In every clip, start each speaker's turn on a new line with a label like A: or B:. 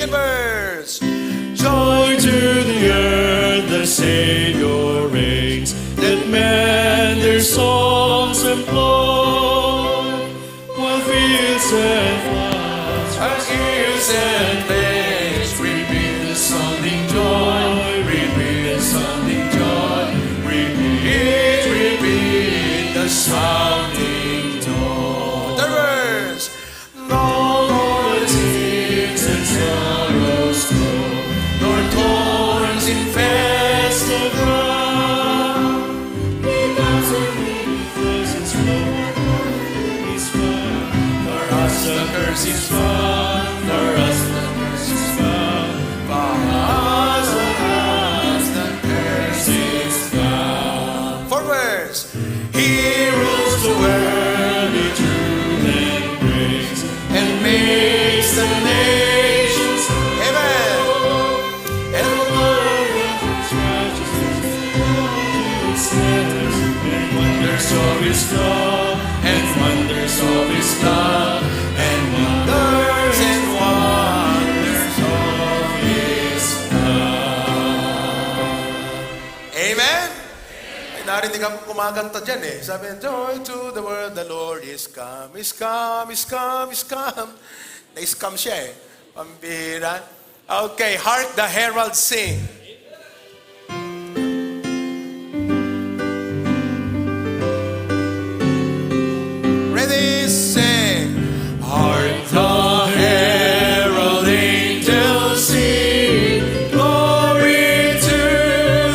A: Second verse.
B: Joy to the earth, the Savior reigns. Let men their songs employ, while fields and floods,
A: Our ears and legs, repeat the sounding joy. Repeat the sounding joy. Repeat the sounding joy. Third verse. No more tears and sorrows grow, nor thorns infest the ground.
B: because of many places is found.
A: For us the curse is found. For us the curse is found. For us the curse is found. Fourth verse. He rules the world with truth and grace, and makes the nations. Amen. And the Lord and wonders of His love, and wonders of His love, and wonders of His love. Amen? Ay, narinig ako kumakanta dyan eh. Sabi niya, joy to the world, the Lord is come, is come, is come, is come. Na-scam siya eh. Pambira. Okay, hark the herald sing. Ready, sing. Hark the herald angels sing, glory to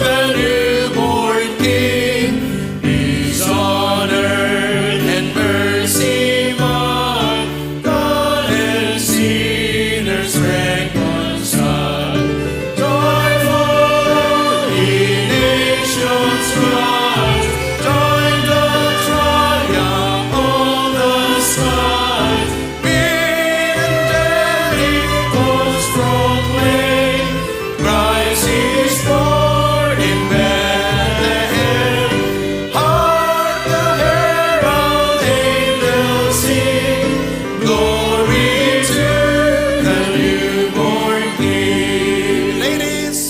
A: the newborn King. Peace on earth and mercy mark, God and sinners reconciled. Joyful ye nations rise, join the triumph of the skies. Bid angelic hosts proclaim, Christ is born in Bethlehem. Hark the herald angels sing, glory to the newborn King. Ladies,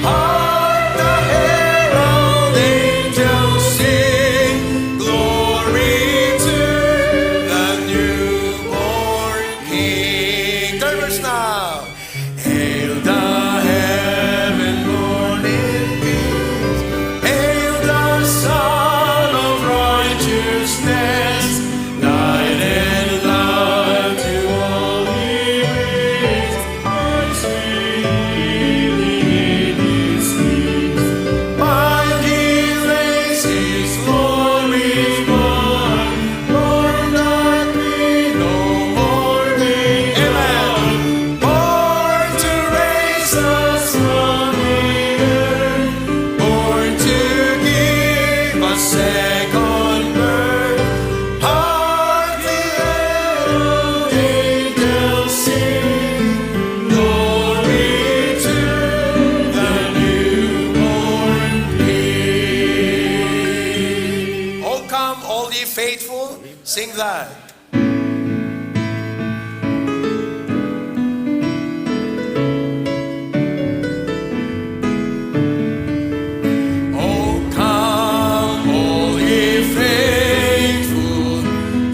A: hark the herald angels sing, glory to the newborn King. Third verse now. Hail the heaven-born in peace. Hail the Son of righteousness. Light and love to all He brings. Christ revealing in His peace. While He lays His glory born, born that we no more may. Amen. Born to raise us from the earth, born to give us second birth. Hark the herald angels sing, glory to the newborn King. Oh, come, all ye faithful, sing that. Oh, come, all ye faithful,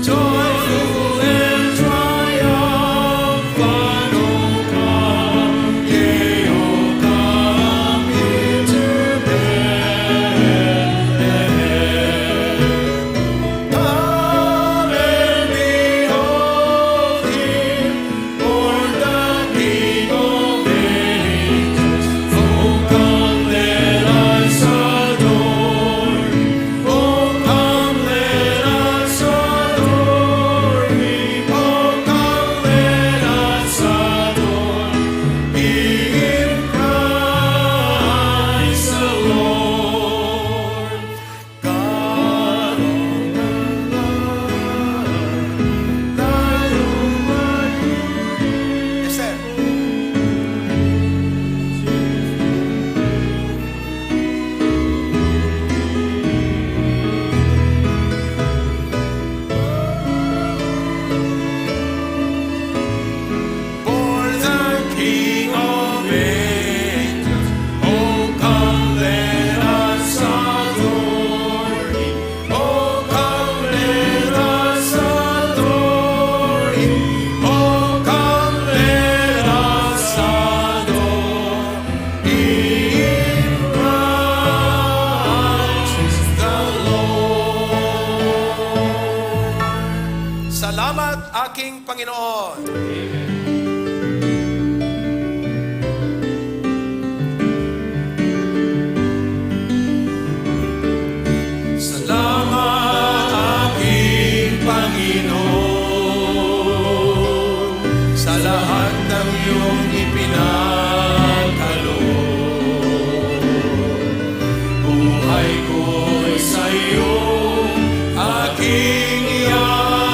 A: joyful and triumphant. Oh, come, yea, oh, come into Bethlehem. Come and aking Panginoon. Salamat aking Panginoon sa lahat ng iyong ipinagkaloob. Buhay ko'y sa iyo aking ialay.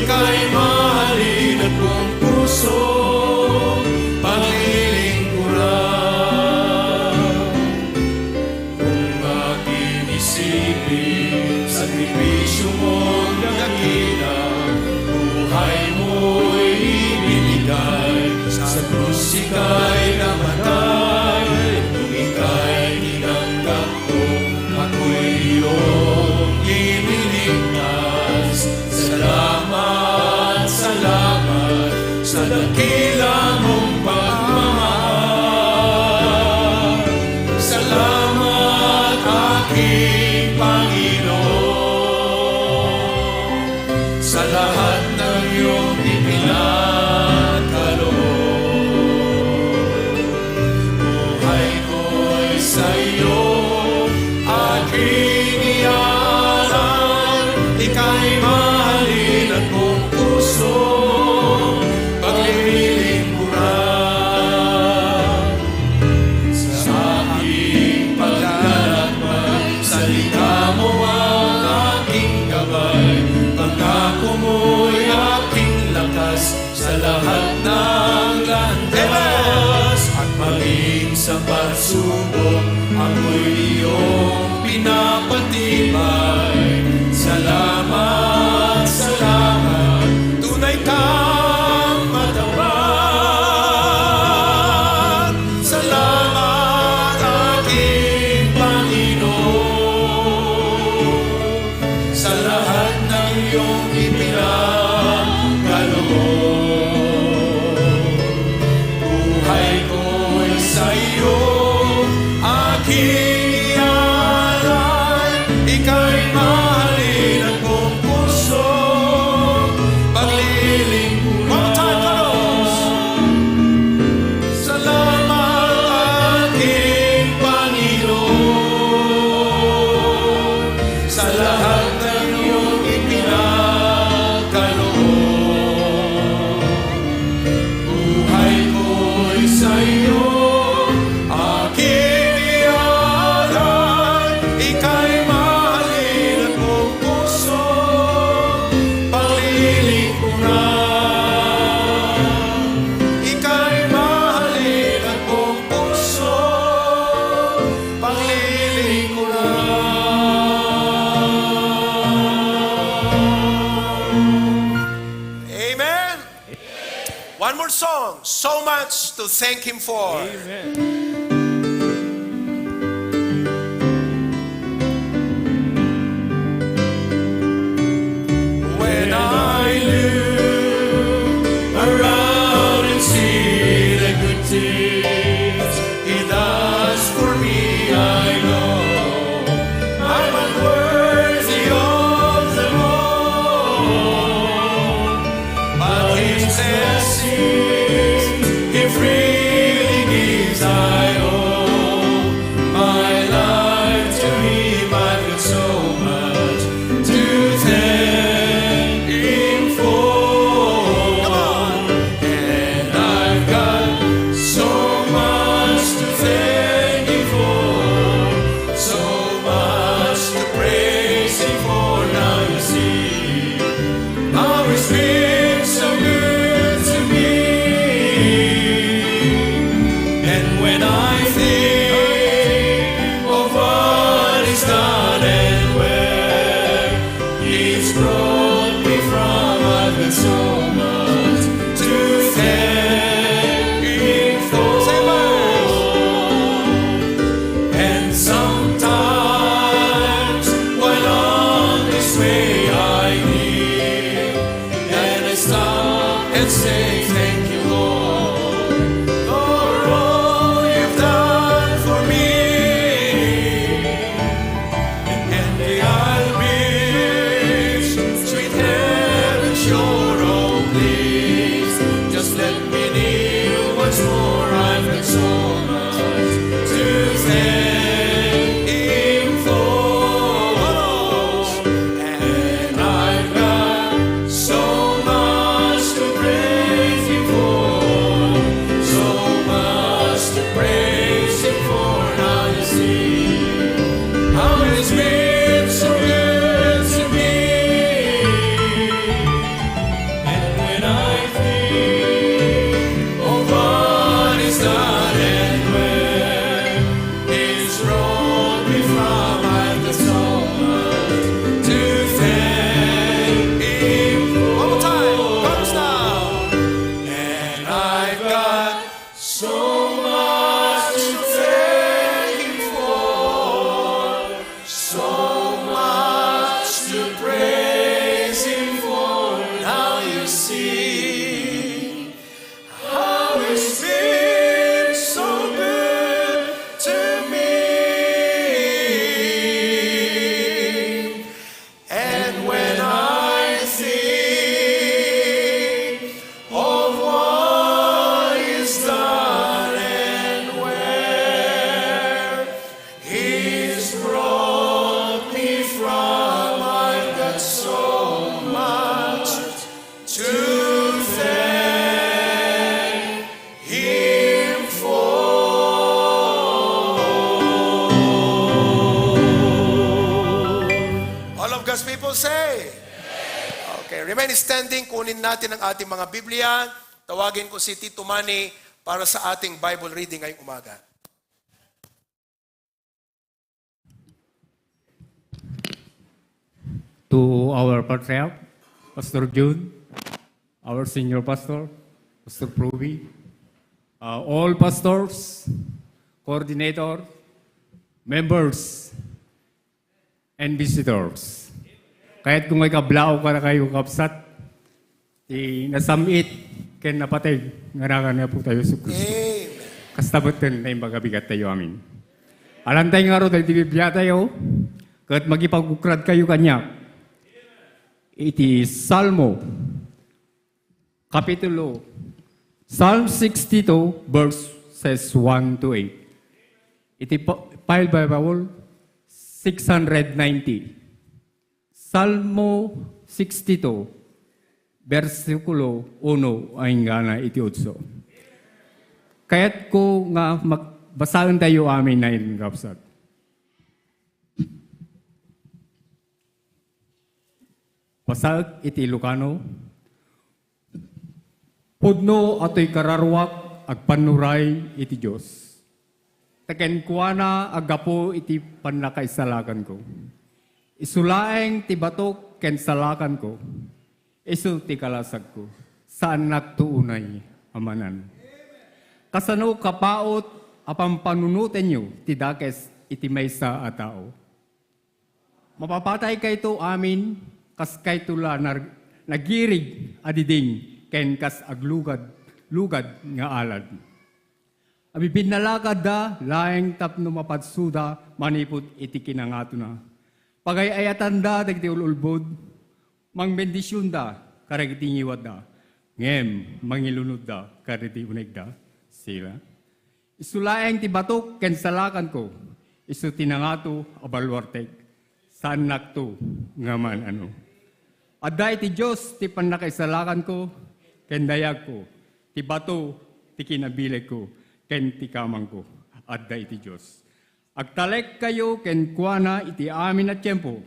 A: Ika'y mahalin at buong puso paglilingkuran. Kung aking isipin sakripisyo mong dakila, buhay mo'y ibinigay, sa krus ika'y namatay. Kung ika'y tinanggap ko, ako'y iyong iniligtas. Salamat, salamat sa dakila mong pagmamahal. Salamat aking Panginoon sa lahat ng iyong ipinagkaloob. Buhay ko'y sa iyo aking ialay. Ika'y mahalin at buong puso paglilingkuran. Sa aking paglalakbay, salita mo ang aking gabay. Pangako mo'y aking lakas sa lahat ng landas. At maging sa pagsubok, ako'y iyong pinapatibay. Salamat, salamat, tunay kang matapat. Salamat aking Panginoon sa lahat ng iyong ipinagkaloob. Buhay ko'y sa iyo aking ialay. Ika'y mahalin at buong puso paglilingkuran. One time, Carlos! Salamat aking Panginoon sa lahat ng iyong ipinagkaloob. Buhay ko'y sa iyo aking ialay. Ika'y mahalin at buong puso paglilingkuran. Ika'y mahalin at buong puso paglilingkuran. Amen. One more song. So much to thank Him for. When I look around and see the good things He does for me, I know I'm unworthy of them all. But His blessings He freely gives, I people say? Okay, remain standing. Kunin natin ang ating mga Biblia. Tawagin ko si Tito Manny para sa ating Bible reading ngayong umaga.
C: To our patriarch, Pastor June, our senior pastor, Pastor Proby, all pastors, coordinator, members, and visitors. Kahit kung may kablao ka na kayo kapsat, nasamit, ken napatay, ngarakan na po tayo sa Kristo.
A: Amen.
C: Kastabutan na yung magabigat tayo amin. Alantay nga ro, dahil Biblia tayo, kahit magipag-ukrad kayo kanya, iti Salmo, Kapitulo, Psalm 62, verses 1 to 8. Iti file by Bible, 690. Salmo 62, versikulo 1 ay nga na iti utso. Kaya't ko nga magbasahin tayo amin na inrapsat. Pasag iti Ilocano, pudno ato'y kararwak ag panuray iti Diyos. Taken kuana agapo iti panlakaisalakan ko. Isulaeng ti batok ken salakan ko. Isu ti kalasag ko. Saan nagtuunay amanan. Kasano kapaot apang panunutin nyo ti dakes iti maysa a tao. Mapapatay kayto amin kas kay tula nagirig adiding ken kas aglugad nga alad. Abi binalagad da laeng tapno mapadsuda manipud iti kinangato na. Pagay ayatan da dagiti ululbod mangbendisyon da karagiti ngiwad da. Ngem mangilunod da karagiti uneg da sila. Isulaeng ti batok ken salakan ko. Isu tinangato abalwartek. Saan nakto nga man ano. Adda iti Diyos, ti panakaisalakan ko, ken dayag ko, ti bato, ti kinabileg ko, ken ti kamang ko. Adda iti Diyos. Agtalek kayo, ken kuana iti amin na tiyempo,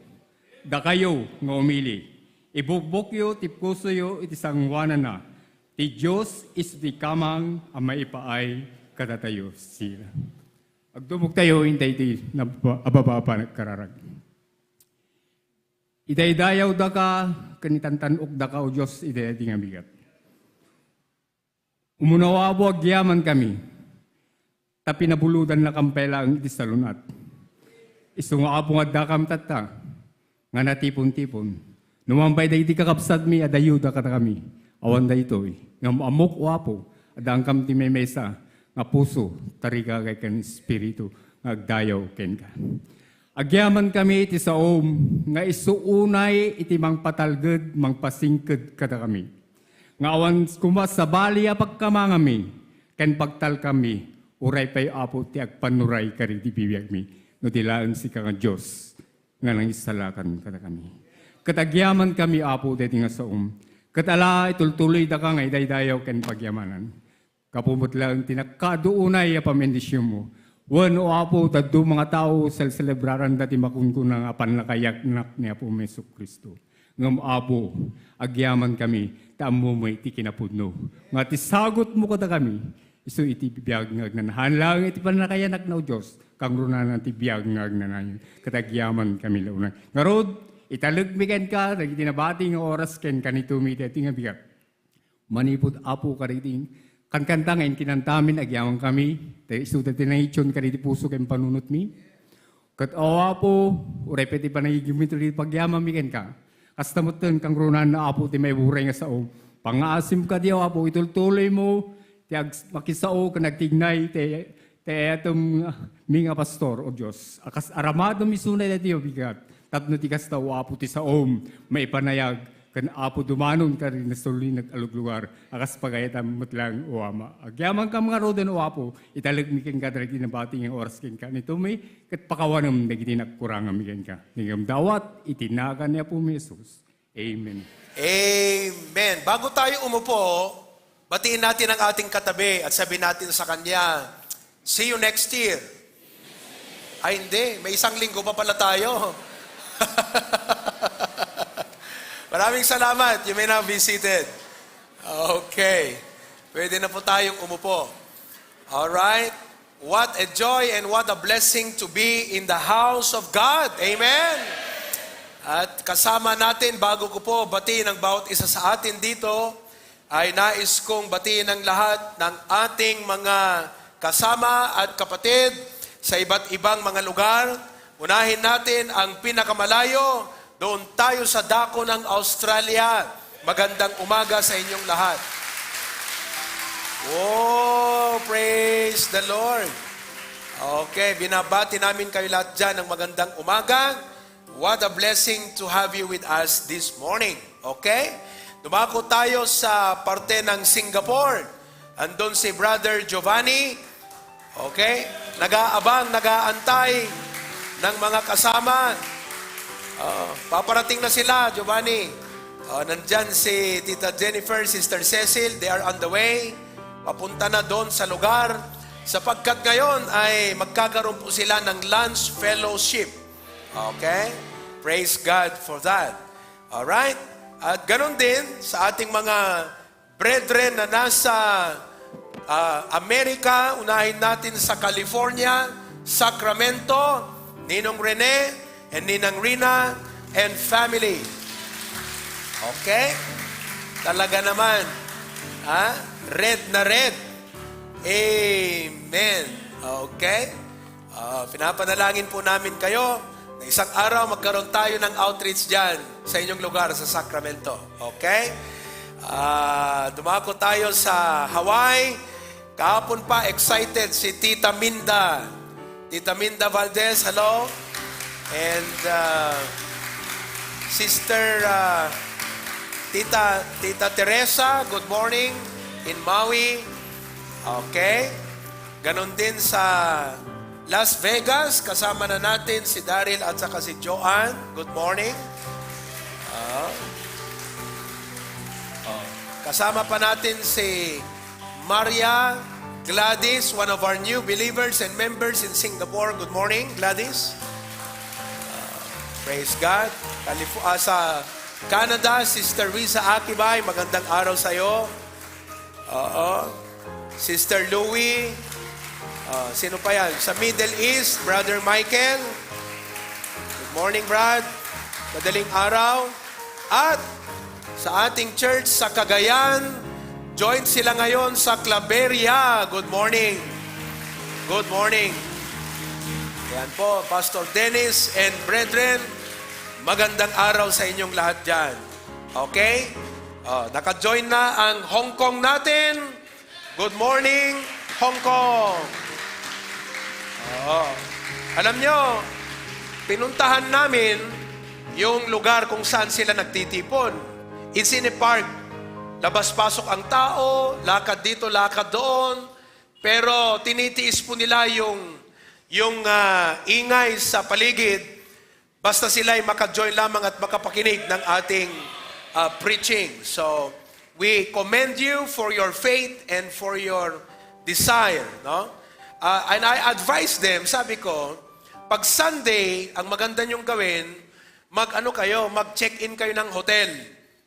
C: da kayo nga umili. Ibugbok ti puso yo, iti sangwanan na. Ti Diyos is ti kamang ang maipaay katatayo sila. Agdumog tayo, hintay ti ababa kararag. Idaydayaw da ka, kanitantanok da ka o Diyos, idayadi nga bigat. Umunawa po agyaman kami, tapi nabuludan na kampela ang itisalunat. Isunga po nga da kam tata, nga natipon-tipon. Numambay da iti kakapsad mi, adayo da ka kami. Awan da ito nga amok wapo, adang kam ti may mesa, nga puso, tariga kay kan espiritu, nga agdayaw ken ka. Agyaman kami iti saom, nga isuunay iti mang patalged, mang pasingked kada kami. Nga awan kumas sa bali pagkamangami, ken pagtal kami, uray pay apo ti agpanuray kari ti bibiyag mi, no tilaan si kang Diyos, nga nang isalakan kada kami. Katagyaman kami apo deti nga saom, katala itultuloy da ka nga idaydayaw ken pagyamanan. Kapumot lang tinakaduunay pamendisyon mo, wan o apo, tado mga tao sa celebraran dati makunkunang apan nakayaknak ni Apo Meso Kristo. Ngam apo, agyaman kami, taamo mo iti kinapudno. Nga ti sagot mo kada kami, iso iti biyag nga agnanahan lang, iti panakayanak na o Diyos, kang runanan ti biyag nga agnanahan. Katagyaman kami launan. Ngarod, italagmigan ka, nagtinabati nga oras ken kanito mi iti nga biyag. Manipod apo kariting, kan-kanta ngayon kinantamin, agyaman kami, isudat tinahitsyon ka rin puso kayong panunot mi. Kat awa po, urepeti pa nagigimito rin pagyaman mi ken ka. Kastamutan kang runan na apo ti may buray nga sao. Pangaasim ka diyaw apo, itultuloy mo, ti makisao ka nagtignay, ti atom mi nga pastor o Diyos. Akas aramado mi sunay na diyo bigat. Tapno ti kastaw apo ti saom, may panayag. Kan apo dumanon ka rin na suli nag-aluglugar, akas pagayatam mutlang o ama. Agyaman ka mga roden o apo, italagmikin ka talagang nabating ang oras kin ka. Nito may katpakawanam na gitinagkurangam kin ka. Ningam dawat, itinagan niya po may Jesus. Amen.
A: Amen. Bago tayo umupo, batiin natin ang ating katabi at sabihin natin sa kanya, see you next year. Ay hindi, may isang linggo pa pala tayo. Maraming salamat. You may now be seated. Okay. Pwede na po tayong umupo. Alright. What a joy and what a blessing to be in the house of God. Amen. At kasama natin, bago ko po batiin ang bawat isa sa atin dito, ay nais kong batiin ang lahat ng ating mga kasama at kapatid sa iba't ibang mga lugar. Unahin natin ang pinakamalayo. Doon tayo sa dako ng Australia. Magandang umaga sa inyong lahat. Oh, praise the Lord. Okay, binabati namin kayo lahat dyan ng magandang umaga. What a blessing to have you with us this morning. Okay? Dumako tayo sa parte ng Singapore. Andun si Brother Giovanni. Okay? Nag-aabang, nag-aantay ng mga kasama. Paparating na sila, Giovanni. Nandyan si Tita Jennifer, Sister Cecil. They are on the way. Papunta na doon sa lugar. Sapagkat ngayon ay magkakaroon po sila ng lunch fellowship. Okay? Praise God for that. Alright? At ganun din sa ating mga brethren na nasa Amerika, unahin natin sa California, Sacramento, Ninong Rene, and Ninang Rina, and family. Okay? Talaga naman. Red na red. Amen. Okay? Pinapanalangin po namin kayo na isang araw magkaroon tayo ng outreach dyan sa inyong lugar sa Sacramento. Okay? Dumako tayo sa Hawaii. Kahapon pa, excited si Tita Minda. Tita Minda Valdez, hello. And Sister Tita Teresa, good morning in Maui. Okay. Ganon din sa Las Vegas, kasama na natin si Daryl at saka si Joanne. Good morning. Kasama pa natin si Maria Gladys, one of our new believers and members in Singapore. Good morning, Gladys. Praise God. Sa Canada, Sister Risa Akibay, magandang araw sa iyo. Sister Louie. Sino pa yan? Sa Middle East, Brother Michael. Good morning, Brad. Madaling araw. At sa ating church sa Cagayan, join sila ngayon sa Claveria. Good morning. Good morning. Ayan po, Pastor Dennis and brethren, magandang araw sa inyong lahat dyan. Okay? Naka-join na ang Hong Kong natin. Good morning, Hong Kong. Alam nyo, pinuntahan namin yung lugar kung saan sila nagtitipon. It's in a park. Labas-pasok ang tao, lakad dito, lakad doon. Pero tinitiis po nila yung ingay sa paligid. Basta sila ay maka-join lamang at makapakinig ng ating preaching. So, we commend you for your faith and for your desire. No? And I advise them, sabi ko, pag Sunday, ang maganda nyong gawin, mag-check-in kayo ng hotel.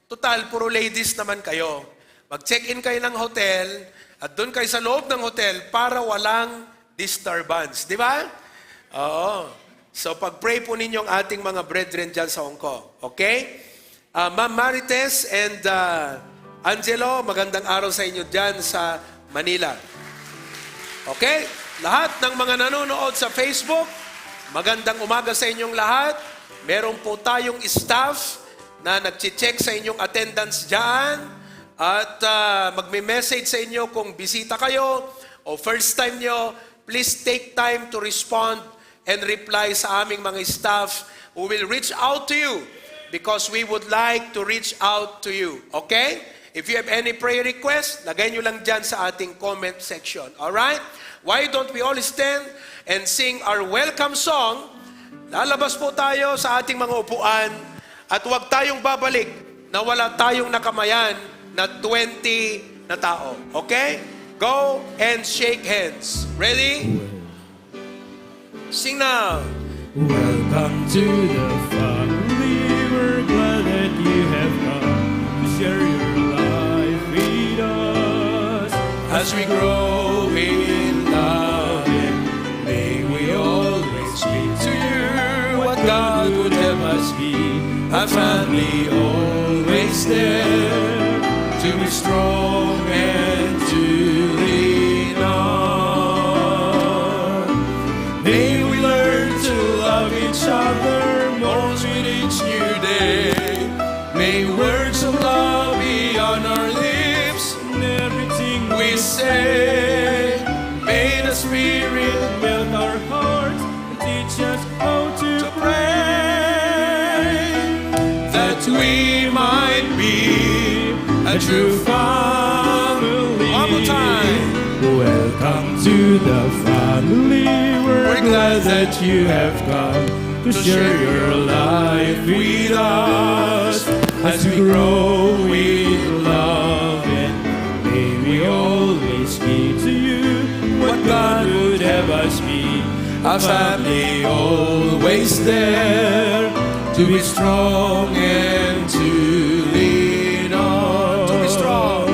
A: Total, puro ladies naman kayo. Mag-check-in kayo ng hotel at doon kayo sa loob ng hotel para walang disturbance. Di ba? Oo. So, pag-pray po ninyong ating mga brethren dyan sa Hong Kong. Okay? Ma'am Marites and Angelo, magandang araw sa inyo dyan sa Manila. Okay? Lahat ng mga nanonood sa Facebook, magandang umaga sa inyong lahat. Meron po tayong staff na nag-check sa inyong attendance dyan at magme-message sa inyo kung bisita kayo o first time nyo. Please take time to respond and reply sa aming mga staff who will reach out to you because we would like to reach out to you. Okay? If you have any prayer request, lagay nyo lang dyan sa ating comment section. Alright? Why don't we all stand and sing our welcome song? Lalabas po tayo sa ating mga upuan at huwag tayong babalik na wala tayong nakamayan na 20 na tao. Okay? Go and shake hands. Ready? Sing now.
B: Welcome to the family. We're glad that you have
A: as we grow in love. May we always speak to you what God would have us be. A family always there to be strong and to lean on. May we learn to love each other more with each new day. May words of love be on our lips
B: In everything
A: we say. May the Spirit
B: melt our hearts and teach us how to pray,
A: that we might be a true family. One more time.
B: Welcome to the family. We're glad that you have come to share your life with us as we grow in love. And may we always be to you what God would have us be.
A: A family always there to be strong and to lean on. To be strong.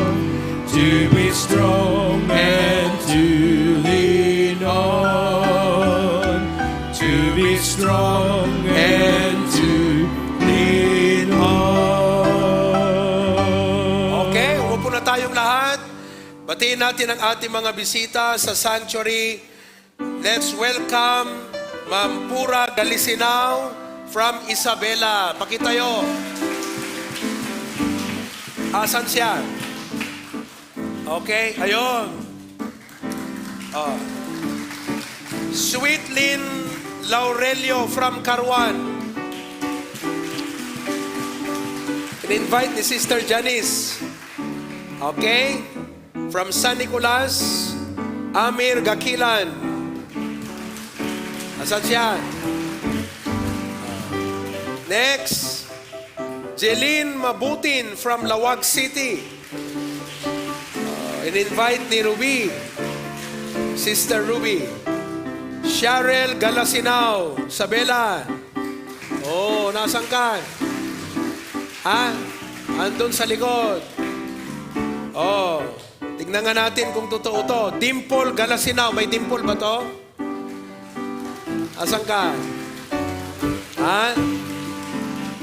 B: To be strong
A: And to lean on.
B: to be strong
A: And to lean on. Okay, umupo na tayong lahat. Batiin natin ang ating mga bisita sa sanctuary. Let's welcome Ma'am Pura Galisinao from Isabela. Pakitayo. Asan siya? Okay, ayun. Oh. Sweet Lynn Laurelio from Caruan. In-invite ni Sister Janice. Okay? From San Nicolas, Amir Gakilan. Asan siya? Next, Jeline Mabutin from Lawag City. In-invite ni Ruby. Sister Ruby. Cheryl Galasinao, Sabela. Oh, nasan ka? Ha? Andun sa likod. Oh, tignan nga natin kung totoo to. Dimple Galasinao. May dimple ba to? Asan ka? Ha?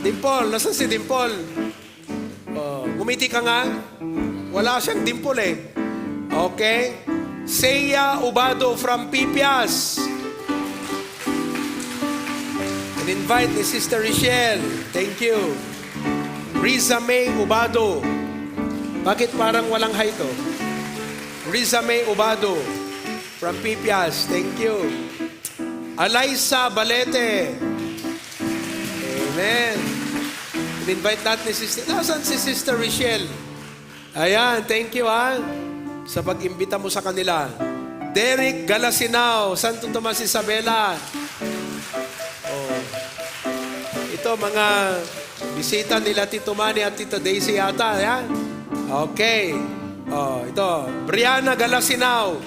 A: Dimple. Nasaan si Dimple? Oh, gumiti ka nga. Wala siyang dimple eh. Okay. Seiya Ubado from Pipias. In-invite ni Sister Richelle. Thank you. Riza May Ubado. Bakit parang walang hi to? Riza May Ubado from Pipias. Thank you. Alaysa Balete. Amen. In-invite natin si Sister. Nasaan si Sister Richelle? Ayan, thank you ha. Sa pag-imbita mo sa kanila. Derek Galasinao, Santo Tomas Isabela. Oh. Ito, mga bisita nila Tito Manny at Tito Daisy yata. Yan. Okay. Oh, ito, Brianna Galasinao.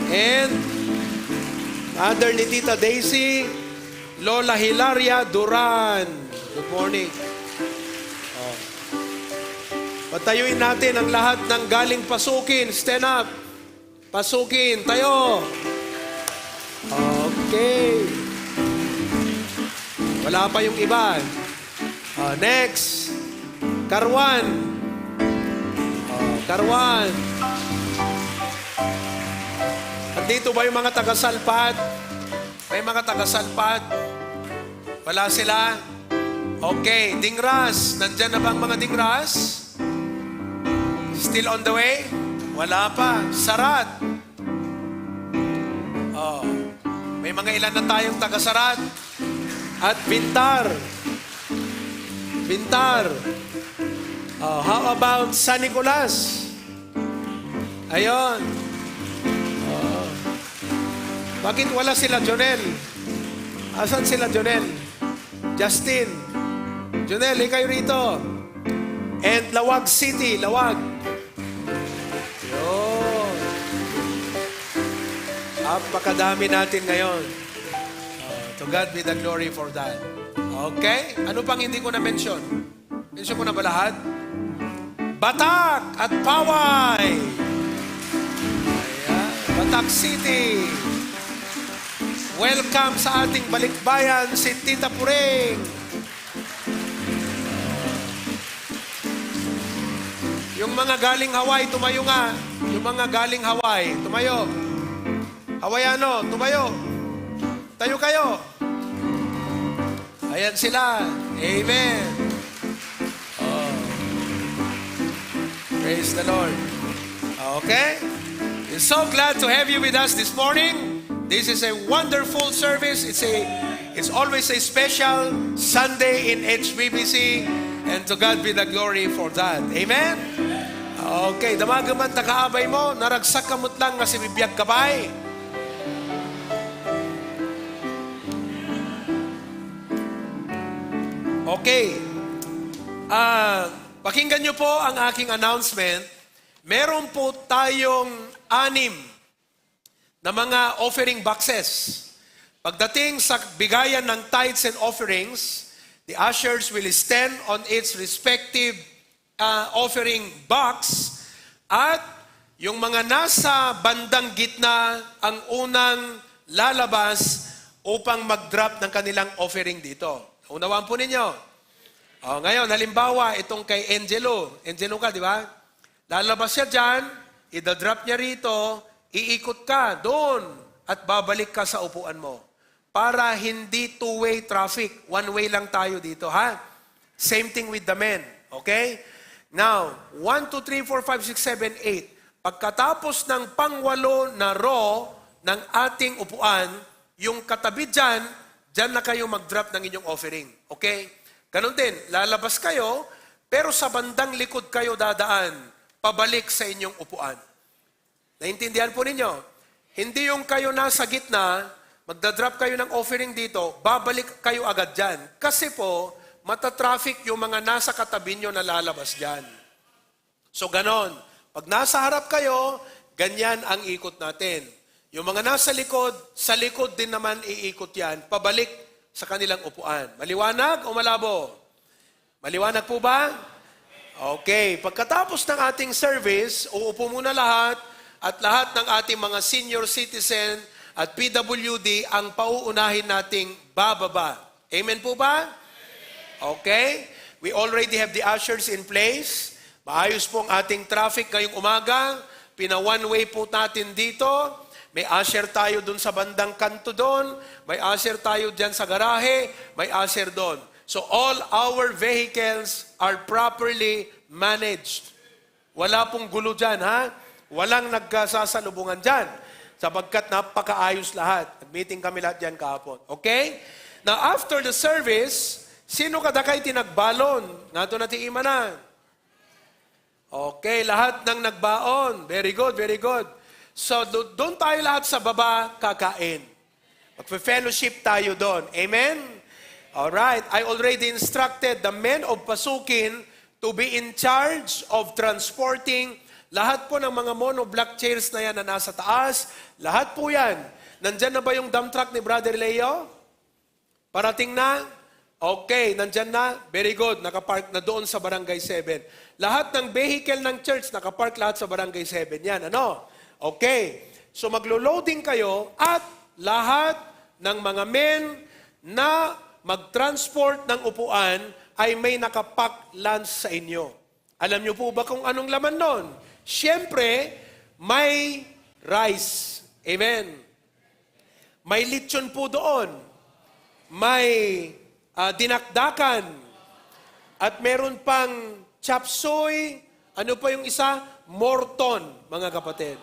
A: And, mother ni Tita Daisy, Lola Hilaria Duran. Good morning. Patayuin natin ang lahat ng galing pasukin. Stand up. Pasukin. Tayo. Okay. Wala pa yung iba. Next. Karwan. Karwan. Andito ba yung mga taga-Salpat? May mga taga-Salpat? Wala sila? Okay. Dingras. Nandyan na ba ang mga Dingras? Still on the way? Wala pa. Sarat. Oh. May mga ilan na tayong taga-Sarat. At Bintar. Bintar. Oh, how about San Nicolas? Ayon. Oh. Bakit wala sila, Jonel? Asan sila, Jonel? Justin. Jonel, kayo rito. And Lawag City, Lawag. Yun. Apakadami natin ngayon. To God be the glory for that. Okay? Ano pang hindi ko na-mention? Mention ko na ba lahat? Batak at Paway.
D: Batak City. Welcome sa ating balikbayan, si Tita Puring. Yung mga galing Hawaii, tumayo nga. Yung mga galing Hawaii, tumayo. Hawaiano, tumayo. Tayo kayo. Ayan sila. Amen. Oh. Praise the Lord. Okay? We're so glad to have you with us this morning. This is a wonderful service. It's always a special Sunday in HBBC, and to God be the glory for that. Amen? Okay, damagaman takaabay mo, naragsak kamot lang nga si bibiyag kabay. Okay. Pakinggan niyo po ang aking announcement. Meron po tayong 6 na mga offering boxes. Pagdating sa bigayan ng tithes and offerings, the ushers will stand on its respective offering box, at yung mga nasa bandang gitna ang unang lalabas upang mag-drop ng kanilang offering dito. Unawaan po ninyo. Ngayon, halimbawa, itong kay Angelo. Angelo ka, di ba? Lalabas siya dyan, idadrop niya rito, iikot ka doon at babalik ka sa upuan mo. Para hindi two-way traffic. One way lang tayo dito, ha? Same thing with the men. Okay? Now, 1, 2, 3, 4, 5, 6, 7, 8. Pagkatapos ng pang-8 na row ng ating upuan, yung katabi dyan na kayo mag-drop ng inyong offering. Okay? Ganon din, lalabas kayo, pero sa bandang likod kayo dadaan, pabalik sa inyong upuan. Naintindihan po ninyo? Hindi yung kayo nasa gitna, magdadrop kayo ng offering dito, babalik kayo agad dyan. Kasi po, matatraffic yung mga nasa katabi nyo na lalabas dyan. So ganon, pag nasa harap kayo, ganyan ang ikot natin. Yung mga nasa likod, sa likod din naman iikot yan, pabalik sa kanilang upuan. Maliwanag o malabo? Maliwanag po ba? Okay, pagkatapos ng ating service, uupo muna lahat, at lahat ng ating mga senior citizen at PWD ang pauunahin nating bababa. Amen po ba? Okay, we already have the ushers in place. Maayos po ang ating traffic ngayong umaga. Pina-one-way po natin dito. May usher tayo dun sa bandang kanto doon. May usher tayo dyan sa garahe. May usher doon. So all our vehicles are properly managed. Wala pong gulo dyan, ha? Walang nagkasasalubungan dyan. Sapagkat napakaayos lahat. Nag-meeting kami lahat dyan kahapon. Okay? Now after the service, sino kadakay tinagbalon? Nato na tiima na. Okay, lahat ng nagbaon. Very good, very good. So, doon tayo lahat sa baba kakain. Magpe-fellowship tayo doon. Amen? Alright, I already instructed the men of Pasukin to be in charge of transporting lahat po ng mga mono-block chairs na yan na nasa taas. Lahat po yan. Nandyan na ba yung dump truck ni Brother Leo? Parating na? Okay, nandyan na? Very good. Nakapark na doon sa Barangay 7. Lahat ng vehicle ng church, nakapark lahat sa Barangay 7. Yan, ano? Okay. So maglo-loading kayo at lahat ng mga men na mag-transport ng upuan ay may nakapack lunch sa inyo. Alam niyo po ba kung anong laman nun? Siyempre, may rice. Amen. May lechon po doon. May dinakdakan. At meron pang chop suey. Ano pa yung isa? Morton, mga kapatid.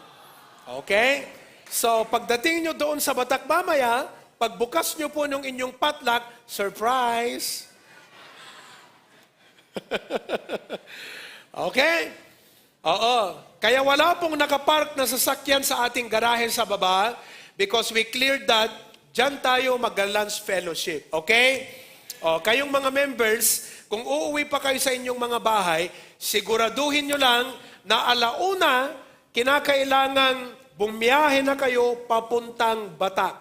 D: Okay? So, pagdating nyo doon sa Batak mamaya, pagbukas nyo po nung inyong potluck, surprise! Okay? Oo. Kaya wala pong nakapark na sasakyan sa ating garahe sa baba because we cleared that, dyan tayo mag-lunch fellowship. Okay? O, kayong mga members, kung uuwi pa kayo sa inyong mga bahay, siguraduhin nyo lang na alauna, kinakailangang bumiyahe na kayo papuntang Batak.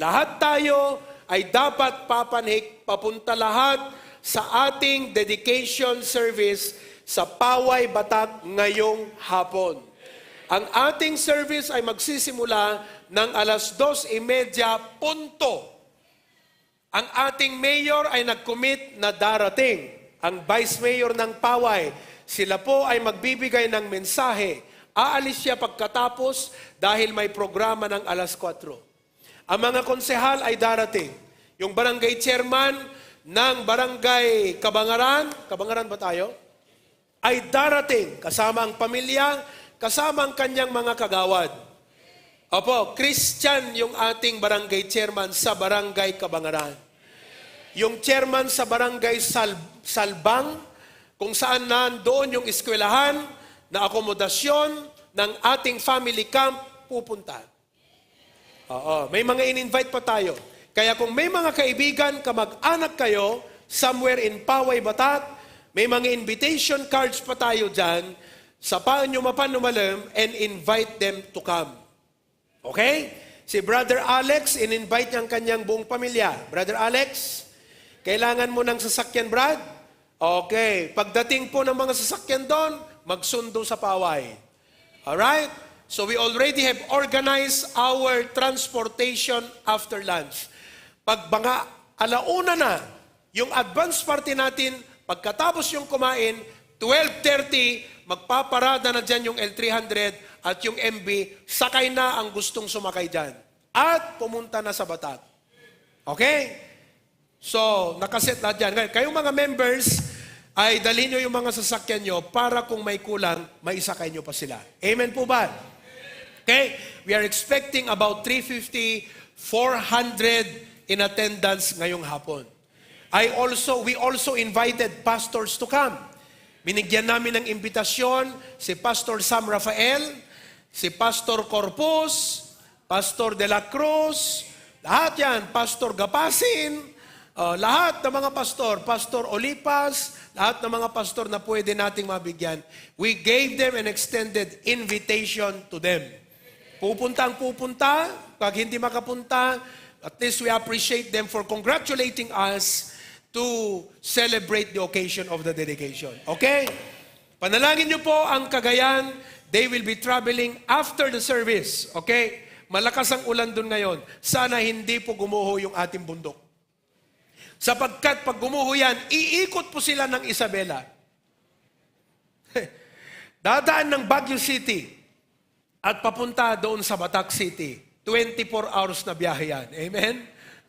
D: Lahat tayo ay dapat papanik papunta lahat sa ating dedication service sa Paway, Batak ngayong hapon. Ang ating service ay magsisimula ng alas 2:30 punto. Ang ating mayor ay nag-commit na darating. Ang vice mayor ng Paway, sila po ay magbibigay ng mensahe. Aalis siya pagkatapos dahil may programa ng alas 4. Ang mga konsehal ay darating. Yung barangay chairman ng barangay Kabangaran ba tayo? Ay darating kasama ang pamilya, kasama ang kanyang mga kagawad. Opo, Christian yung ating barangay chairman sa barangay Kabangaran. Yung chairman sa barangay Salbang, kung saan nandoon yung eskwelahan na akomodasyon ng ating family camp, pupunta. Oo, may mga in-invite pa tayo. Kaya kung may mga kaibigan, kamag-anak kayo, somewhere in Paway, Batat, may mga invitation cards pa tayo dyan, sapaan nyo mapanumalam and invite them to come. Okay? Si Brother Alex, in-invite niya ang kanyang buong pamilya. Brother Alex, kailangan mo ng sasakyan, Brad? Okay. Pagdating po ng mga sasakyan doon, magsundo sa Paway. Alright? So we already have organized our transportation after lunch. Pag mga alauna na, yung advance party natin, pagkatapos yung kumain, 12:30, magpaparada na dyan yung L300 at yung MB, sakay na ang gustong sumakay dyan. At pumunta na sa Batat. Okay? So, nakaset lahat dyan. Kayong mga members, ay dalhin nyo yung mga sasakyan nyo para kung may kulang, maisakay nyo pa sila. Amen po ba? Okay? We are expecting about 350, 400 in attendance ngayong hapon. We also invited pastors to come. Binigyan namin ng imbitasyon si Pastor Sam Rafael, si Pastor Corpus, Pastor De La Cruz, lahat yan, Pastor Gapasin, lahat ng mga pastor, Pastor Olipas, lahat ng mga pastor na pwede nating mabigyan, we gave them an extended invitation to them. Pupunta, pag hindi makapunta, at least we appreciate them for congratulating us to celebrate the occasion of the dedication. Okay? Panalangin niyo po ang Cagayan. They will be traveling after the service. Okay? Malakas ang ulan doon ngayon. Sana hindi po gumuho yung ating bundok. Sapagkat pag gumuho yan, iikot po sila ng Isabela. Dadaan ng Baguio City at papunta doon sa Batak City. 24 hours na biyahe yan. Amen?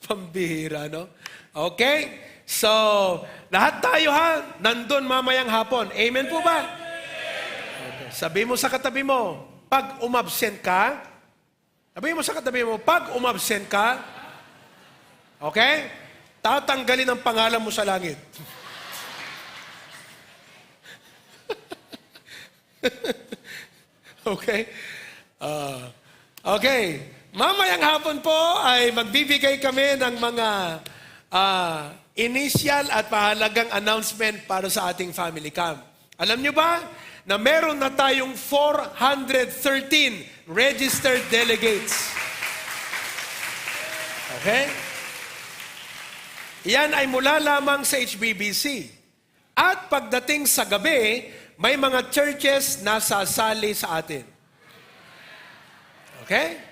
D: Pambihira, no? Okay? So, lahat tayo ha, nandun mamayang hapon. Amen po ba? Okay. Sabi mo sa katabi mo, pag umabsent ka, okay? Tatanggalin ang pangalan mo sa langit. Okay? Okay. Mamayang hapon po ay magbibigay kami ng mga initial at mahalagang announcement para sa ating family camp. Alam nyo ba na meron na tayong 413 registered delegates? Okay? Yan ay mula lamang sa HBBC. At pagdating sa gabi, may mga churches na sasali sa atin. Okay?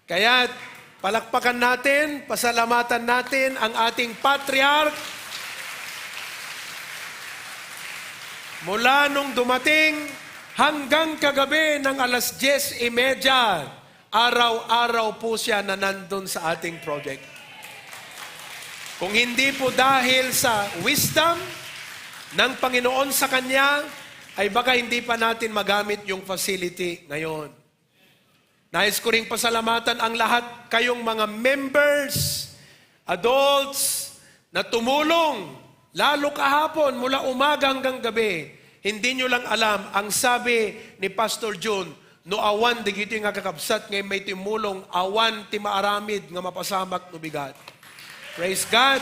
D: Kaya palakpakan natin, pasalamatan natin ang ating patriarch. Mula nung dumating hanggang kagabi ng alas 10:30, araw-araw po siya na nandun sa ating project. Kung hindi po dahil sa wisdom ng Panginoon sa Kanya, ay baka hindi pa natin magamit yung facility ngayon. Nais ko ring pasalamatan ang lahat kayong mga members, adults, na tumulong, lalo kahapon, mula umaga hanggang gabi. Hindi nyo lang alam, ang sabi ni Pastor June, no awan, digito nga kakabsat, ngayon may timulong, awan, timaaramid, nga mapasamak no bigat. Praise God.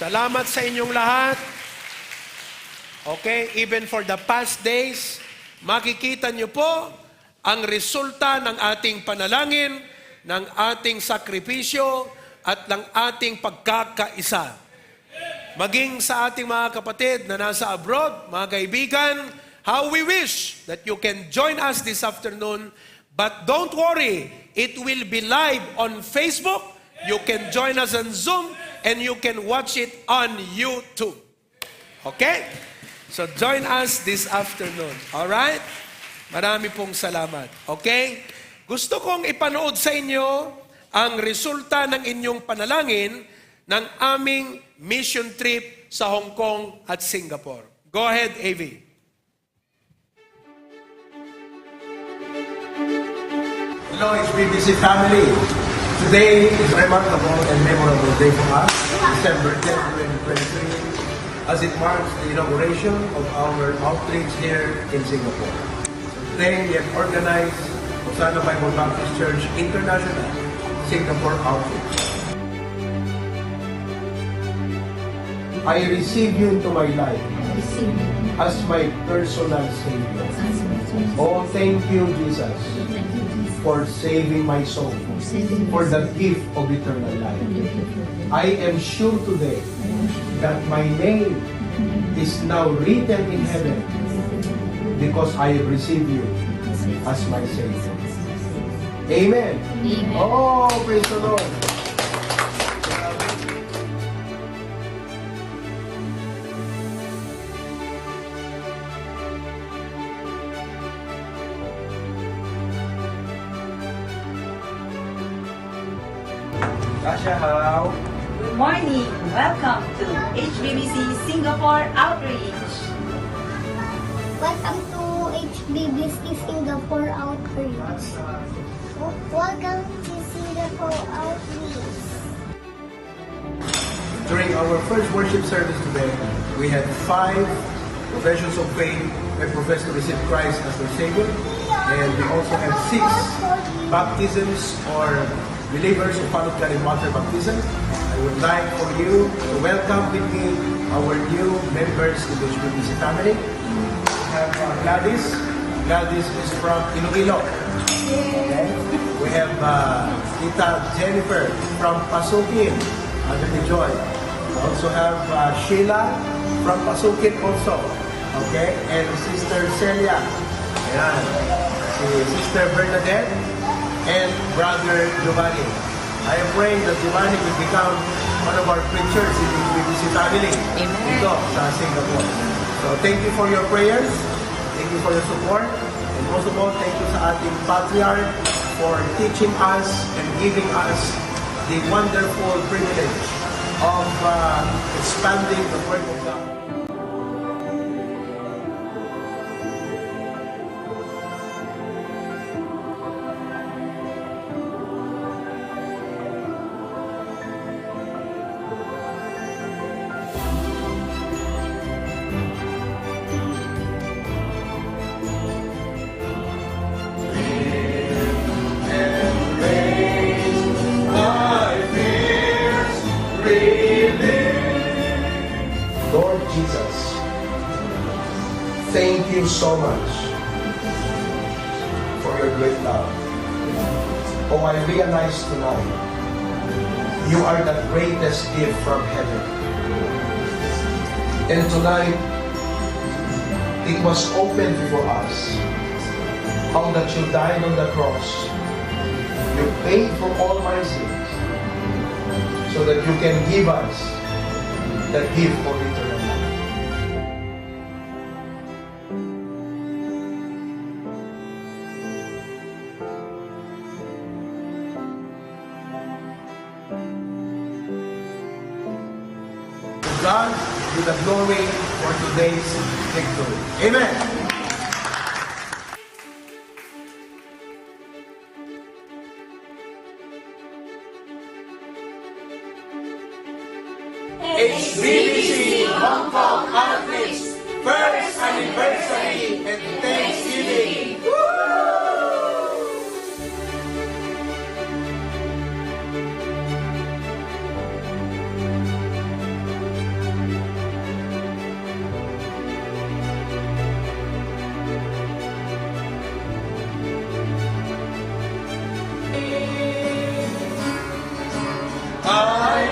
D: Salamat sa inyong lahat. Okay, even for the past days, makikita nyo po ang resulta ng ating panalangin, ng ating sakripisyo, at ng ating pagkakaisa. Maging sa ating mga kapatid na nasa abroad, mga kaibigan, How we wish that you can join us this afternoon. But don't worry, it will be live on Facebook. You can join us on Zoom and you can watch it on YouTube. Okay? So join us this afternoon. Alright? Marami pong salamat. Okay? Gusto kong ipanood sa inyo ang resulta ng inyong panalangin ng aming mission trip sa Hong Kong at Singapore. Go ahead, AV.
E: Hello, HBBC family. Today is a remarkable and memorable day for us, December 10, 2023, as it marks the inauguration of our outreach here in Singapore. Today, we have organized Hosanna Bible Baptist Church International Singapore Outreach. I receive you into my life as my personal Savior. Oh, thank you, Jesus, for saving my soul, for the gift of eternal life. I am sure today that my name is now written in heaven because I have received you as my Savior. Amen. Oh, praise the Lord. Kasha, how?
F: Good morning. Welcome to HBBC Singapore Outreach.
G: Welcome to HBBC Singapore Outreach. Welcome to Singapore Outreach.
E: During our first worship service today, we had 5 professions of faith that profess to receive Christ as their Savior. And we also have 6 baptisms or believers who followed God in water baptism. I would like for you to welcome with me our new members in the HBBC family. We have Gladys. Gladys is from Iloilo. Okay. We have Tita Jennifer from Pasukin, under the joy. We also have Sheila from Pasukin also. Okay, and Sister Celia. Ayan. Si Sister Bernadette and Brother Giovanni. I am praying that Giovanni will become one of our preachers in the HBBC family.
F: Amen.
E: Dito sa Singapore. So thank you for your prayers. Thank you for your support. And most of all, thank you sa ating Patriarch for teaching us and giving us the wonderful privilege of expanding the Word of God. Lord Jesus, thank you so much for your great love. Oh, I realize tonight, you are the greatest gift from heaven. And tonight, it was opened for us how that you died on the cross. You paid for all my sins so that you can give us the gift of eternal life. To God be the glory for today's victory. Amen. HBBC Hong Kong Outreach, first anniversary and Thanksgiving. I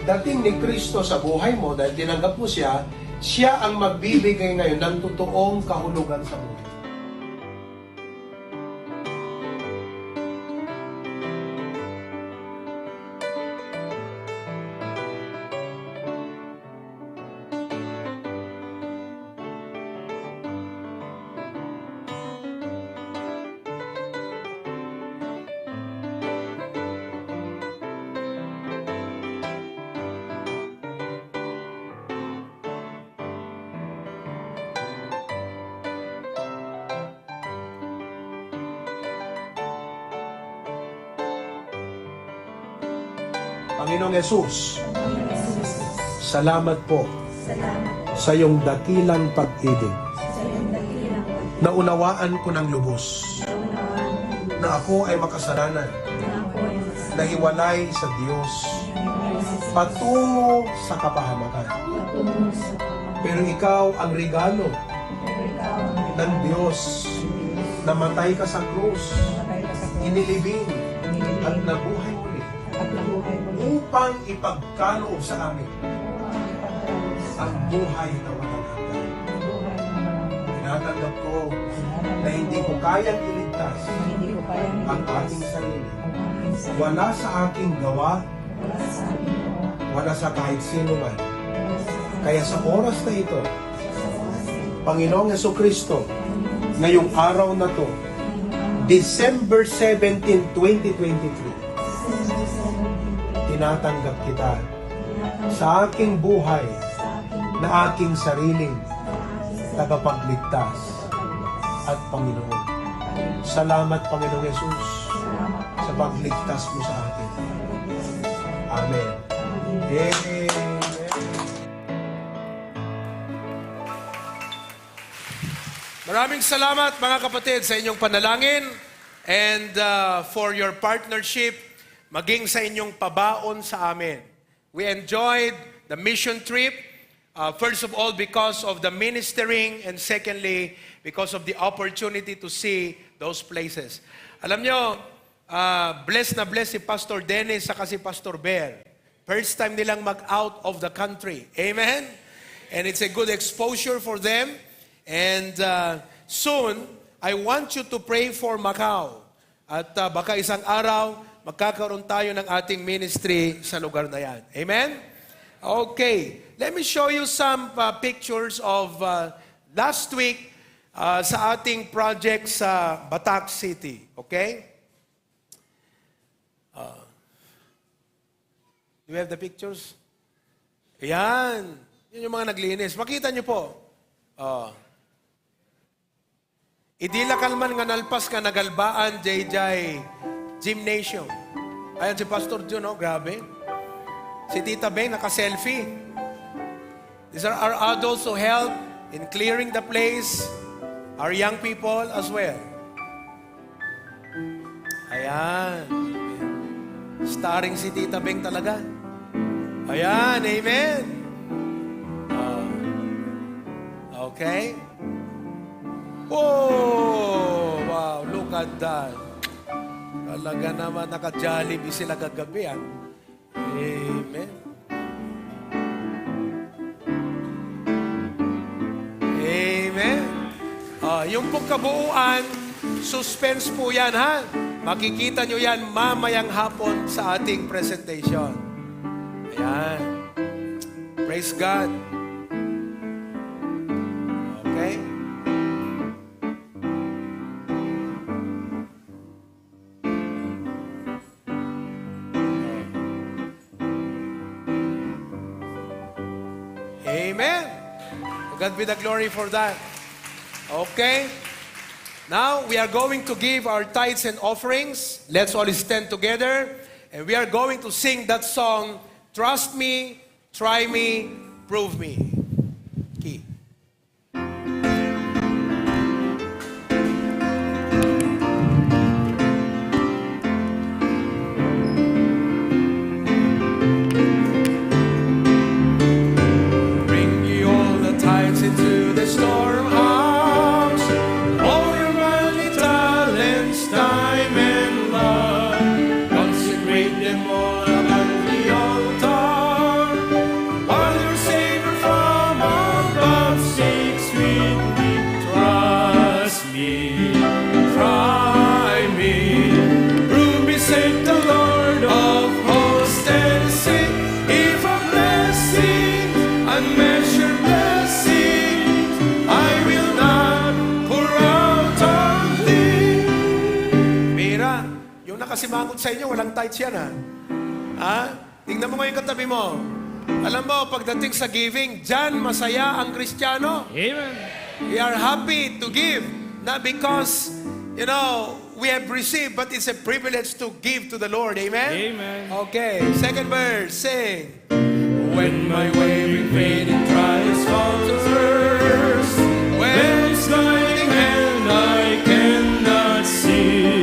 E: Dating ni Kristo sa buhay mo, dahil tinanggap mo siya, siya ang magbibigay ngayon ng totoong kahulugan sa buhay. Panginoong Yesus, salamat po sa iyong dakilang pag-ibig. Naunawaan ko ng lubos na ako ay makasalanan, nahiwalay sa Diyos, patungo sa kapahamakan. Pero ikaw ang regalo ng Diyos, namatay ka sa krus, inilibing at nabuhay muli upang ipagkaloob sa amin ang buhay na walang hanggan. Tinatanggap ko na hindi ko kayang iligtas ang ating sarili. Wala sa aking gawa, wala sa kahit sino man. Kaya sa oras na ito, Panginoong Jesucristo, ngayong araw na to, December 17, 2023, tinatanggap kita sa aking buhay na aking sariling tagapagligtas at Panginoon. Salamat, Panginoong Yesus, sa pagligtas mo sa akin. Amen. Amen.
D: Maraming salamat mga kapatid sa inyong panalangin and for your partnership, maging sa inyong pabaon sa amin. We enjoyed the mission trip, first of all because of the ministering and secondly because of the opportunity to see those places. Alam nyo, blessed na blessed si Pastor Dennis saka si Pastor Bear. First time nilang mag-out of the country. Amen? And it's a good exposure for them. And soon, I want you to pray for Macau. At baka isang araw, magkakaroon tayo ng ating ministry sa lugar na yan. Amen? Okay. Let me show you some pictures of last week sa ating project sa Batak City. Okay? Do you have the pictures? Ayan. Yun yung mga naglinis. Makita nyo po. Idila kalman nga nalpas ka nagalbaan, JJ Gymnasium. Ayan si Pastor Jun, oh, grabe. Si Tita Beng, naka-selfie. These are our adults who help in clearing the place. Our young people as well. Ayan. Starring si Tita Beng talaga. Ayan, amen. Okay. Oh, wow, look at that. Talaga naman, naka-Jollibee sila kagabi. Amen. yung pong kabuuan, suspense po yan, ha? Makikita nyo yan mamayang hapon sa ating presentation. Ayan. Praise God. Okay? Amen. To God be the glory for that. Okay? Now, we are going to give our tithes and offerings. Let's all stand together. And we are going to sing that song, Trust Me, Try Me, Prove Me. Key. Bring ye all the tithes into the storehouse. All your money, talents, time, and love. Consecrate them all upon the altar. While your Savior from above seeks with me. Trust me, try me. Prove me, said the Lord of hosts, and sing. If a blessing, unmeasured blessings, I will not pour out on thee. Mira, yung nakasimangot sa inyo, walang tithes yan, ha? Ha? Tingnan mo ngayon katabi mo. Alam mo, pagdating sa giving, dyan masaya ang Kristiyano.
B: Amen.
D: We are happy to give, not because, we have received, but it's a privilege to give to the Lord. Amen?
B: Amen.
D: Okay, second verse, sing.
B: When my wavering faith in Christ falters, when it's lighting and I cannot see,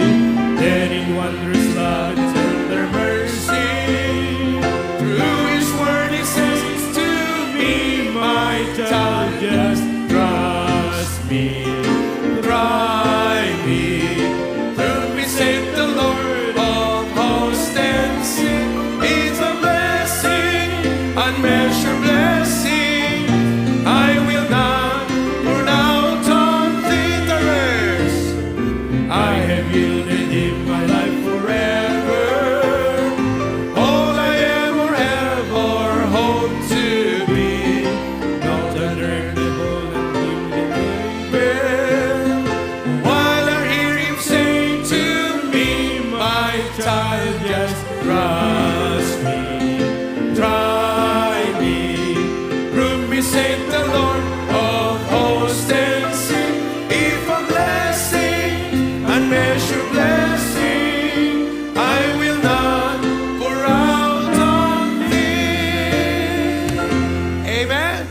B: then in wondrous love and tender mercy, through His word He says to me, my child, just trust me, try me, prove me, said the Lord of hosts, and sing. It's a blessing, unmeasured blessing, I will not pour out on thitherers. I have yielded Him my life forever. All I am or have or hope to be, not unearnable and human. While I hear Him say to me, my child, just trust me, try me, prove me, said the Lord of hosts, and sing. If a blessing, unmeasured blessing, I will not pour out on thee. Amen.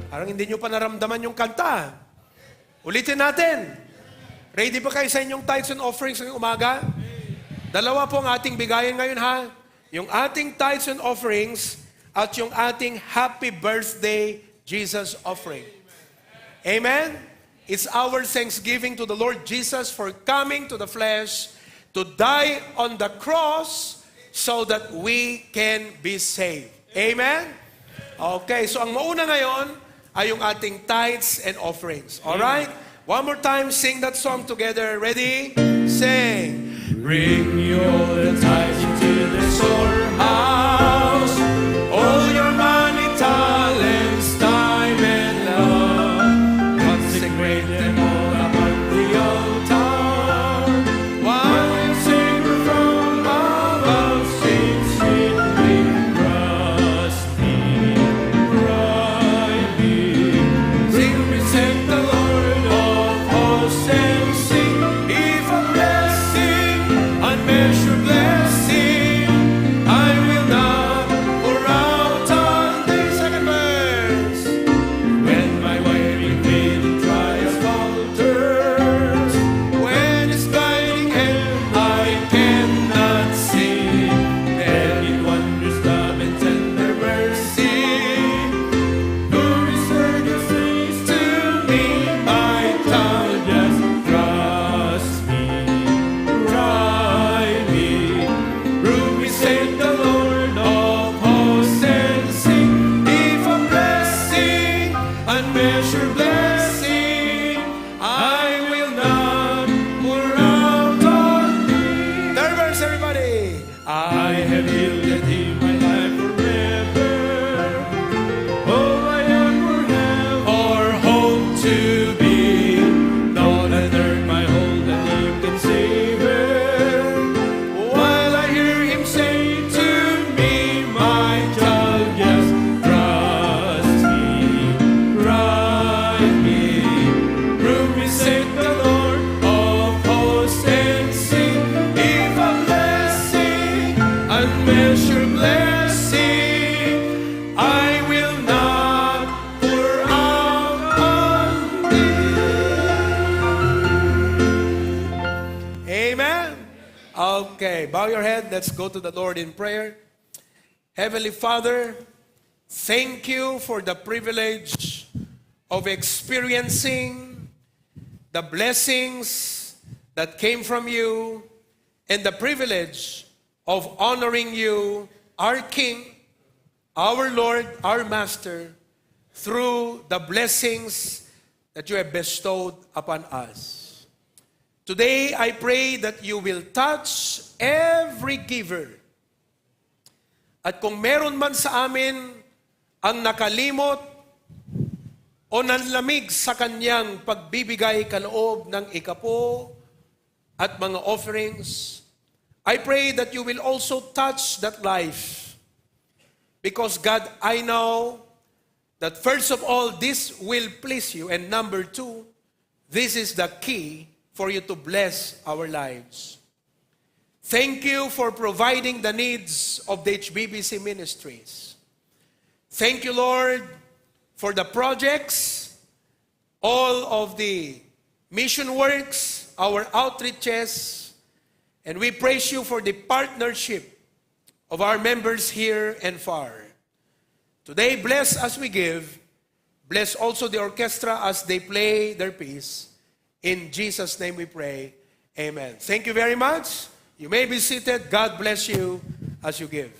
B: Parang hindi nyo pa naramdaman yung kanta. Ulitin natin. Ready ba kayo sa inyong tithes and offerings ngayong umaga? Dalawa po ang ating bigayan ngayon, ha? Yung ating tithes and offerings at yung ating happy birthday Jesus offering. Amen? It's our thanksgiving to the Lord Jesus for coming to the flesh to die on the cross so that we can be saved. Amen? Okay, so ang mauna ngayon ay yung ating tithes and offerings. Alright? One more time, sing that song together. Ready? Sing. Bring you all the tithes into the storehouse, all your money, talents, time, and love. Consecrate them all upon the altar. While your Savior from above sings with me, trust me, try me. Sing me, said the Lord of hosts, and sing. If a blessing, unmeasured blessing, I will not
D: Okay, bow your head. Let's go to the Lord in prayer. Heavenly Father, thank you for the privilege of experiencing the blessings that came from you and the privilege of honoring you, our King, our Lord, our Master, through the blessings that you have bestowed upon us. Today, I pray that you will touch every giver. At kung meron man sa amin ang nakalimot o nanlamig sa kanyang pagbibigay kaloob ng ikapo at mga offerings, I pray that you will also touch that life. Because God, I know that first of all, this will please you. And number two, this is the key for you to bless our lives. Thank you for providing the needs of the HBBC ministries. Thank you, Lord, for the projects, all of the mission works, our outreaches, and we praise you for the partnership of our members here and far. Today, bless as we give. Bless also the orchestra as they play their piece. In Jesus' name we pray. Amen. Thank you very much. You may be seated. God bless you as you give.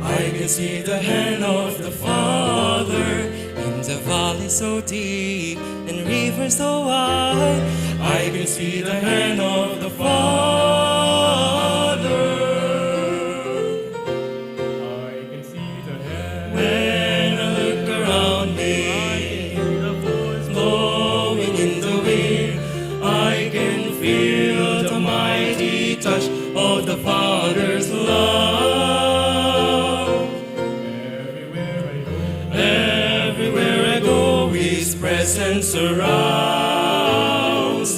H: I can see the hand of the Father in the valley so deep and river so wide. I can see the hand of the Father.
B: I can see the hand.
H: When I look around me, blowing in the wind, I can feel the mighty touch of the Father's love. Everywhere I go, His presence surrounds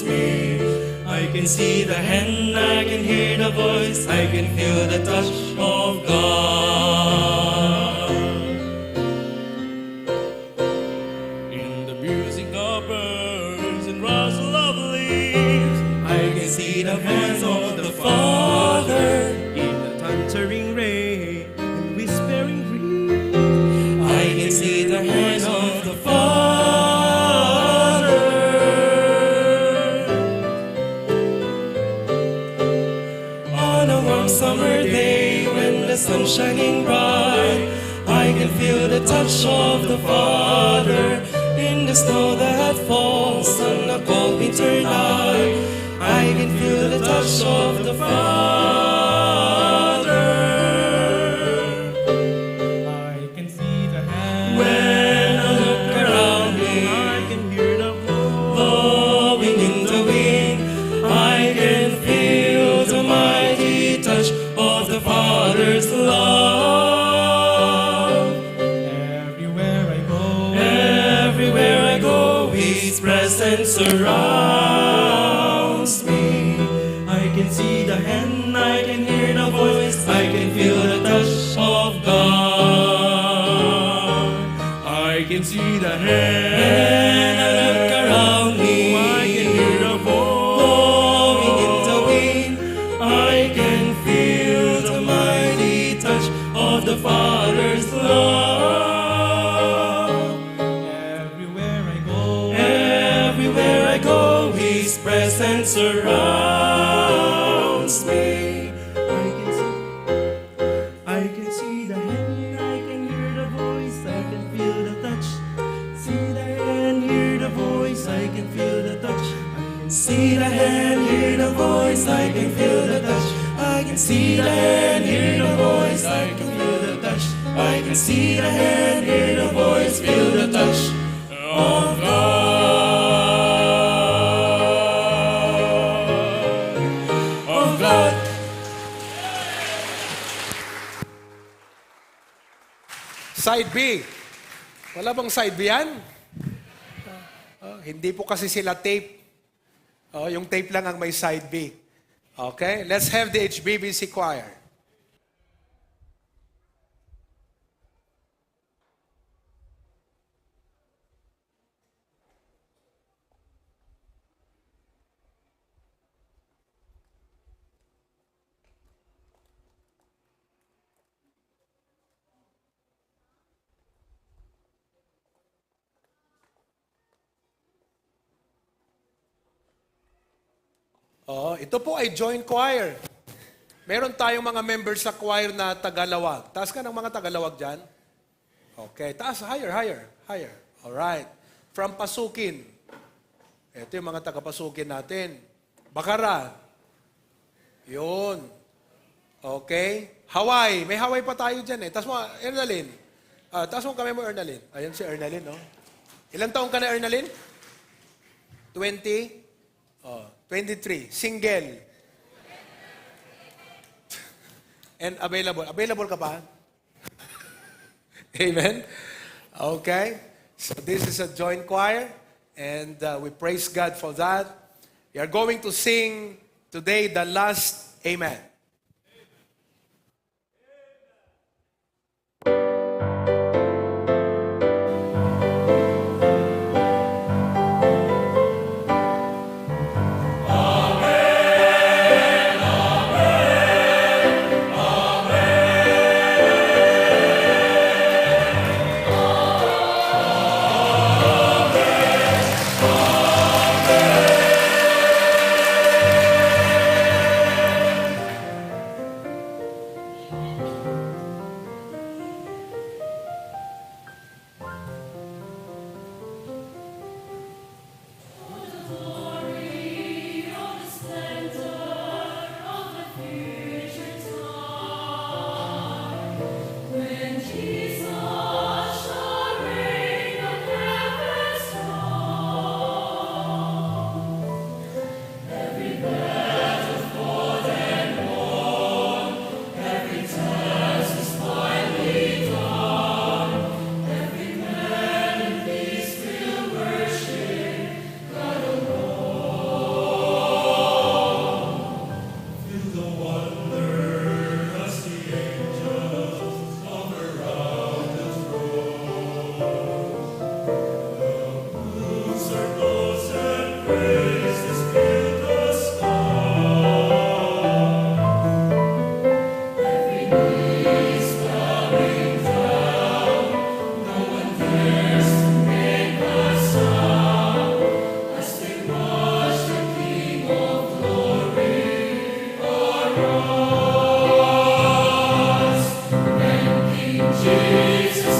H: me. I can see the hand, I can hear the voice, I can feel the touch of God. In the music of birds and rustle of leaves, I can see the hands of the Father. In the thundering rain and whispering breeze, I can see the hands of the Father. On a warm summer day when the sun's shining bright, I can feel the touch of the Father. In the snow that falls on a cold winter night, I can feel the touch of the Father.
B: I can see the hand.
H: When I look around me,
B: I can hear the voice.
H: blowing in the wind, I can feel the mighty touch of the Father's love.
B: Everywhere I go.
H: Everywhere I go, His presence surrounds me. I can see the hand, I can hear the voice, I can feel the touch of God. I can see the hand. When I look around me, I can hear the voice blowing in the wind. I can feel the mighty touch of the Father's love.
B: Everywhere I go.
H: Everywhere I go, His presence surrounds me. I can see the hand, I can hear the voice, I can feel the touch. See the hand, hear the voice, I can feel the touch. See the hand, hear the voice, I can feel the touch. I can see the hand, hear the voice, I can feel the touch. I can see the hand, hear the voice, feel the touch of God. Of God.
D: Side B. Wala bang side B yan? Hindi po kasi sila tape. Yung tape lang ang may side B. Okay? Let's have the HBBC choir. Ito po ay joint choir. Meron tayong mga members sa choir na Tagalawag. Taas ka ng mga Tagalawag dyan. Okay, taas, higher. Alright. From Pasukin. Ito yung mga taga-Pasukin natin. Bakara. Yun. Okay. Hawaii. May Hawaii pa tayo dyan eh. Tapos mga, Ernalyn. Taas mo kami mo, Ernalyn. Ayan si Ernalyn, no? Ilang taong ka na, Ernalyn? 20? 23. Single. And available. Available ka pa? Amen? Okay. So this is a joint choir. And we praise God for that. We are going to sing today the last Amen.
H: Jesus.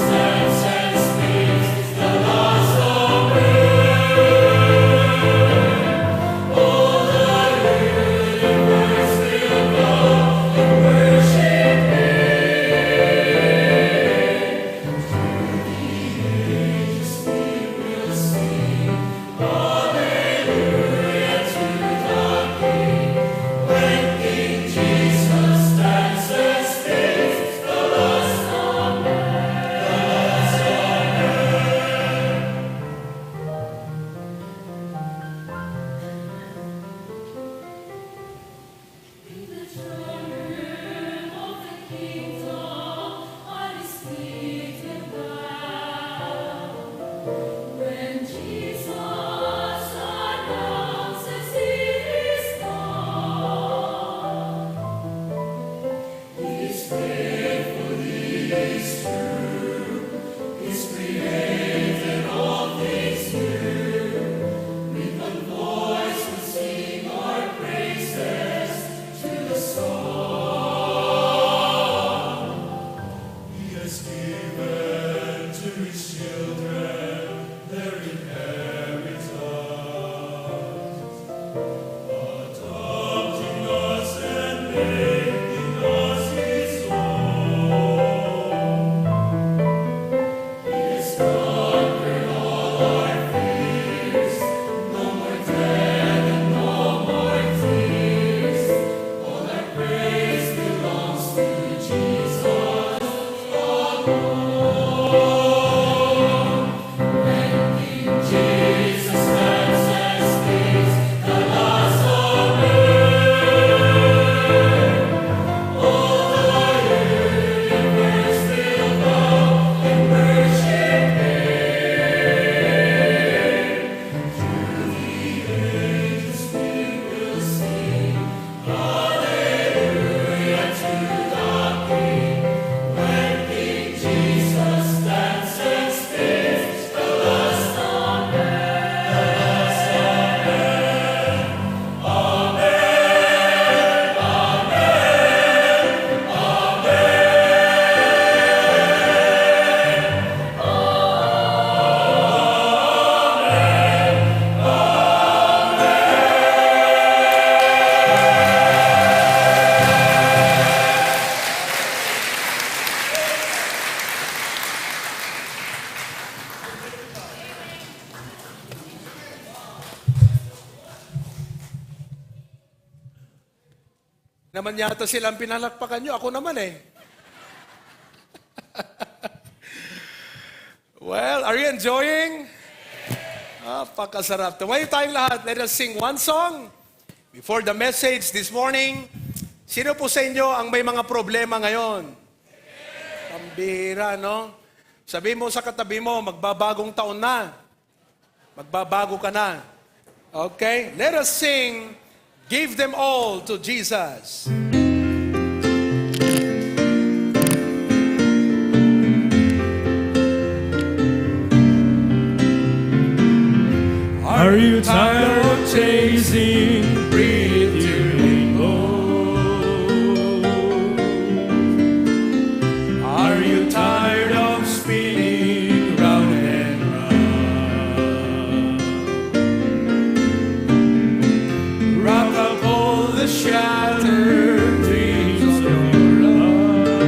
D: naman yata silang pinalakpakan nyo. Ako naman eh. Well, are you enjoying? Pakasarap. Tumayo tayong lahat. Let us sing one song before the message this morning. Sino po sa inyo ang may mga problema ngayon? Pambira, no? Sabi mo sa katabi mo, magbabagong taon na. Magbabago ka na. Okay? Let us sing, Give Them All to Jesus.
B: Are you tired of chasing pretty rainbows? Are you tired of spinning round and round? Rock up all the shattered dreams of your life.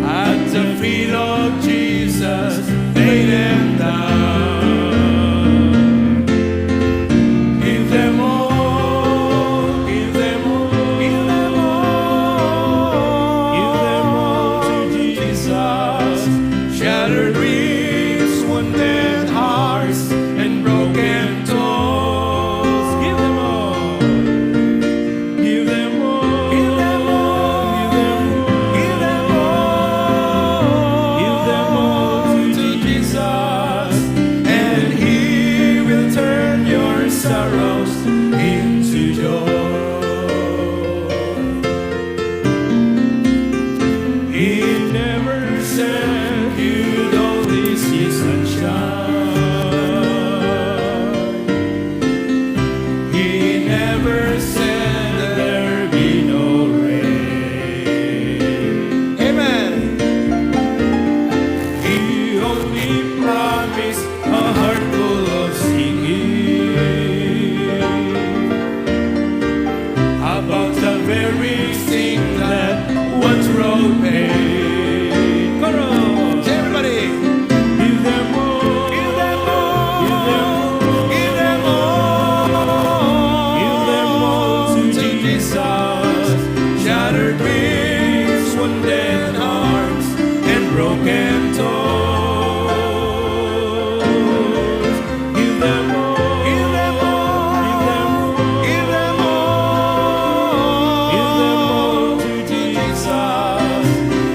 B: At the feet of Jesus, lay them down. Give them all, give them all, give them all, give them all to Jesus. Shattered dreams, wounded hearts, and broken souls. Give them all, give them all, give them all, give them all, give them all to Jesus, and He will turn your sorrows into joy. He never said you'd only see sunshine. He never said there'd be no rain.
D: Amen.
B: He only promised a heart full of singing about the very thing that once brought pain. Come on,
D: Everybody.
B: give them all,
D: Give them all.
B: give them all,
D: Give them all.
B: give them all to Jesus. Shattered dreams, wounded hearts, and broken souls. Give them all,
D: Give them all.
B: give them all,
D: Give them all.
B: give them all to Jesus,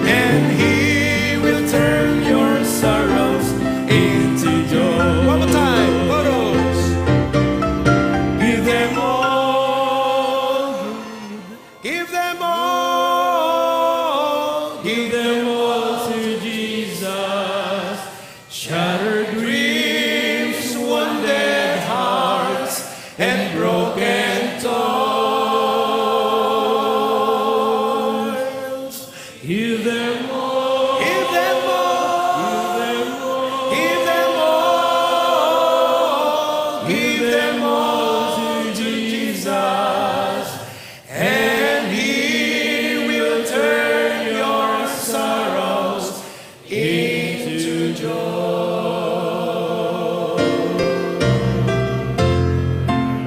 B: and He will turn your sorrows into joy.
D: One more time. Chorus.
B: Give them all,
D: Give them all.
B: give them all to Jesus. Shattered dreams, wounded hearts, and broken souls. Give them all,
D: Give them all.
B: give them all,
D: Give them all.
B: give them all to Jesus, and He will turn your sorrows into joy.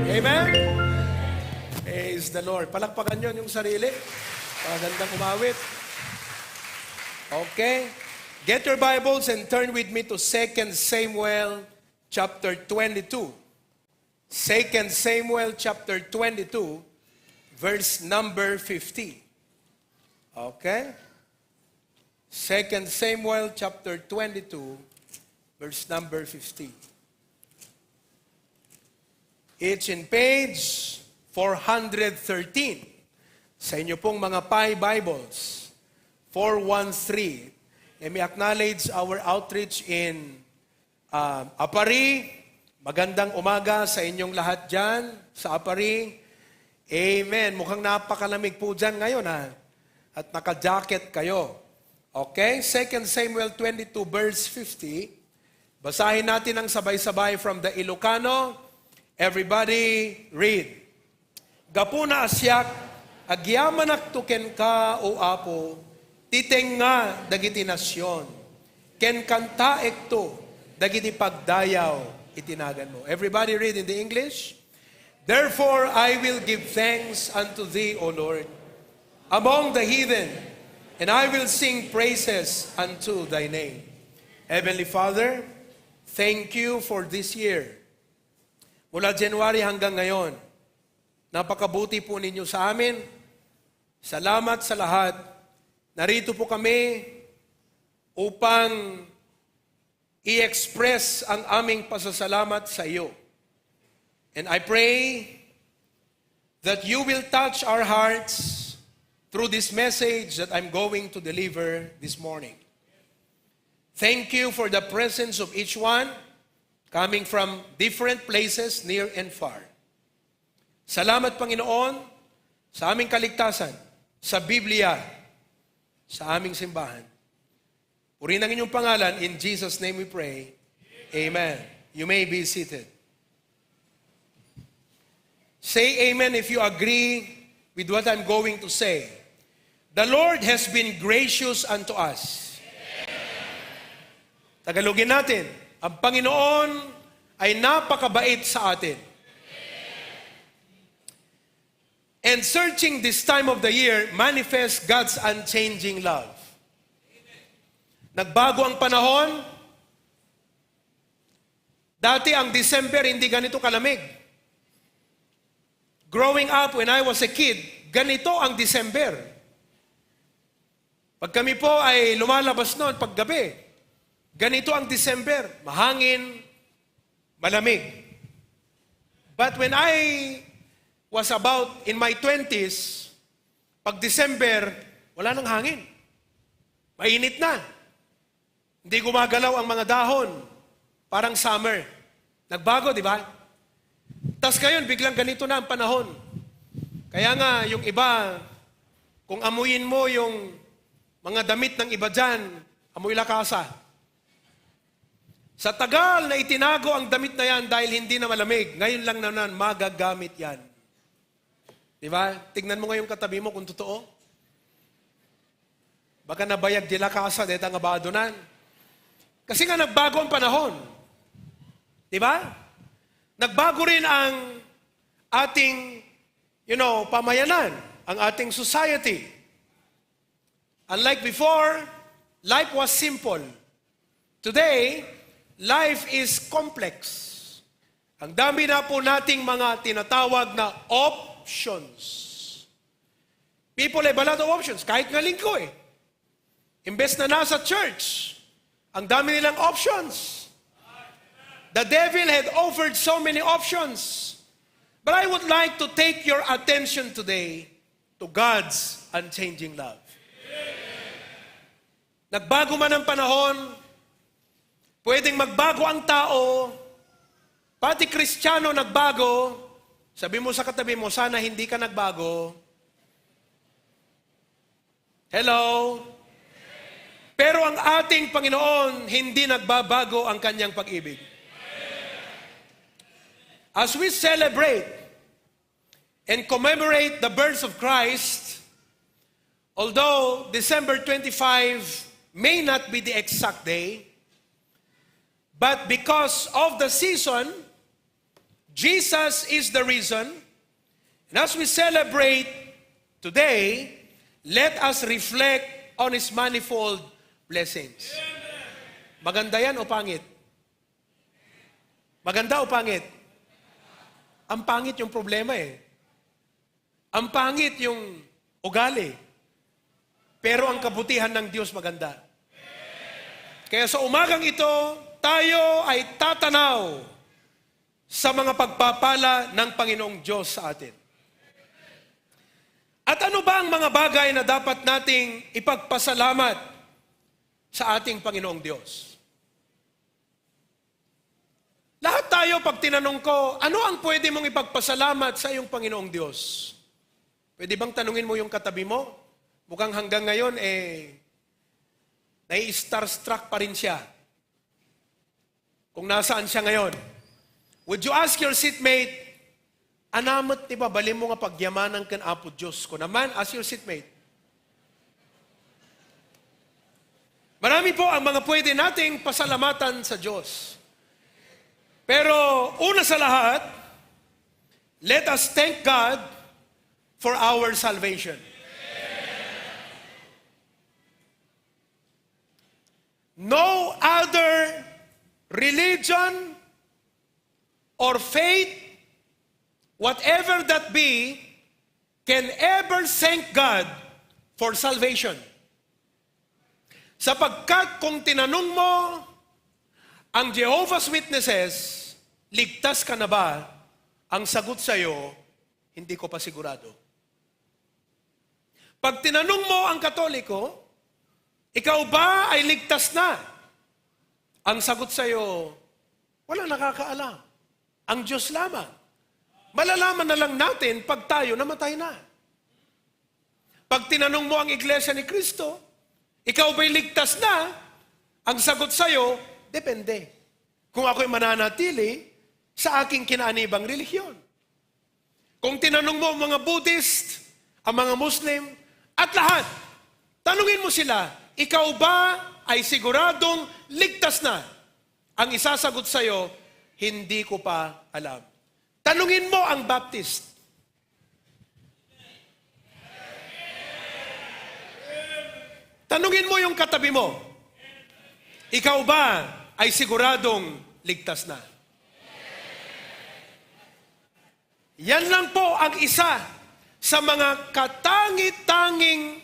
D: Amen? Praise the Lord. Palakpakan nyo yung sarili. Pagandang umawit. Okay. Get your Bibles and turn with me to 2 Samuel chapter 22. 2 Samuel chapter 22, verse number 50. Okay? 2 Samuel chapter 22, verse number 50. It's in page 413 sa inyo pong mga Pi Bibles. 413. Let me acknowledge our outreach in Apari. Magandang umaga sa inyong lahat dyan sa Apari. Amen. Mukhang napakalamig po dyan ngayon ha. At naka-jacket kayo. Okay? 2 Samuel 22 verse 50. Basahin natin ang sabay-sabay from the Ilocano. Everybody read. Gapuna asyak, agyamanak tuken ka o apo, titeng nga dagiti nasyon. Ken kanta ekto, dagiti pagdayaw, itinagan mo. Everybody read in the English. Therefore, I will give thanks unto thee, O Lord, among the heathen, and I will sing praises unto thy name. Heavenly Father, thank you for this year. Mula January hanggang ngayon, napakabuti po ninyo sa amin. Salamat sa lahat. Narito po kami upang i-express ang aming pasasalamat sa iyo. And I pray that you will touch our hearts through this message that I'm going to deliver this morning. Thank you for the presence of each one coming from different places, near and far. Salamat, Panginoon, sa aming kaligtasan, sa Biblia, sa aming simbahan. Purihin ang inyong pangalan. In Jesus' name we pray. Amen. You may be seated. Say amen if you agree with what I'm going to say. The Lord has been gracious unto us. Tagalogin natin, ang Panginoon ay napakabait sa atin. And searching this time of the year manifests God's unchanging love. Nagbago ang panahon. Dati ang December hindi ganito kalamig. Growing up when I was a kid, ganito ang December. Pag kami po ay lumalabas noon paggabi, ganito ang December, mahangin, malamig. But when I was about in my 20s, pag December, wala nang hangin. Mainit na. Hindi gumagalaw ang mga dahon. Parang summer. Nagbago, di ba? Tas ngayon, biglang ganito na ang panahon. Kaya nga, yung iba, kung amuyin mo yung mga damit ng iba dyan, amoy lakasa. Sa tagal na itinago ang damit na yan dahil hindi na malamig, ngayon lang naman magagamit yan. Di ba? Tignan mo ngayong katabi mo kung totoo. Baka nabayag di lakasa, deta nga badonan. Kasi nga nagbago ang panahon. Di ba? Nagbago rin ang ating, pamayanan, ang ating society. Unlike before, life was simple. Today, life is complex. Ang dami na po nating mga tinatawag na options. People have a lot of options. Kahit nga linggo eh. Imbes na nasa church, ang dami nilang options. The devil had offered so many options. But I would like to take your attention today to God's unchanging love. Nagbago man ang panahon, pwedeng magbago ang tao, pati Kristiyano nagbago, sabi mo sa katabi mo, sana hindi ka nagbago. Hello? Pero ang ating Panginoon, hindi nagbabago ang kanyang pag-ibig. As we celebrate and commemorate the birth of Christ, although December 25 may not be the exact day, but because of the season, Jesus is the reason. And as we celebrate today, let us reflect on His manifold blessings. Maganda yan o pangit? Maganda o pangit? Ang pangit yung problema eh. Ang pangit yung ugali. Pero ang kabutihan ng Diyos maganda. Kaya sa umagang ito, tayo ay tatanaw sa mga pagpapala ng Panginoong Diyos sa atin. At ano ba ang mga bagay na dapat nating ipagpasalamat sa ating Panginoong Diyos? Lahat tayo, pag tinanong ko, ano ang pwede mong ipagpasalamat sa iyong Panginoong Diyos? Pwede bang tanungin mo yung katabi mo? Mukhang hanggang ngayon, nai-starstruck pa rin siya. Kung nasaan siya ngayon. Would you ask your seatmate, anamot, di ba, bali mo nga pagyamanan kan Apo Diyos ko naman, ask your seatmate. Marami po ang mga pwede nating pasalamatan sa Diyos. Pero una sa lahat, let us thank God for our salvation. No other religion or faith, whatever that be, can ever thank God for salvation. Sapagkat kung tinanong mo ang Jehovah's Witnesses, ligtas ka na ba? Ang sagot sa'yo, hindi ko pa sigurado. Pag tinanong mo ang Katoliko, ikaw ba ay ligtas na? Ang sagot sa'yo, walang nakakaalam. Ang Diyos lamang. Malalaman na lang natin pag tayo namatay na. Pag tinanong mo ang Iglesia ni Cristo, ikaw ba'y ligtas na? Ang sagot sa'yo, depende. Kung ako'y mananatili sa aking kinaanibang relihiyon. Kung tinanong mo ang mga Buddhist, ang mga Muslim, at lahat, tanungin mo sila, ikaw ba ay siguradong ligtas na? Ang isasagot sa'yo, hindi ko pa alam. Tanungin mo ang Baptist. Tanungin mo yung katabi mo. Ikaw ba ay siguradong ligtas na? Yan lang po ang isa sa mga katangi-tanging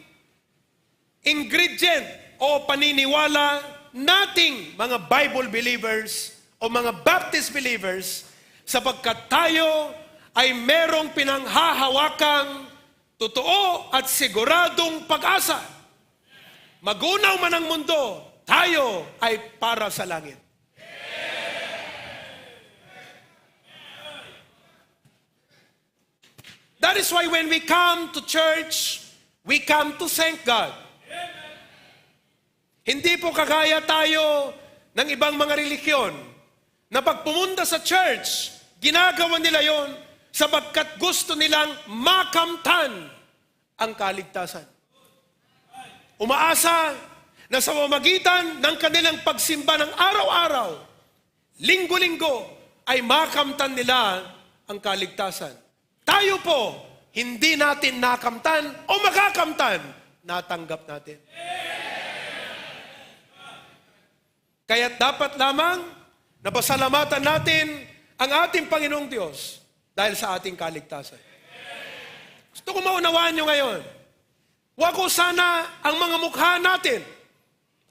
D: ingredient o paniniwala nating mga Bible believers o mga Baptist believers sapagkat tayo ay merong pinanghahawakang totoo at siguradong pag-asa. Magunaw man ang mundo, tayo ay para sa langit. That is why when we come to church, we come to thank God. Hindi po kagaya tayo ng ibang mga relihiyon na pag pumunta sa church, ginagawa nila yon sapagkat gusto nilang makamtan ang kaligtasan. Umaasa na sa pamamagitan ng kanilang pagsimba ng araw-araw, linggo-linggo, ay makamtan nila ang kaligtasan. Tayo po, hindi natin nakamtan o makakamtan, natanggap natin. Kaya dapat lamang na pasalamatan natin ang ating Panginoong Diyos dahil sa ating kaligtasan. Gusto ko maunawaan nyo ngayon. Huwag ko sana ang mga mukha natin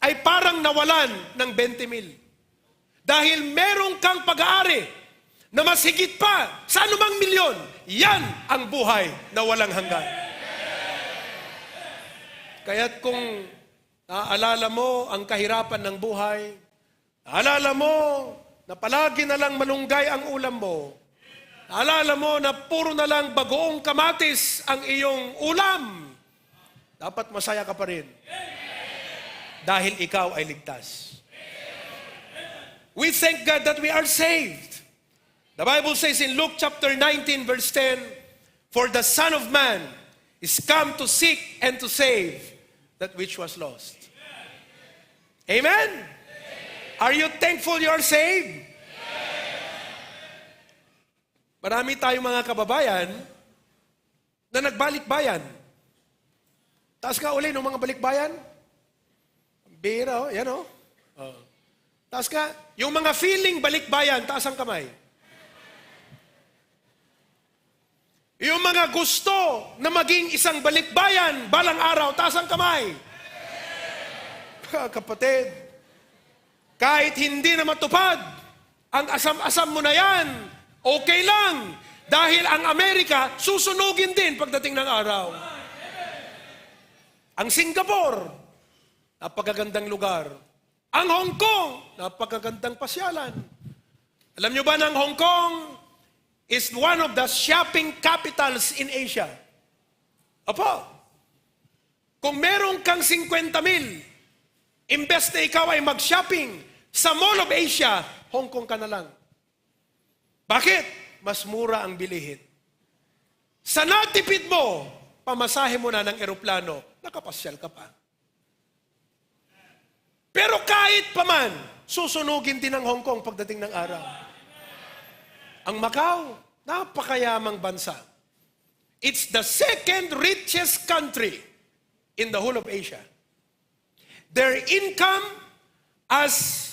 D: ay parang nawalan ng 20,000. Dahil merong kang pag-aari na mas higit pa sa anumang milyon, yan ang buhay na walang hanggan. Kaya't kung naaalala mo ang kahirapan ng buhay, naalala mo na palagi na lang malunggay ang ulam mo, naalala mo na puro na lang bagoong kamatis ang iyong ulam, dapat masaya ka pa rin. Dahil ikaw ay ligtas. We thank God that we are saved. The Bible says in Luke chapter 19 verse 10, "For the Son of Man is come to seek and to save that which was lost." Amen? Are you thankful you are saved? Marami tayong mga kababayan na nagbalik-bayan. Taas ka uli ng mga balikbayan. Bira, yan o. Taas ka. Yung mga feeling balikbayan, taas ang kamay. Yung mga gusto na maging isang balikbayan, balang araw, taas ang kamay. Kapatid, kahit hindi na matupad, ang asam-asam mo na yan, okay lang. Dahil ang Amerika, susunugin din pagdating ng araw. Ang Singapore, napakagandang lugar. Ang Hong Kong, napakagandang pasyalan. Alam nyo ba na ang Hong Kong is one of the shopping capitals in Asia? Opo. Kung meron kang 50,000, imbes na ikaw ay mag-shopping sa Mall of Asia, Hong Kong ka na lang. Bakit? Mas mura ang bilihin. Sa natipid mo, pamasahe mo na ng eroplano, nakapasyal ka pa. Pero kahit pa man, susunugin din ang Hong Kong pagdating ng araw. Ang Macau, Napakayamang bansa. It's the second richest country in the whole of Asia. Their income as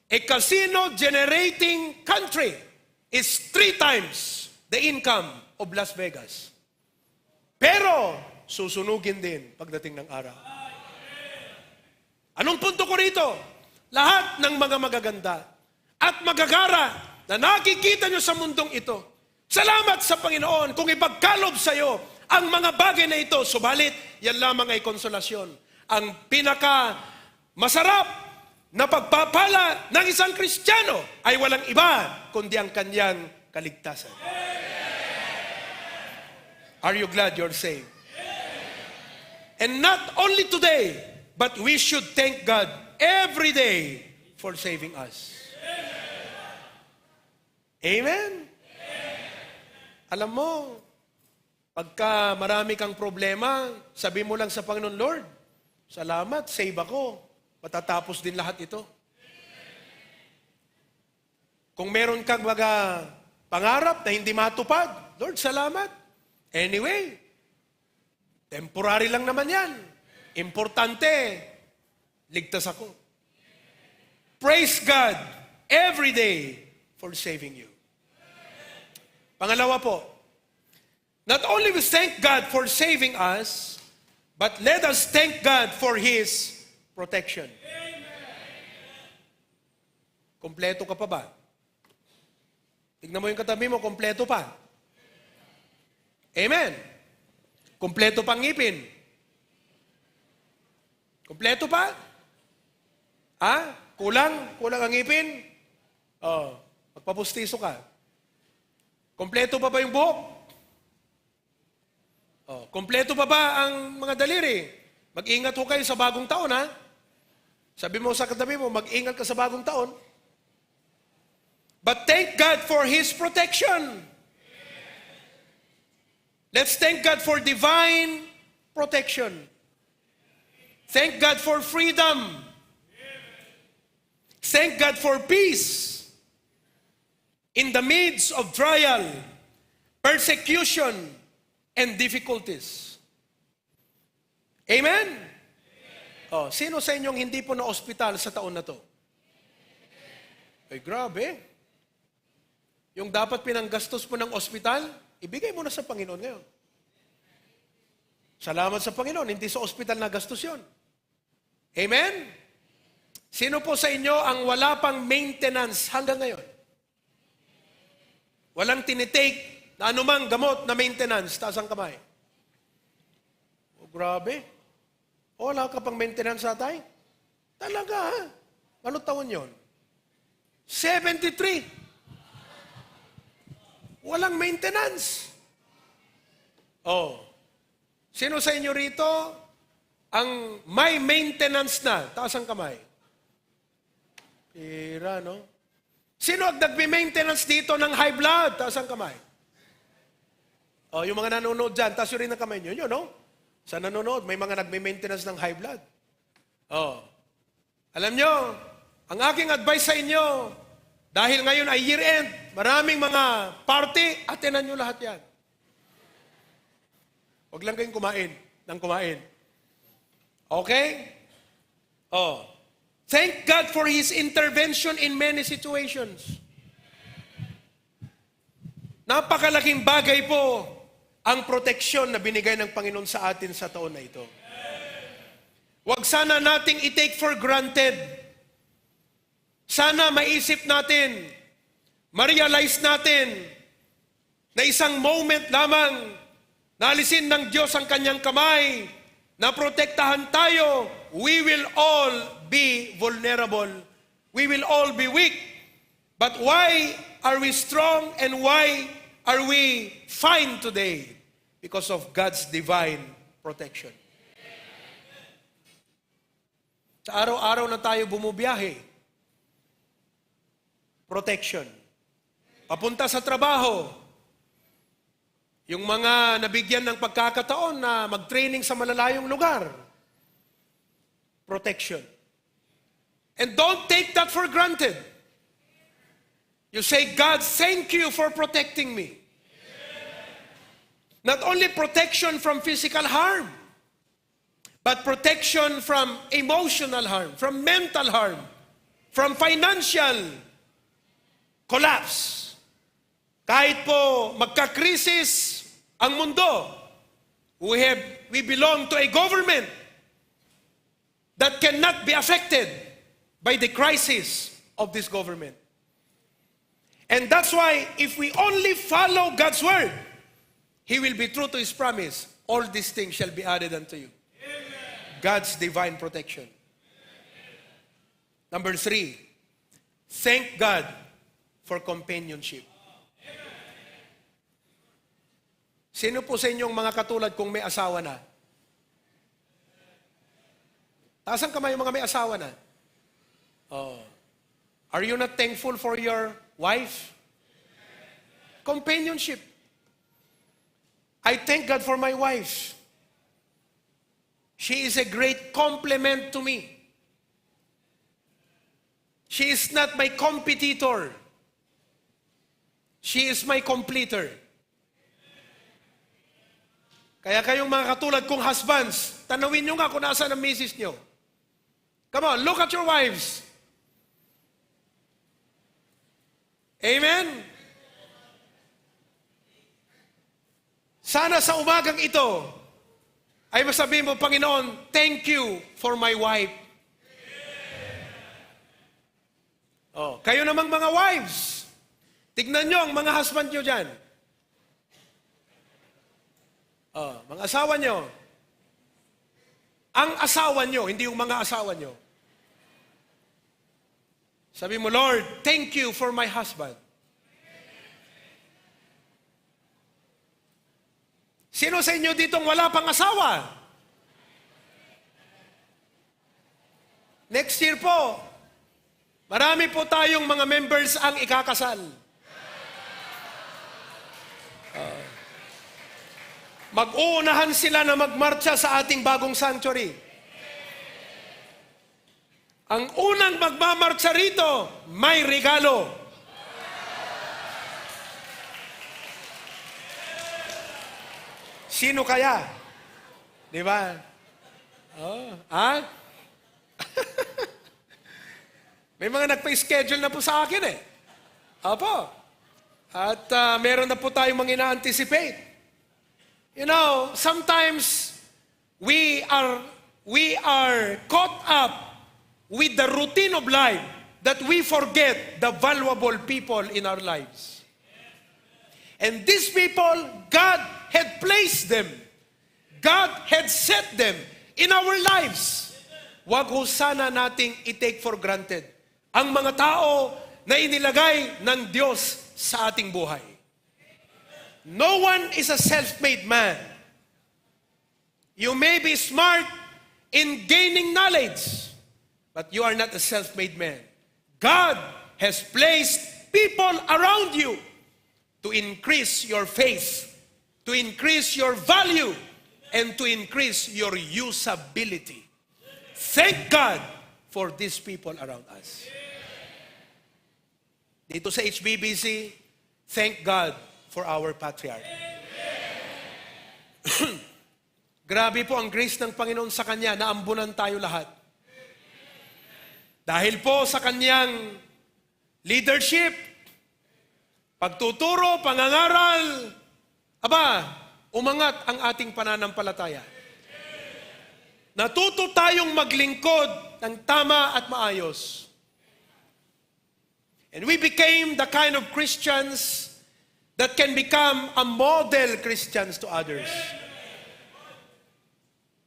D: a casino-generating country is 3 times the income of Las Vegas. Pero, susunugin din pagdating ng araw. Anong punto ko rito? Lahat ng mga magaganda at magagara na nakikita nyo sa mundong ito, salamat sa Panginoon kung ipagkalob sa iyo ang mga bagay na ito. Subalit, yan lamang ay konsolasyon. Ang pinaka masarap na pagpapala ng isang Kristiyano ay walang iba kundi ang kanyang kaligtasan. Are you glad you're saved? And not only today, but we should thank God every day for saving us. Amen? Alam mo, pagka marami kang problema, sabi mo lang sa Panginoon, Lord, salamat, save ako. Matatapos din lahat ito. Kung meron kang mga pangarap na hindi matupad, Lord, salamat. Anyway, temporary lang naman yan. Importante, ligtas ako. Praise God every day for saving you. Pangalawa po, not only we thank God for saving us, but let us thank God for His protection. Kompleto ka pa ba? Tignan mo yung katabi mo, kompleto pa. Amen. Kompleto pang ngipin. Kompleto pa? Ha? Kulang? Kulang ang ngipin? Oh, magpapustiso ka. Kompleto pa ba yung buhok? Oh, kompleto pa ba ang mga daliri? Mag-ingat ho kayo sa bagong taon, ha? Sabi mo sa katabi mo, mag-ingat ka sa bagong taon. But thank God for His protection. Let's thank God for divine protection. Thank God for freedom. Thank God for peace. In the midst of trial, persecution, and difficulties. Amen? Oh, sino sa inyong hindi po na ospital sa taon na to? Ay, grabe. Yung dapat pinanggastos po ng ospital, ibigay mo na sa Panginoon ngayon. Salamat sa Panginoon, hindi sa ospital na gastos yun. Amen? Sino po sa inyo ang wala pang maintenance hanggang ngayon? Walang tinitake na anumang gamot na maintenance, taas ang kamay. Oh, grabe. O, wala ka pang maintenance atay? Talaga, ha? Ano taon yun? 73. Walang maintenance. Oh. Sino sa inyo rito ang may maintenance na? Taas ang kamay. Tira, no? Sino ang nagme-maintenance dito ng high blood? Taas ang kamay. Oh, yung mga nanonood dyan, taas yun rin ang kamay nyo. Yun, no? Sa nanonood, may mga nagme-maintenance ng high blood. Oh. Alam nyo, ang aking advice sa inyo, dahil ngayon ay year-end, maraming mga party, atenan nyo lahat yan. Huwag lang kayong kumain ng kumain. Okay? Oh. Thank God for His intervention in many situations. Napakalaking bagay po ang proteksyon na binigay ng Panginoon sa atin sa taon na ito. Huwag sana nating i-take for granted. Sana maisip natin, ma-realize natin na isang moment lamang naalisin ng Diyos ang kanyang kamay, na protektahan tayo, we will all be vulnerable. We will all be weak. But why are we strong and why are we fine today? Because of God's divine protection. Sa araw-araw na tayo bumubiyahe, protection. Papunta sa trabaho, yung mga nabigyan ng pagkakataon na mag-training sa malalayong lugar, protection. And don't take that for granted. You say, God, thank you for protecting me. Not only protection from physical harm, but protection from emotional harm, from mental harm, from financial collapse. Kahit po magka-crisis ang mundo, we belong to a government that cannot be affected by the crisis of this government. And that's why if we only follow God's word, He will be true to His promise. All these things shall be added unto you. Amen. God's divine protection. Amen. Number 3, thank God for companionship. Amen. Sino po sa inyong mga katulad kung may asawa na? Taas ang kamay yung mga may asawa na. Oh. Are you not thankful for your wife? Companionship. I thank God for my wife. She is a great compliment to me. She is not my competitor. She is my completer. Kaya kayong mga katulad kong husbands, tanawin nyo nga kung nasaan ang misis nyo. Come on, look at your wives. Amen? Sana sa umagang ito, ay masabihin mo, Panginoon, thank you for my wife. Oh, kayo namang mga wives, tignan nyo ang mga husband nyo dyan. Oh, mga asawa nyo. Ang asawa nyo, hindi yung mga asawa nyo. Sabi mo, Lord, thank you for my husband. Sino sa inyo ditong wala pang asawa? Next year po, marami po tayong mga members ang ikakasal. Mag-uunahan sila na magmarcha sa ating bagong sanctuary. Ang unang magmamarcha rito, may regalo. Sino kaya? Di ba? Oh, ha? May mga nagpa-schedule na po sa akin eh. Opo. At meron na po tayong mga ina-anticipate. You know, sometimes we are caught up with the routine of life that we forget the valuable people in our lives. And these people, God had placed them. God had set them in our lives. Wag ho sana nating i-take for granted ang mga tao na inilagay ng Diyos sa ating buhay. No one is a self-made man. You may be smart in gaining knowledge, but you are not a self-made man. God has placed people around you to increase your faith, to increase your value, and to increase your usability. Thank God for these people around us. Dito sa HBBC, thank God for our patriarch. Grabe po ang grace ng Panginoon sa Kanya, naambunan tayo lahat. Dahil po sa Kanyang leadership, pagtuturo, pangangaral, umangat ang ating pananampalataya. Natuto tayong maglingkod ng tama at maayos. And we became the kind of Christians that can become a model Christians to others.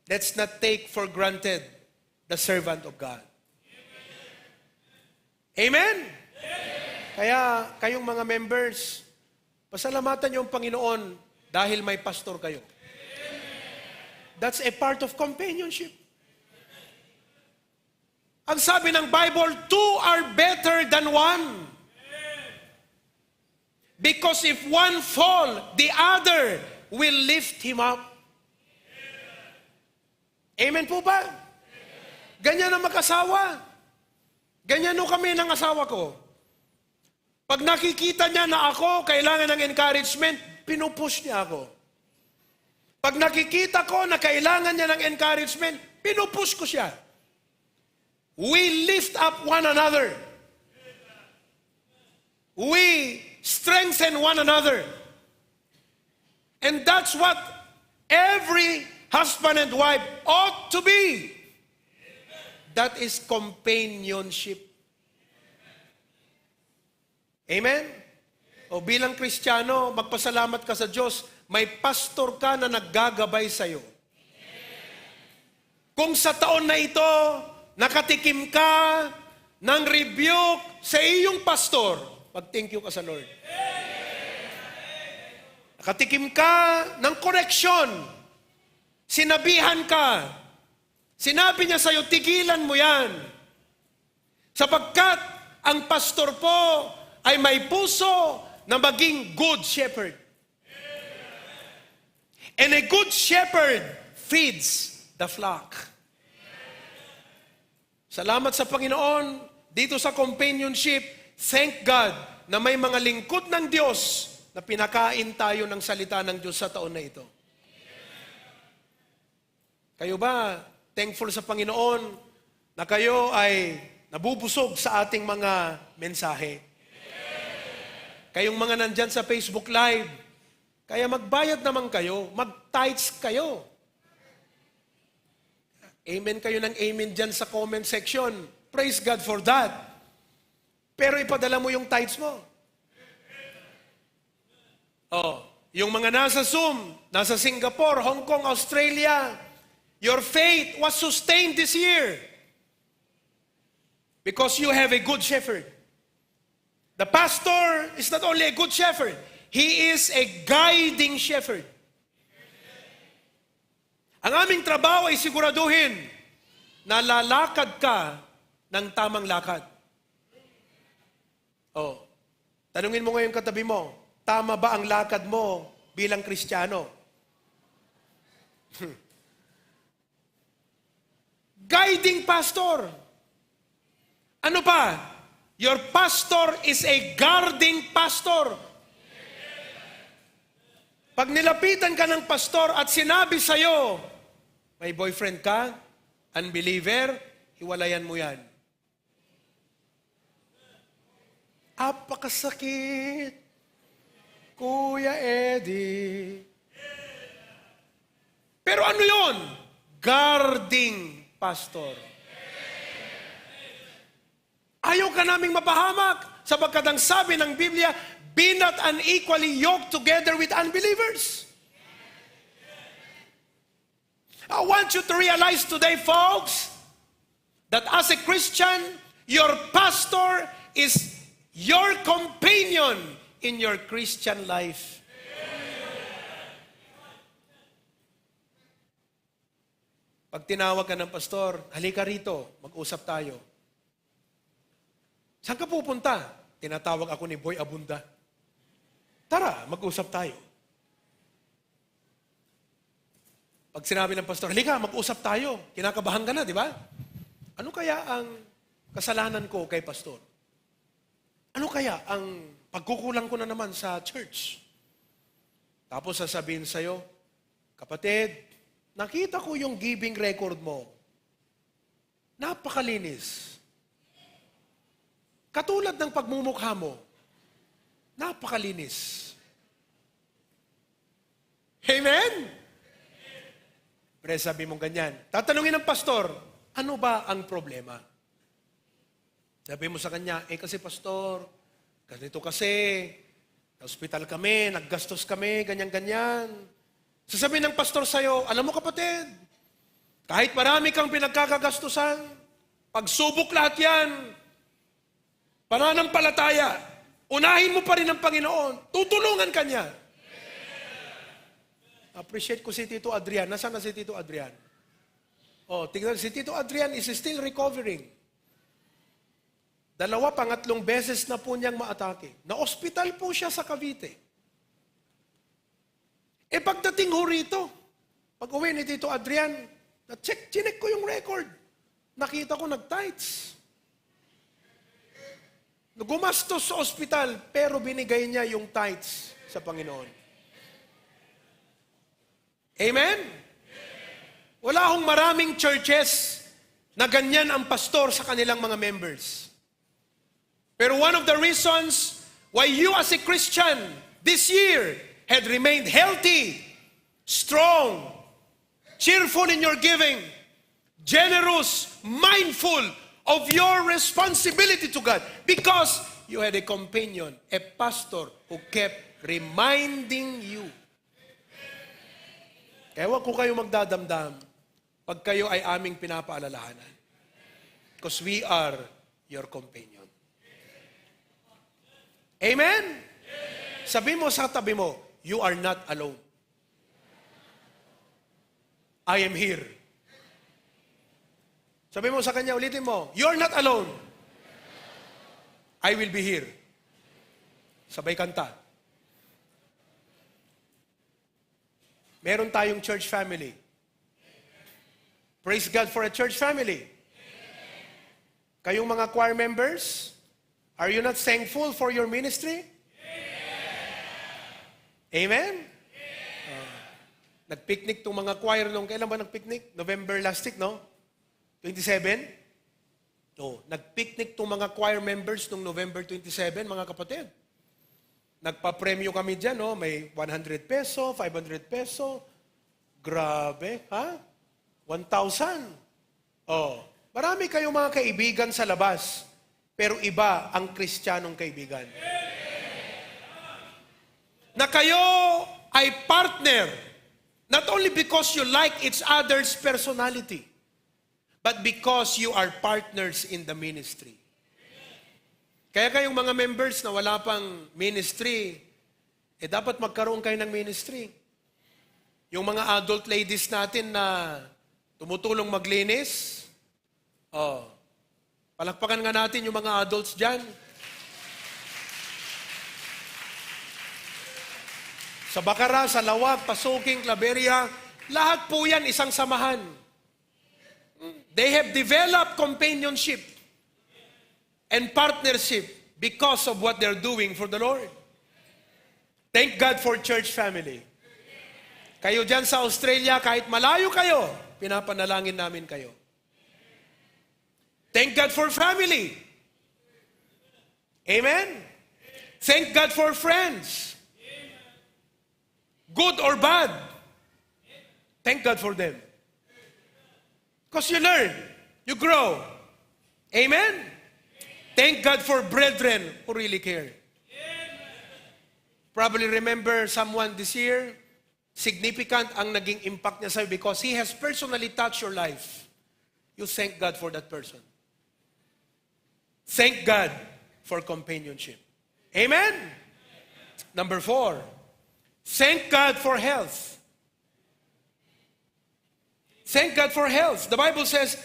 D: Let's not take for granted the servant of God. Amen? Kaya kayong mga members, pasalamatan niyo ang Panginoon dahil may pastor kayo. That's a part of companionship. Ang sabi ng Bible, two are better than one. Because if one fall, the other will lift him up. Amen po ba? Ganyan ang mag-asawa. Ganyan no kami ng asawa ko. Pag nakikita niya na ako, kailangan ng encouragement, pinupush niya ako. Pag nakikita ko na kailangan niya ng encouragement, pinupush ko siya. We lift up one another. We strengthen one another. And that's what every husband and wife ought to be. That is companionship. Amen? O bilang Kristiyano, magpasalamat ka sa Diyos, may pastor ka na naggagabay sa'yo. Kung sa taon na ito, nakatikim ka ng rebuke sa iyong pastor, mag-thank you ka sa Lord. Nakatikim ka ng correction, sinabihan ka, sinabi niya sa'yo, tigilan mo yan. Sapagkat ang pastor po ay may puso na maging good shepherd. And a good shepherd feeds the flock. Salamat sa Panginoon, dito sa companionship, thank God na may mga lingkod ng Diyos na pinakain tayo ng salita ng Diyos sa taon na ito. Kayo ba, thankful sa Panginoon na kayo ay nabubusog sa ating mga mensahe? Kayong mga nandyan sa Facebook Live, kaya magbayad naman kayo, mag-tithes kayo. Amen kayo ng amen dyan sa comment section. Praise God for that. Pero ipadala mo yung tithes mo. Oh, yung mga nasa Zoom, nasa Singapore, Hong Kong, Australia, your faith was sustained this year because you have a good shepherd. The pastor is not only a good shepherd, he is a guiding shepherd. Ang aming trabaho ay siguraduhin na lalakad ka ng tamang lakad. Oh, tanungin mo ngayon katabi mo, tama ba ang lakad mo bilang Kristiyano? Guiding pastor. Ano pa? Your pastor is a guarding pastor. Pag nilapitan ka ng pastor at sinabi sa'yo, may boyfriend ka, unbeliever, hiwalayan mo yan. Apakasakit, Kuya Eddie. Pero ano yon? Guarding pastor. Ayaw ka naming mapahamak sapagkat ang sabi ng Biblia, be not unequally yoked together with unbelievers. I want you to realize today, folks, that as a Christian, your pastor is your companion in your Christian life. Pag tinawag ka ng pastor, halika rito, mag-usap tayo. Saan ka pupunta? Tinatawag ako ni Boy Abunda. Tara, mag-usap tayo. Pag sinabi ng pastor, halika, mag-usap tayo. Kinakabahan ka na, di ba? Ano kaya ang kasalanan ko kay pastor? Ano kaya ang pagkukulang ko na naman sa church? Tapos sasabihin sa'yo, kapatid, nakita ko yung giving record mo. Napakalinis. Katulad ng pagmumukha mo, napakalinis. Amen? Pre, sabi mong ganyan. Tatanungin ng pastor, ano ba ang problema? Sabi mo sa kanya, kasi pastor, ganito kasi, sa hospital kami, naggastos kami, ganyan-ganyan. Sasabihin ng pastor sa'yo, alam mo kapatid, kahit marami kang pinagkakagastusan, pagsubok lahat yan, pananampalataya, unahin mo pa rin ang Panginoon. Tutulungan ka niya. Appreciate ko si Tito Adrian. Nasaan na si Tito Adrian? Oh, tingnan, si Tito Adrian is still recovering. 2, 3 beses na po niyang maatake. Na-hospital po siya sa Cavite. Pagdating ho rito, pag uwi ni Tito Adrian, chinek ko yung record. Nakita ko nag-tithes. Gumastos sa ospital, pero binigay niya yung tithes sa Panginoon. Amen? Wala akong maraming churches na ganyan ang pastor sa kanilang mga members. Pero one of the reasons why you as a Christian this year had remained healthy, strong, cheerful in your giving, generous, mindful of your responsibility to God, because you had a companion, a pastor who kept reminding you. Kaya huwag ko kayo magdadamdam pag kayo ay aming pinapaalalahanan. Because we are your companion. Amen? Sabi mo sa tabi mo, you are not alone. I am here. Sabi mo sa kanya, ulitin mo, you are not alone. I will be here. Sabay kanta. Meron tayong church family. Praise God for a church family. Kayong mga choir members, are you not thankful for your ministry? Amen? Nag-picnic tong mga choir nung, kailan ba nag-picnic? November last week, no? 27? Nag-picnic tong mga choir members nung November 27, mga kapatid. Nagpa-premyo kami dyan, no? May 100 peso, 500 peso. Grabe, ha? 1,000. Marami kayong mga kaibigan sa labas, pero iba ang Kristiyanong kaibigan. Na kayo ay partner, not only because you like each other's personality, but because you are partners in the ministry. Kaya kayong mga members na wala pang ministry, dapat magkaroon kayo ng ministry. Yung mga adult ladies natin na tumutulong maglinis, palakpakan nga natin yung mga adults dyan. Sa Bacara, sa Lawag, Pasuking, Claveria, lahat po yan isang samahan. They have developed companionship and partnership because of what they're doing for the Lord. Thank God for church family. Kayo dyan sa Australia, kahit malayo kayo, pinapanalangin namin kayo. Thank God for family. Amen? Thank God for friends. Good or bad. Thank God for them. Because you learn, you grow. Amen? Thank God for brethren who really care. Probably remember someone this year, significant ang naging impact niya sa'yo because he has personally touched your life. You thank God for that person. Thank God for companionship. Amen? Number 4, thank God for health. Thank God for health. The Bible says,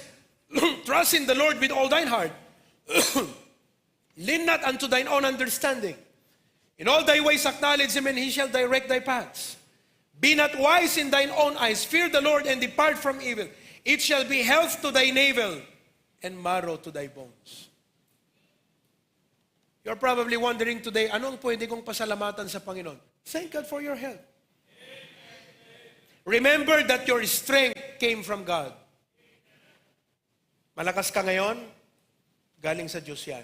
D: trust in the Lord with all thine heart. Lean not unto thine own understanding. In all thy ways acknowledge him, and he shall direct thy paths. Be not wise in thine own eyes. Fear the Lord and depart from evil. It shall be health to thy navel and marrow to thy bones. You're probably wondering today, ano ang pwede kong pasalamatan sa Panginoon? Thank God for your health. Remember that your strength came from God. Malakas ka ngayon? Galing sa Diyos yan.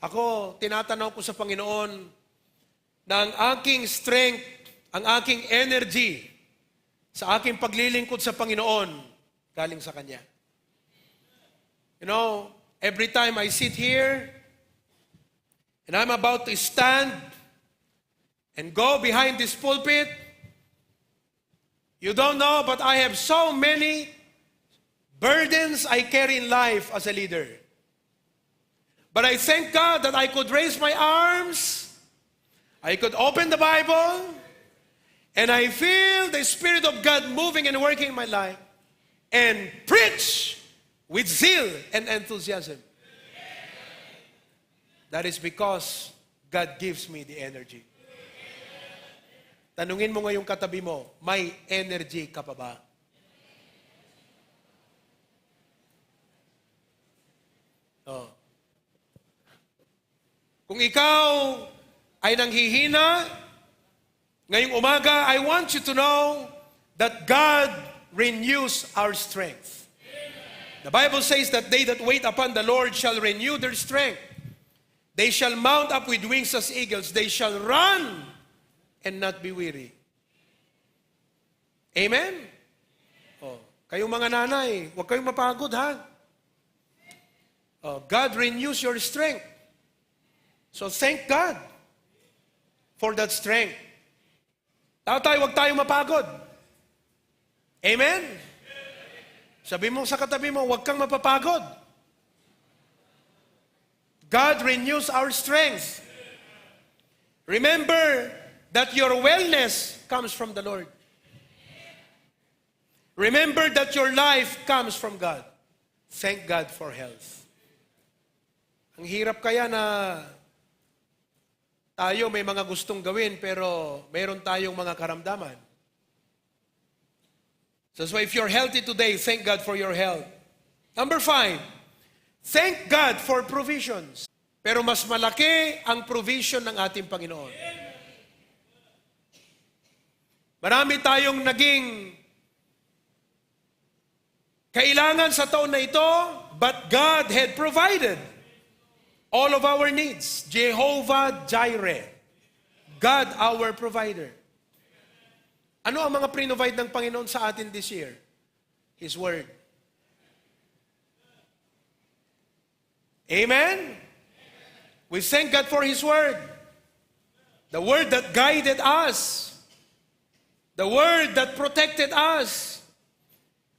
D: Ako, tinatanaw ko sa Panginoon na ang aking strength, ang aking energy sa aking paglilingkod sa Panginoon, galing sa Kanya. You know, every time I sit here, and I'm about to stand and go behind this pulpit, you don't know, but I have so many burdens I carry in life as a leader. But I thank God that I could raise my arms, I could open the Bible, and I feel the Spirit of God moving and working in my life, and preach with zeal and enthusiasm. That is because God gives me the energy. Tanungin mo ngayong katabi mo, may energy ka pa ba? Kung ikaw ay nanghihina, Ngayong umaga, I want you to know that God renews our strength. The Bible says that they that wait upon the Lord shall renew their strength. They shall mount up with wings as eagles. They shall run and not be weary. Amen? Oh, kayong mga nanay, huwag kayong mapagod, ha? Oh, God renews your strength. So thank God for that strength. Huwag tayong mapagod. Amen? Sabi mo sa katabi mo, huwag kang mapapagod. God renews our strength. Remember that your wellness comes from the Lord. Remember that your life comes from God. Thank God for health. Ang hirap kaya na tayo may mga gustong gawin pero mayroon tayong mga karamdaman. So if you're healthy today, thank God for your health. Number 5, thank God for provisions. Pero mas malaki ang provision ng ating Panginoon. Marami tayong naging kailangan sa taon na ito, but God had provided all of our needs. Jehovah Jireh. God our provider. Ano ang mga pre-provide ng Panginoon sa atin this year? His Word. Amen? We thank God for His Word. The Word that guided us. The Word that protected us.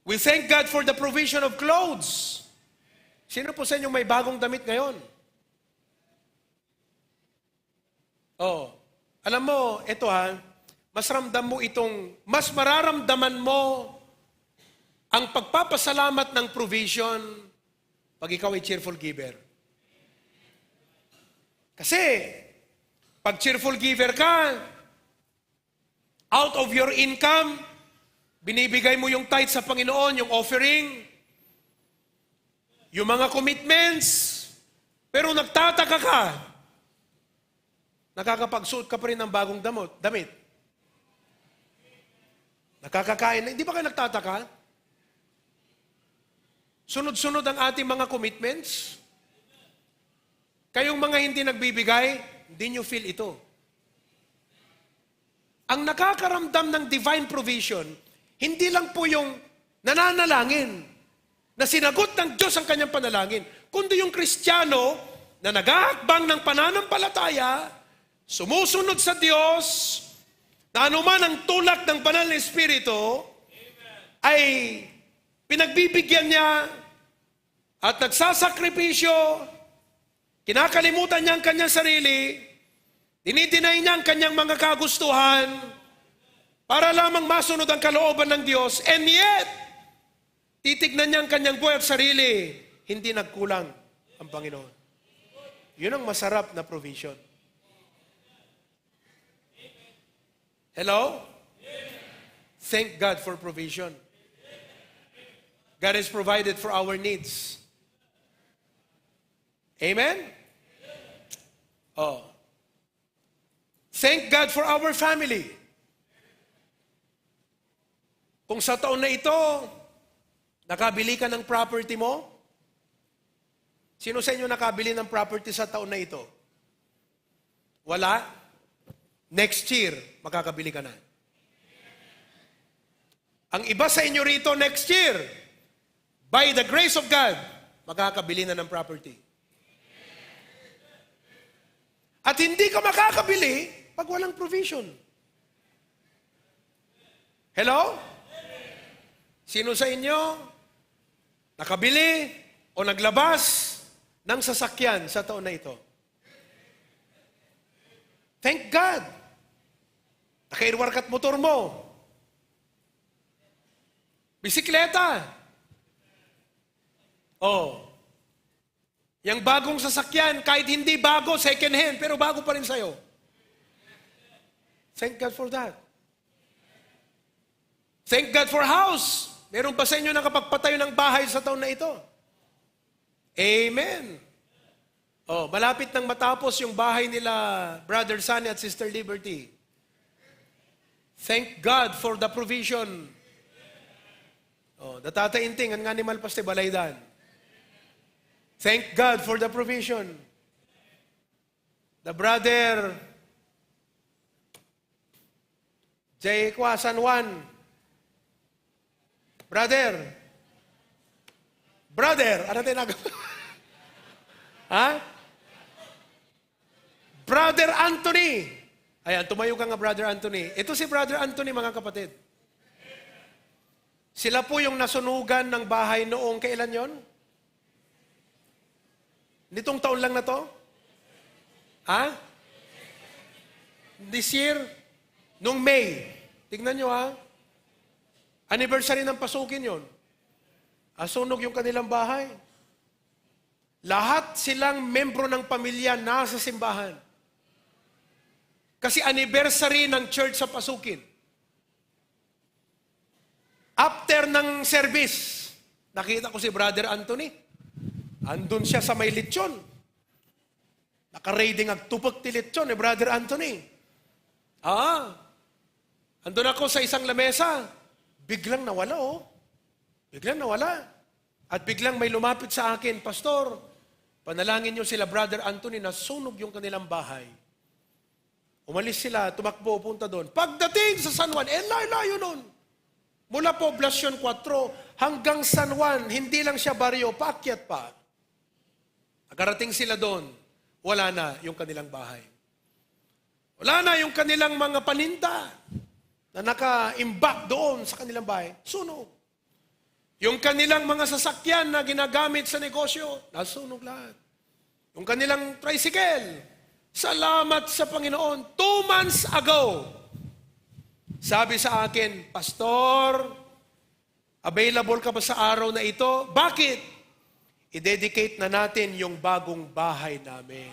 D: We thank God for the provision of clothes. Sino po sa inyo may bagong damit ngayon? Oh, alam mo, ito mas mararamdaman mo ang pagpapasalamat ng provision pag ikaw ay cheerful giver. Kasi, pag cheerful giver ka, out of your income, binibigay mo yung tithe sa Panginoon, yung offering, yung mga commitments, pero nagtataka ka, nakakapagsuot ka pa rin ng bagong damit. Nakakakain. Hindi ba kayo nagtataka? Sunod-sunod ang ating mga commitments. Kayong mga hindi nagbibigay, hindi nyo feel ito. Ang nakakaramdam ng divine provision, hindi lang po yung nananalangin, na sinagot ng Diyos ang kanyang panalangin, kundi yung Kristiyano na nag-aakbang ng pananampalataya, sumusunod sa Diyos, na anuman ang tulak ng banal na Espiritu, ay pinagbibigyan niya at nagsasakripisyo, kinakalimutan niya ang kanyang sarili, dinidinay niya ang kanyang mga kagustuhan, para lamang masunod ang kalooban ng Diyos, and yet, titignan niya ang kanyang buhay at sarili, hindi nagkulang ang Panginoon. Yun ang masarap na provision. Hello? Thank God for provision. God has provided for our needs. Amen? Oh. Thank God for our family. Kung sa taon na ito, nakabili ka ng property mo, sino sa inyo nakabili ng property sa taon na ito? Wala? Next year, makakabili ka na. Ang iba sa inyo rito next year, by the grace of God, makakabili na ng property. At hindi ka makakabili pag walang provision. Hello? Sino sa inyo nakabili o naglabas ng sasakyan sa taon na ito? Thank God. Naka-airwork at motor mo. Bisikleta. Oh. Yang bagong sasakyan, kahit hindi bago, second hand, pero bago pa rin sa'yo. Thank God for that. Thank God for house. Meron pa sa inyo nakapagpatayo ng bahay sa taon na ito? Amen. Oh, malapit nang matapos yung bahay nila Brother Sunny at Sister Liberty. Thank God for the provision. Oh, datatainting, ang animal paste balaydan. Thank God for the provision. The brother J. Kwa San Juan. Brother, ano tinagawa? Ha? Brother Anthony. Ayan, tumayo ka nga, Brother Anthony. Ito si Brother Anthony, mga kapatid. Sila po yung nasunugan ng bahay noong kailan yon? Nitong taon lang na to? Ha? This year? Nung May. Tignan nyo ha. Anniversary ng pasukin yon. Asunog yung kanilang bahay. Lahat silang membro ng pamilya nasa simbahan. Kasi anniversary ng church sa pasukin. After ng service, nakita ko si Brother Anthony. Andun siya sa may lechon. Naka-ready agtupag ti lechon ni Brother Anthony. Andun ako sa isang lamesa. Biglang nawala Biglang nawala. At biglang may lumapit sa akin, Pastor, panalangin niyo sila Brother Anthony na sunog yung kanilang bahay. Umalis sila, tumakbo, punta doon. Pagdating sa San Juan, layo nun. Mula Poblacion 4 hanggang San Juan, hindi lang siya baryo, paakyat pa. Nakarating sila doon, wala na yung kanilang bahay. Wala na yung kanilang mga paninda na naka-imbak doon sa kanilang bahay. Sunog. Yung kanilang mga sasakyan na ginagamit sa negosyo, nasunog lahat. Yung kanilang tricycle, salamat sa Panginoon. 2 months ago, sabi sa akin, Pastor, available ka ba sa araw na ito? Bakit? I-dedicate na natin yung bagong bahay namin.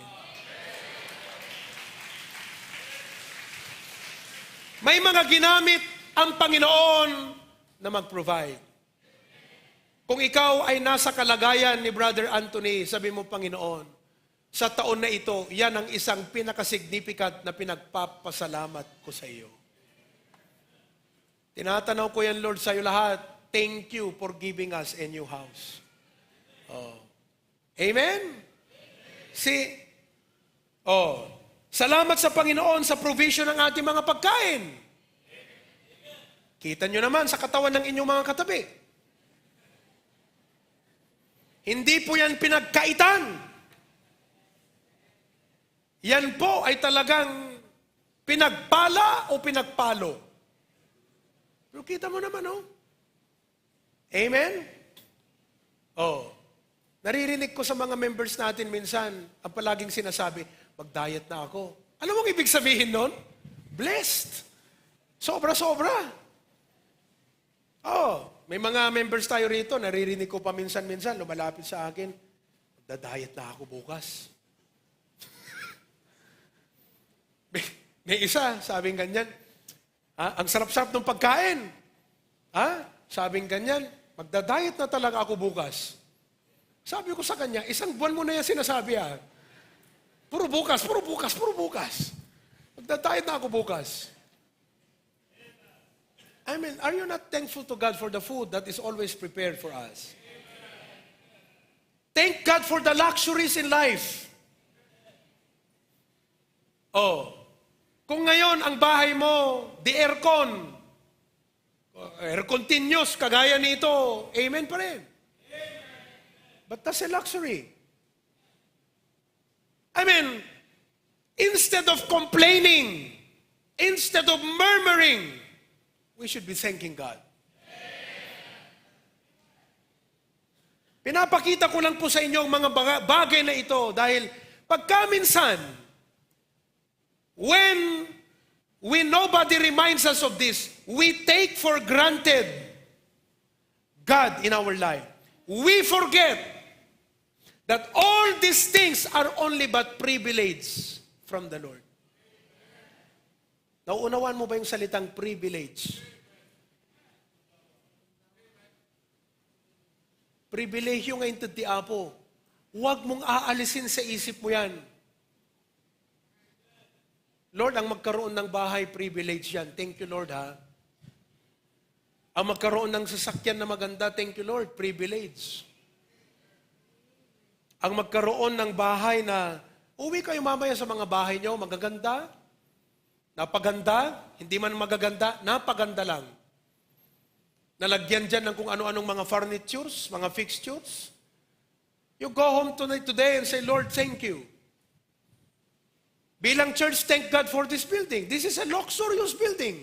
D: May mga ginamit ang Panginoon na mag-provide. Kung ikaw ay nasa kalagayan ni Brother Anthony, sabi mo, Panginoon, sa taon na ito, yan ang isang pinakasignificant na pinagpapasalamat ko sa iyo. Tinatanaw ko yan, Lord, sa iyo lahat. Thank you for giving us a new house. Amen? Salamat sa Panginoon sa provision ng ating mga pagkain. Kita nyo naman sa katawan ng inyong mga katabi. Hindi po yan pinagkaitan. Yan po ay talagang pinagpala o pinagpalo. Pero kita mo naman, Amen? Naririnig ko sa mga members natin minsan, ang palaging sinasabi, mag-diet na ako. Alam mo ang ibig sabihin nun? Blessed. Sobra-sobra. May mga members tayo rito, naririnig ko pa minsan-minsan, lumalapit sa akin, magda-diet na ako bukas. May isa, sabing ganyan, ang sarap-sarap ng pagkain. Sabing ganyan, magda-diet na talaga ako bukas. Sabi ko sa kanya, 1 buwan mo na yan sinasabi Puro bukas. Magda-diet na ako bukas. I mean, are you not thankful to God for the food that is always prepared for us? Thank God for the luxuries in life. Kung ngayon ang bahay mo, the aircon continuous, kagaya nito, amen pa rin. But that's a luxury. I mean, instead of complaining, instead of murmuring, we should be thanking God. Pinapakita ko lang po sa inyo ang mga bagay na ito dahil pagkaminsan, when nobody reminds us of this, we take for granted God in our life. We forget that all these things are only but privilege from the Lord. Nauunawaan mo ba yung salitang privilege? Pribilehyo ngayon ti Apo. Huwag mong aalisin sa isip mo yan. Lord, ang magkaroon ng bahay, privilege yan. Thank you, Lord, ha? Ang magkaroon ng sasakyan na maganda, thank you, Lord, privilege. Ang magkaroon ng bahay na, uwi kayo mamaya sa mga bahay nyo, magaganda, napaganda, hindi man magaganda, napaganda lang. Nalagyan dyan ng kung ano-anong mga furnitures, mga fixtures. You go home today and say, Lord, thank you. Bilang church, thank God for this building. This is a luxurious building.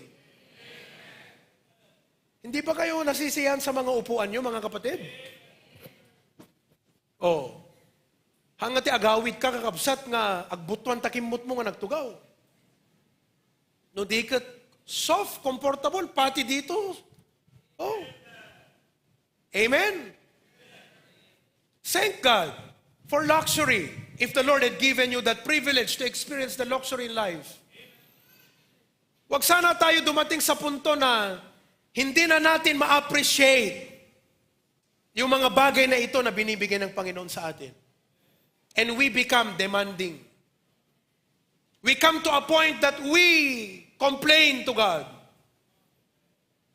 D: Hindi ba kayo nasisiyahan sa mga upuan nyo, mga kapatid? Oh. Hangati agawid ka kakabsat nga agbutuan takimot mo nga nagtugaw. No di ka soft, comfortable, pati dito. Oh. Amen? Thank God for luxury. If the Lord had given you that privilege to experience the luxury in life. Huwag sana tayo dumating sa punto na hindi na natin ma-appreciate yung mga bagay na ito na binibigay ng Panginoon sa atin. And we become demanding. We come to a point that we complain to God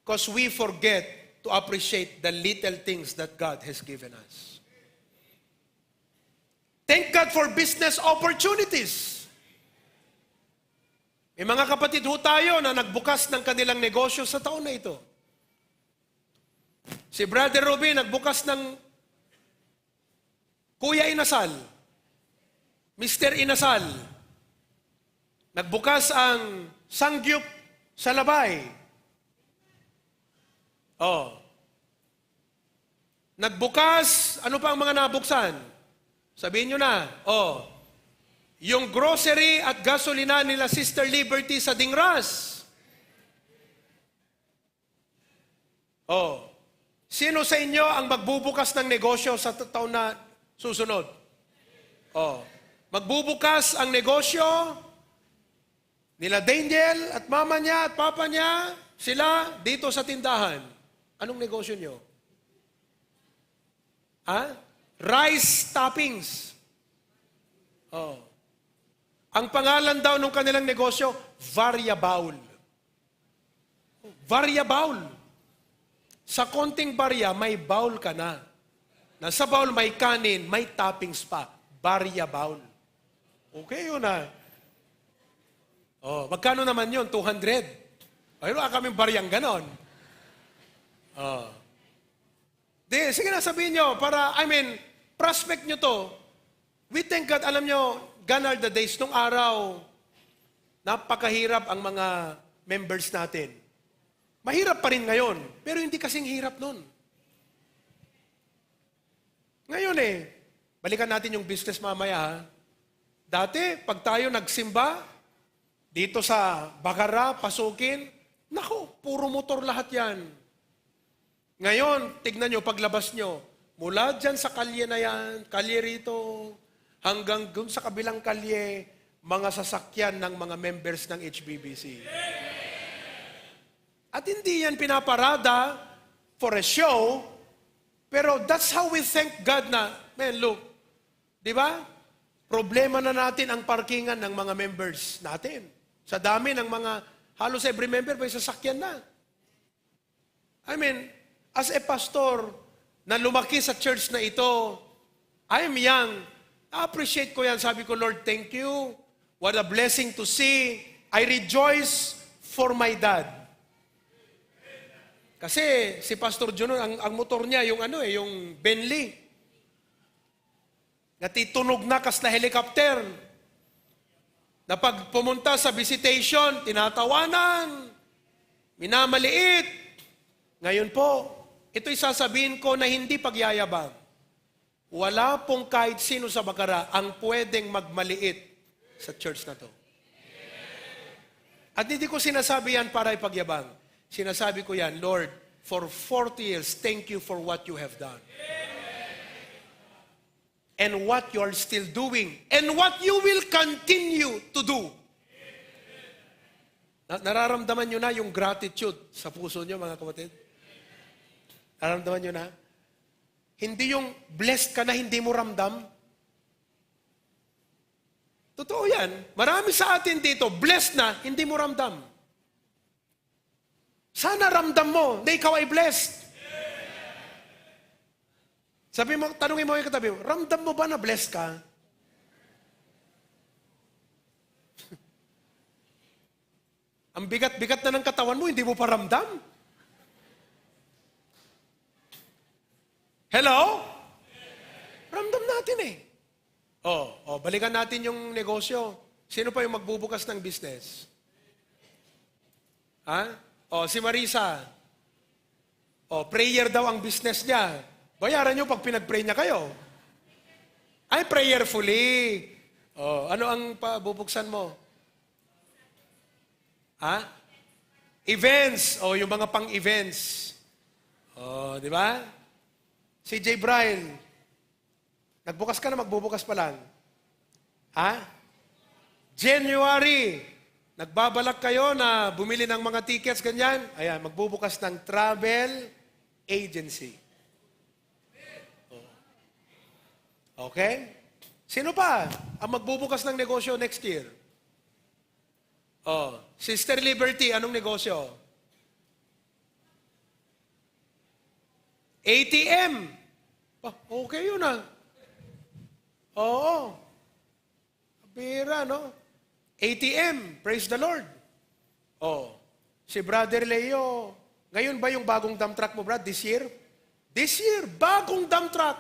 D: because we forget to appreciate the little things that God has given us. Thank God for business opportunities. May mga kapatid ho tayo na nagbukas ng kanilang negosyo sa taon na ito. Si Brother Ruby nagbukas ng Kuya Inasal, Mr. Inasal. Nagbukas ang Sangyup sa Labay. Oh. Nagbukas, ano pa ang mga nabuksan? Sabihin nyo na, oh, yung grocery at gasolina nila Sister Liberty sa Dingras. Oh, sino sa inyo ang magbubukas ng negosyo sa taon na susunod? Oh, magbubukas ang negosyo nila Daniel at mama niya at papa niya, sila dito sa tindahan. Anong negosyo nyo? Ha? Rice toppings. Oh. Ang pangalan daw ng kanilang negosyo, Variabaul. Variabaul. Sa konting barya, may baul ka na. Nasa baul may kanin, may toppings pa. Variabaul. Okay yun na. Oh, magkano naman yun? 200. Ayun, kaming baryang ganon. Oh. Di, sige na sabihin nyo, para, prospect nyo to. We thank God, alam nyo, gone are the days, nung araw, napakahirap ang mga members natin. Mahirap pa rin ngayon, pero hindi kasing hirap nun. Ngayon balikan natin yung business mamaya ha. Dati, pag tayo nagsimba, dito sa Bagara, pasukin, naku, puro motor lahat yan. Ngayon, tignan nyo, paglabas nyo, mula dyan sa kalye na yan, kalye rito, hanggang dun sa kabilang kalye, mga sasakyan ng mga members ng HBBC. At hindi yan pinaparada for a show, pero that's how we thank God na, man, look, di ba? Problema na natin ang parkingan ng mga members natin. Sa dami ng mga, halos every member may sasakyan na. As a pastor na lumaki sa church na ito, I am young. I-appreciate ko yan. Sabi ko, Lord, thank you. What a blessing to see. I rejoice for my dad. Kasi si Pastor Juno, ang motor niya, yung Bentley. Natitunog na kas na helicopter. Na pag pumunta sa visitation, tinatawanan, minamaliit. Ngayon po, ito'y sasabihin ko na hindi pagyayabang. Wala pong kahit sino sa Bagara ang pwedeng magmaliit sa church na to. At hindi ko sinasabi yan para ipagyabang. Sinasabi ko yan, Lord, for 40 years, thank you for what you have done. And what you are still doing. And what you will continue to do. Nararamdaman nyo na yung gratitude sa puso nyo, mga kapatid? Nararamdaman nyo na? Hindi yung blessed ka na hindi mo ramdam. Totoo yan. Marami sa atin dito, blessed na, hindi mo ramdam. Sana ramdam mo na ikaw ay blessed. Sabi mo, tanungin mo yung katabi mo, ramdam mo ba na blessed ka? Ang bigat-bigat na ng katawan mo, hindi mo pa ramdam? Hello? Ramdam natin eh. Balikan natin yung negosyo. Sino pa yung magbubukas ng business? Ha? Si Marisa. Prayer daw ang business niya. Bayaran niyo pag pinag-pray niya kayo. Ay, prayerfully. Ano ang pabubuksan mo? Ha? Events. Yung mga pang-events. Di ba? Si J. Brian, nagbukas ka na, magbubukas pa lang. Ha? January, nagbabalak kayo na bumili ng mga tickets, ganyan. Ayan, magbubukas ng travel agency. Okay? Sino pa ang magbubukas ng negosyo next year? Sister Liberty, anong negosyo? ATM. Okay yun ah. Oo. Bira, no? ATM, praise the Lord. Si Brother Leo, ngayon ba yung bagong dump truck mo, Brad? This year? This year, bagong dump truck.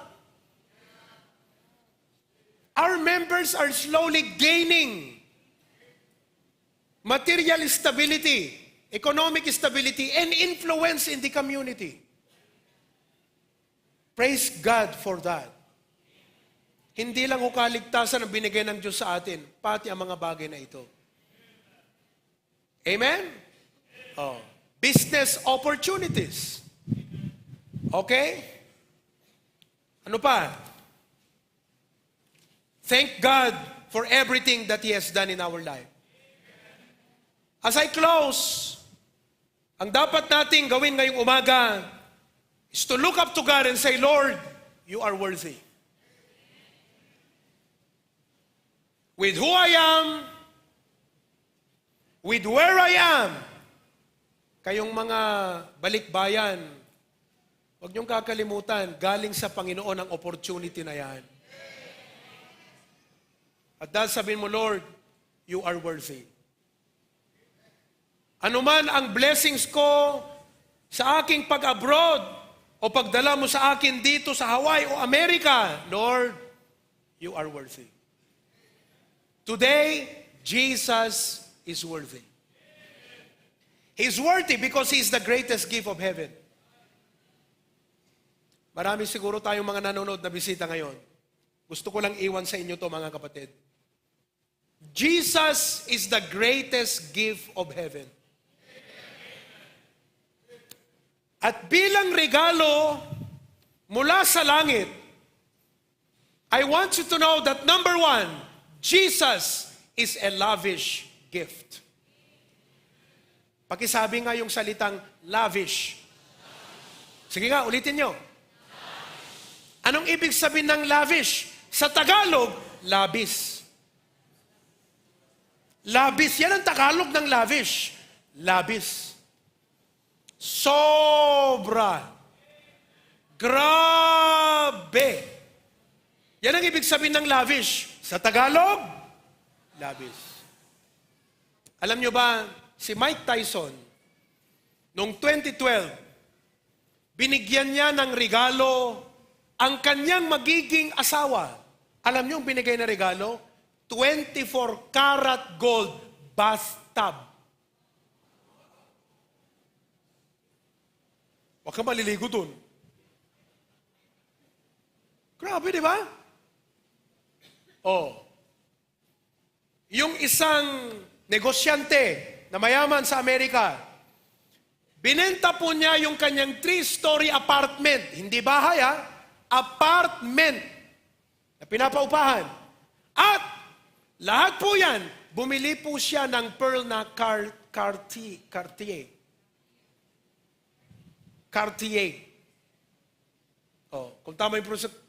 D: Our members are slowly gaining material stability, economic stability, and influence in the community. Praise God for that. Hindi lang kaligtasan ang binigay ng Diyos sa atin, pati ang mga bagay na ito. Amen? Business opportunities. Okay? Ano pa? Thank God for everything that He has done in our life. As I close, ang dapat nating gawin ngayong umaga is to look up to God and say, Lord, you are worthy. With who I am, with where I am, kayong mga balikbayan, huwag niyong kakalimutan, galing sa Panginoon ang opportunity na yan. At dahil sabihin mo, Lord, you are worthy. Ano man ang blessings ko sa aking pag-abroad o pagdala mo sa akin dito sa Hawaii o Amerika, Lord, you are worthy. Today, Jesus is worthy. He's worthy because He's the greatest gift of heaven. Marami siguro tayong mga nanonood na bisita ngayon. Gusto ko lang iwan sa inyo to, mga kapatid. Jesus is the greatest gift of heaven. At bilang regalo mula sa langit, I want you to know that number one, Jesus is a lavish gift. Pakisabi nga yung salitang lavish. Sige nga, ulitin nyo. Anong ibig sabihin ng lavish? Sa Tagalog, labis. Labis, yan ang Tagalog ng lavish. Labis. Sobra. Grabe. Yan ang ibig sabihin ng lavish. Sa Tagalog, labis. Alam nyo ba, si Mike Tyson, noong 2012, binigyan niya ng regalo ang kanyang magiging asawa. Alam nyo ang binigay na regalo? 24 karat gold bathtub. Huwag ka maliligo dun. Grabe, di ba? Yung isang negosyante na mayaman sa Amerika, binenta po niya yung kanyang 3-story apartment. Hindi bahay, apartment na pinapaupahan. At lahat po yan, bumili po siya ng pearl na Cartier. Kung tama yung pronunciation,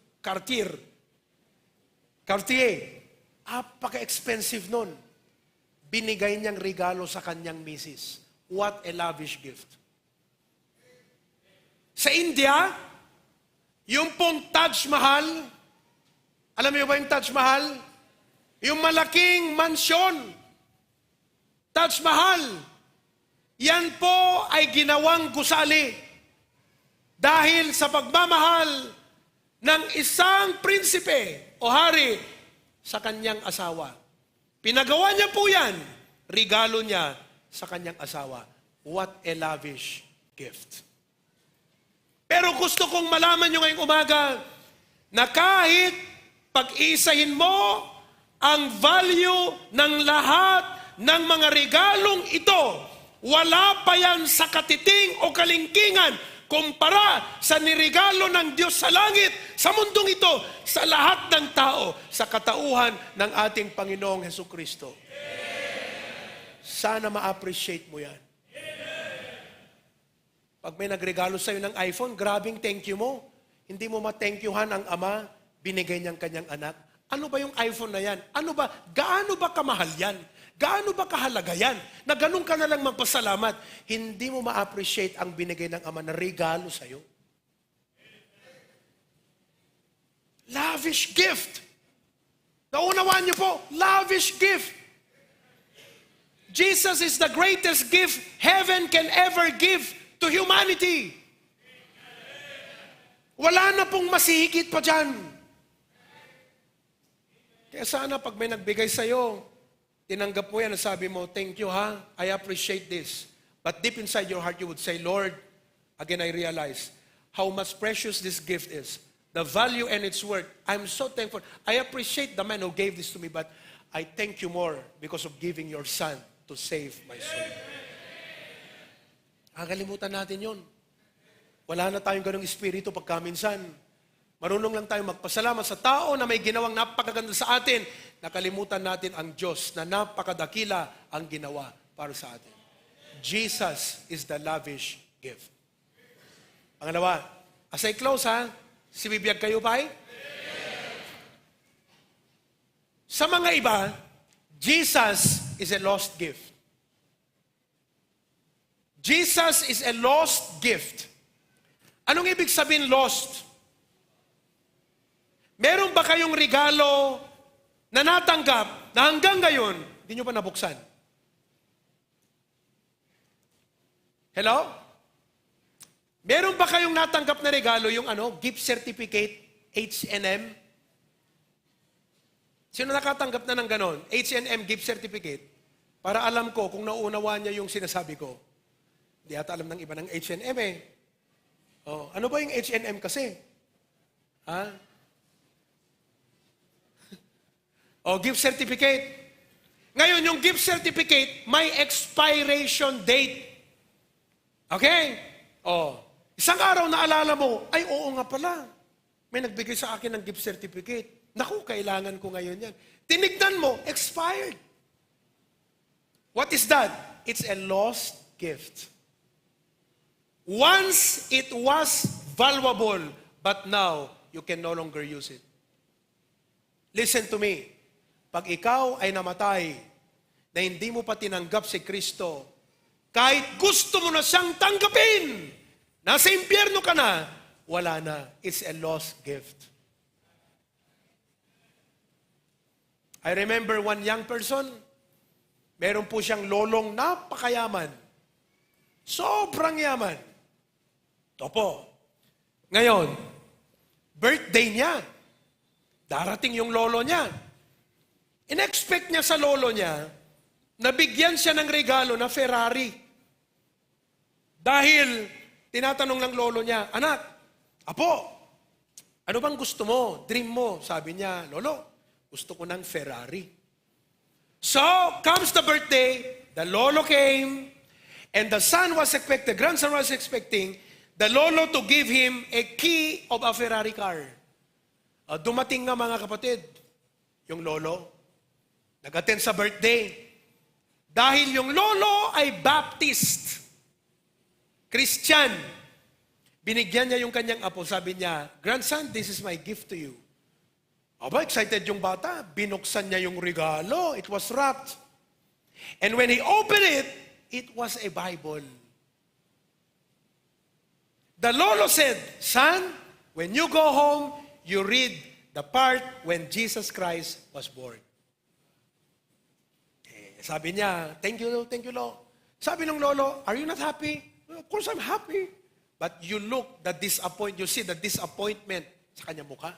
D: Cartier. Apaka-expensive nun. Binigay niyang regalo sa kanyang misis. What a lavish gift. Sa India, yung pong Taj Mahal, alam niyo ba yung Taj Mahal? Yung malaking mansyon, Taj Mahal, yan po ay ginawang gusali dahil sa pagmamahal ng isang prinsipe o hari sa kanyang asawa. Pinagawa niya po yan, regalo niya sa kanyang asawa. What a lavish gift. Pero gusto kong malaman nyo ngayong umaga na kahit pag-isahin mo ang value ng lahat ng mga regalong ito, wala pa yan sa katiting o kalingkingan kumpara sa nirigalo ng Diyos sa langit, sa mundong ito, sa lahat ng tao, sa katauhan ng ating Panginoong Hesukristo. Sana ma-appreciate mo yan. Pag may nagregalo sa'yo ng iPhone, grabing thank you mo. Hindi mo ma-thank youhan ang Ama, binigay niyang kanyang anak. Ano ba yung iPhone na yan? Ano ba? Gaano ba kamahal yan? Gaano ba kahalaga yan? Na ganun ka na lang magpasalamat. Hindi mo ma-appreciate ang binigay ng Ama na regalo sa'yo. Lavish gift. Naunawaan niyo po, lavish gift. Jesus is the greatest gift heaven can ever give to humanity. Wala na pong masihigit pa dyan. Kaya sana pag may nagbigay sa'yo, tinanggap mo yan at sabi mo, thank you ha, I appreciate this. But deep inside your heart, you would say, Lord, again I realize how much precious this gift is. The value and its worth. I'm so thankful. I appreciate the man who gave this to me, but I thank you more because of giving your son to save my soul. Kalimutan natin yun. Wala na tayong ganong espiritu pagka minsan. Marunong lang tayong magpasalamat sa tao na may ginawang napakaganda sa atin. Nakalimutan natin ang Diyos na napakadakila ang ginawa para sa atin. Jesus is the lavish gift. Pangalawa, as I close ha, sibibiyag kayo pa Sa mga iba, Jesus is a lost gift. Jesus is a lost gift. Anong ibig sabihin lost? Meron ba kayong regalo na natanggap na hanggang ngayon, hindi nyo pa nabuksan? Hello? Meron ba kayong natanggap na regalo, yung gift certificate, H&M? Sino nakatanggap na ng ganon? H&M gift certificate? Para alam ko kung nauunawa niya yung sinasabi ko. Hindi ata alam ng iba ng H&M eh. Oh, ano ba yung H&M kasi? Ha? O, gift certificate. Ngayon, yung gift certificate, may expiration date. Okay? O, isang araw naalala mo, ay oo nga pala. May nagbigay sa akin ng gift certificate. Naku, kailangan ko ngayon yan. Tinignan mo, expired. What is that? It's a lost gift. Once it was valuable, but now you can no longer use it. Listen to me. Pag ikaw ay namatay na hindi mo pa tinanggap si Kristo, kahit gusto mo na siyang tanggapin, nasa impyerno ka na, wala na. It's a lost gift. I remember one young person, meron po siyang lolong napakayaman. Sobrang yaman. Ito po. Ngayon, birthday niya. Darating yung lolo niya. In-expect niya sa lolo niya, nabigyan siya ng regalo na Ferrari. Dahil, tinatanong ng lolo niya, anak, apo, ano bang gusto mo? Dream mo? Sabi niya, lolo, gusto ko ng Ferrari. So, comes the birthday, the lolo came, and the son was expecting, the grandson was expecting, the lolo to give him a key of a Ferrari car. Dumating nga mga kapatid, yung lolo, nag-attend sa birthday. Dahil yung lolo ay Baptist, Christian, binigyan niya yung kanyang apo. Sabi niya, grandson, this is my gift to you. Aba, excited yung bata. Binuksan niya yung regalo. It was wrapped. And when he opened it, it was a Bible. The lolo said, "Son, when you go home, you read the part when Jesus Christ was born." Sabi niya, thank you, Lord. Sabi ng lolo, "Are you not happy?" "Of course I'm happy." But you look, you see the disappointment sa kanyang mukha.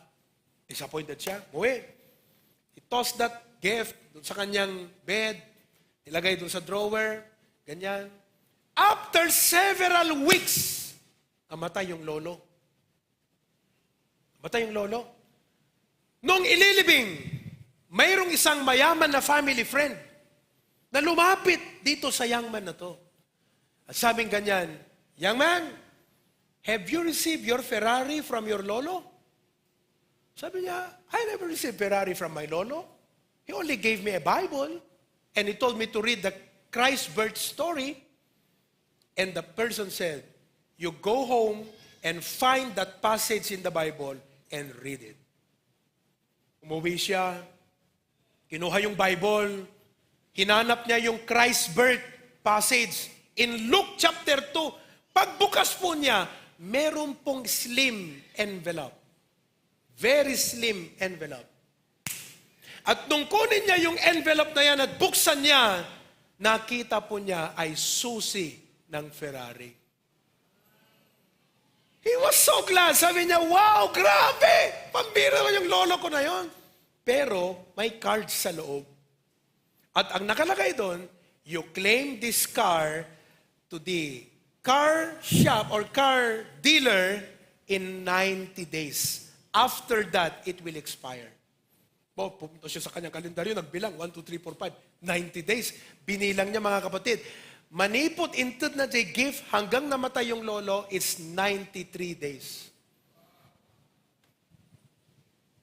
D: Disappointed siya. Muwi. He tossed that gift dun sa kanyang bed, nilagay dun sa drawer, ganyan. After several weeks, namatay yung lolo. Namatay yung lolo. Nung ililibing, mayroong isang mayaman na family friend na lumapit dito sa young man na to. At sabing ganyan, "Young man, have you received your Ferrari from your lolo?" Sabi niya, "I never received Ferrari from my lolo. He only gave me a Bible and he told me to read the Christ birth story." And the person said, "You go home and find that passage in the Bible and read it." Umuwi siya, kinuha yung Bible, hinanap niya yung Christ birth passage in Luke chapter 2. Pagbukas po niya, meron pong slim envelope. Very slim envelope. At nung kunin niya yung envelope na yan at buksan niya, nakita po niya ay susi ng Ferrari. He was so glad. Sabi niya, "Wow, grabe! Pambira naman yung lolo ko na yon." Pero may card sa loob. At ang nakalagay doon, "You claim this car to the car shop or car dealer in 90 days. After that, it will expire." Pumunta siya sa kanyang kalendaryo, nagbilang, 1, 2, 3, 4, 5, 90 days. Binilang niya, mga kapatid. Manipot into na the gift hanggang namatay yung lolo, it's 93 days.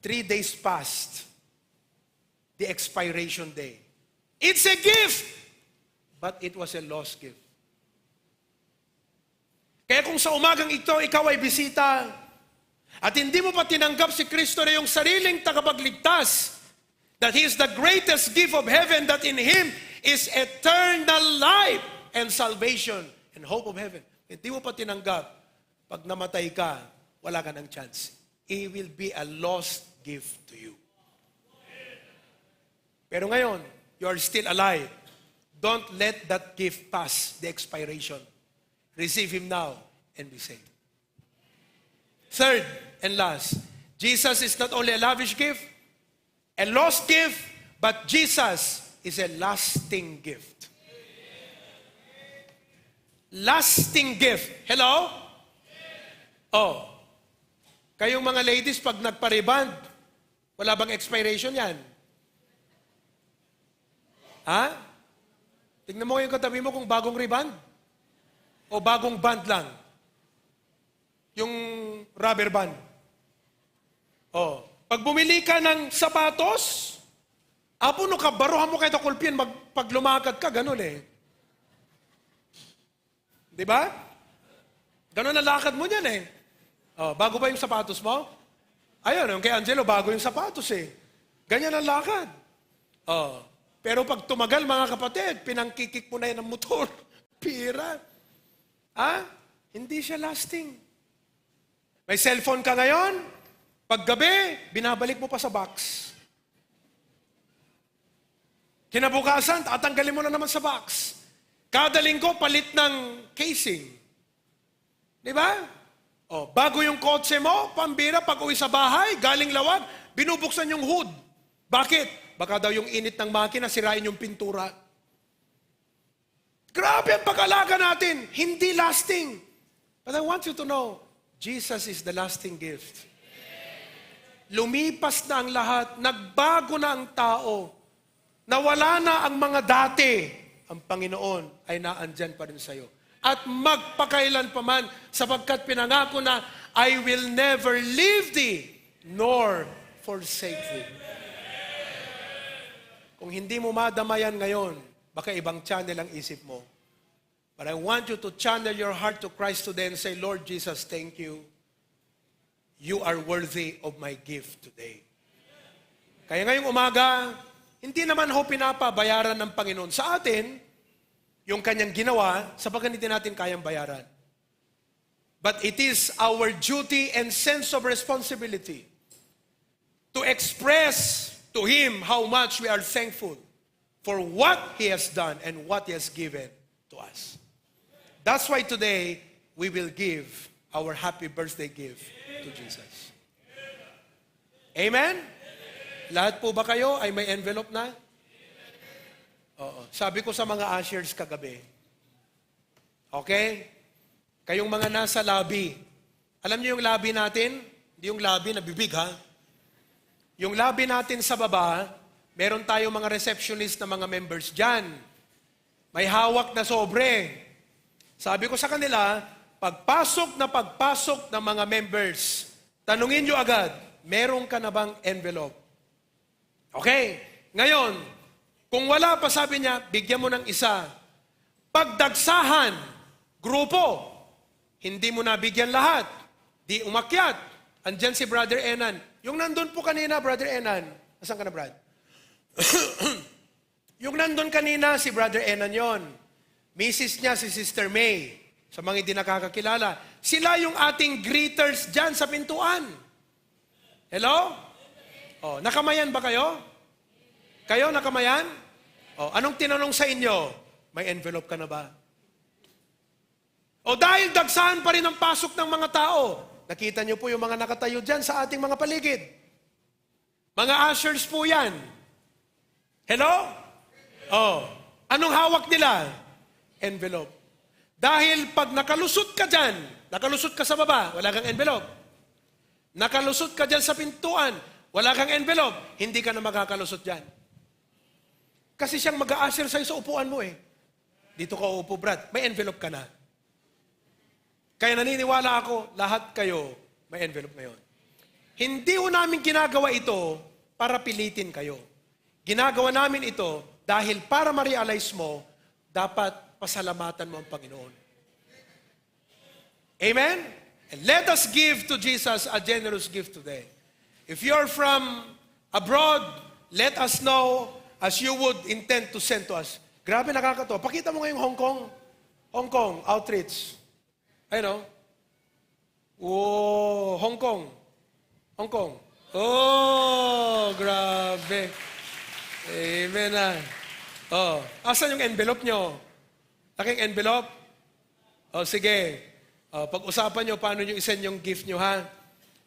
D: 3 days past the expiration day. It's a gift, but it was a lost gift. Kaya kung sa umagang ito, ikaw ay bisita, at hindi mo pa tinanggap si Kristo na yung sariling tagapagligtas, that He is the greatest gift of heaven, that in Him is eternal life and salvation and hope of heaven. Hindi mo pa tinanggap, pag namatay ka, wala ka ng chance. It will be a lost gift to you. Pero ngayon, you are still alive. Don't let that gift pass the expiration. Receive Him now and be saved. Third and last, Jesus is not only a lavish gift, a lost gift, but Jesus is a lasting gift. Lasting gift. Hello? Oh. Kayong mga ladies, pag nagpa-reband, wala bang expiration yan? Ha? Tingnan mo yung katabi mo kung bagong reband o bagong band lang. Yung rubber band. Oh, pag bumili ka ng sapatos, no ka, baruhan mo kahit akulpin, pag lumakad ka, ganun eh. Di ba? Ganun ang lakad mo niyan eh. Oh, bago ba yung sapatos mo? Ayun, yung kay Angelo, bago yung sapatos eh. Ganyan ang lakad. Oh, pero pag tumagal, mga kapatid, pinangkikik mo na yan ng motor. Pira. Hindi siya lasting. May cellphone ka ngayon, paggabi, binabalik mo pa sa box. Kinabukasan, tatanggalin mo na naman sa box. Kada linggo, palit ng casing. Di ba? Oh, bago yung kotse mo, pambira, pag uwi sa bahay, galing lawag, binubuksan yung hood. Bakit? Baka daw yung init ng makina, sirain yung pintura. Grabe ang pag-alaga natin. Hindi lasting. But I want you to know, Jesus is the lasting gift. Lumipas na ang lahat, nagbago na ang tao, nawala na ang mga dati, ang Panginoon ay naandyan pa rin sa iyo. At magpakailan pa man, sapagkat pinangako na, I will never leave thee, nor forsake thee. Kung hindi mo madamayan ngayon, baka ibang channel ang isip mo. But I want you to channel your heart to Christ today and say, Lord Jesus, thank you. You are worthy of my gift today. Kaya ngayong umaga, hindi naman ho pinapabayaran ng Panginoon sa atin yung kanyang ginawa sapagkat hindi natin kayang bayaran. But it is our duty and sense of responsibility to express to Him how much we are thankful for what He has done and what He has given to us. That's why today we will give our happy birthday gift to Jesus. Amen? Lahat po ba kayo ay may envelope na? Oo. Sabi ko sa mga ushers kagabi, okay? Kayong mga nasa lobby, alam niyo yung lobby natin? Hindi yung lobby na bibig, ha? Yung lobby natin sa baba, meron tayong mga receptionist na mga members dyan. May hawak na sobre. Sabi ko sa kanila, pagpasok ng mga members, tanungin nyo agad, meron ka na bang envelope? Okay, ngayon, kung wala pa sabi niya, bigyan mo ng isa. Pagdagsahan, grupo, hindi mo nabigyan lahat. Di umakyat. Andyan si Brother Enan. Yung nandun po kanina, Brother Enan. Nasaan ka na, Brad? Yung nandun kanina, si Brother Enan yon. Mrs. niya, si Sister May. Sa mga hindi nakakakilala. Sila yung ating greeters dyan sa pintuan. Hello? Oh, nakamayan ba kayo? Kayo nakamayan? Oh, anong tinanong sa inyo? May envelope ka na ba? O dahil dagsahan pa rin ang pasok ng mga tao, nakita niyo po yung mga nakatayo dyan sa ating mga paligid. Mga ushers po yan. Hello? Oh, anong hawak nila? Envelope. Dahil pag nakalusot ka dyan, nakalusot ka sa baba, wala kang envelope. Nakalusot ka dyan sa pintuan, wala kang envelope, hindi ka na makakalusot dyan. Kasi siyang mag-a-usher sa'yo sa upuan mo eh. Dito ka uupo, Brad, may envelope ka na. Kaya naniniwala ako, lahat kayo may envelope ngayon. Hindi ho namin ginagawa ito para pilitin kayo. Ginagawa namin ito dahil para ma-realize mo, dapat pasalamatan mo ang Panginoon. Amen? And let us give to Jesus a generous gift today. If you're from abroad, let us know as you would intend to send to us. Grabe, nakakatawa. Pakita mo ngayong Hong Kong. Hong Kong, outreach. Ayun o. Oh, Hong Kong. Hong Kong. Oh, grabe. Amen na. Oh, asan yung envelope nyo? Laking envelope? Oh, sige. Oh, pag-usapan nyo, paano nyo isend yung gift nyo, ha?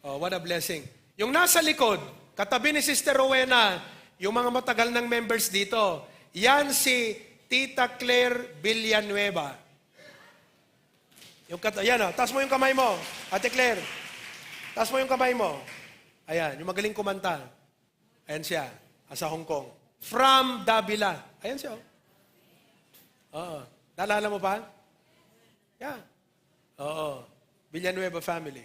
D: Oh, what a blessing. Yung nasa likod, katabi ni Sister Rowena, yung mga matagal ng members dito, yan si Tita Claire Villanueva. Yan o, taas mo yung kamay mo. Ate Claire, taas mo yung kamay mo. Ayan, yung magaling kumanta. Ayan siya, sa Hong Kong. From Davila. Ayan siya. Oo. Naalala mo pa? Yeah. Oo. Villanueva family.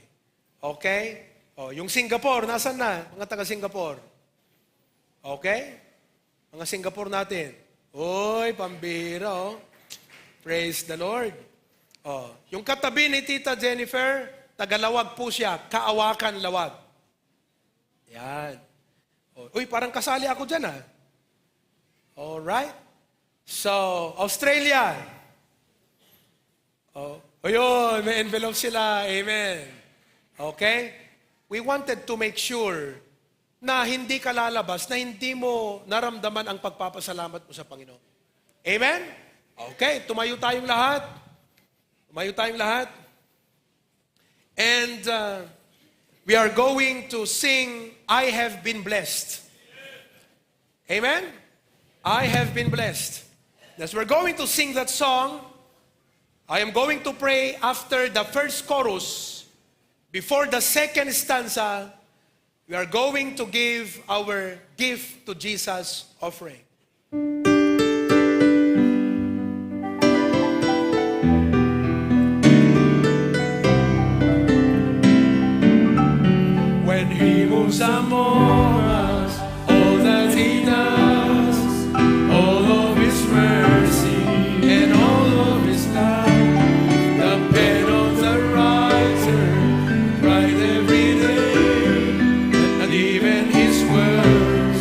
D: Okay? Oh, yung Singapore, nasan na? Mga taga-Singapore. Okay? Mga Singapore natin. Oy, pambira, oh. Praise the Lord. Oh, yung katabi ni Tita Jennifer, tagalawag po siya, Kaawakan Lawag. Yan. Oh, uy, parang kasali ako dyan, ha? Alright? So, Australia. Oh, ayun, may envelope sila. Amen. Okay? We wanted to make sure na hindi ka lalabas, na hindi mo naramdaman ang pagpapasalamat mo sa Panginoon. Amen? Okay, tumayo tayong lahat. Tumayo tayong lahat. And we are going to sing, I Have Been Blessed. Amen? I have been blessed. As we're going to sing that song, I am going to pray after the first chorus. Before the second stanza, we are going to give our gift to Jesus offering. When He moves among us, all that He does, all of His mercy and all of His love, the pen of the writer, write every day, and even His words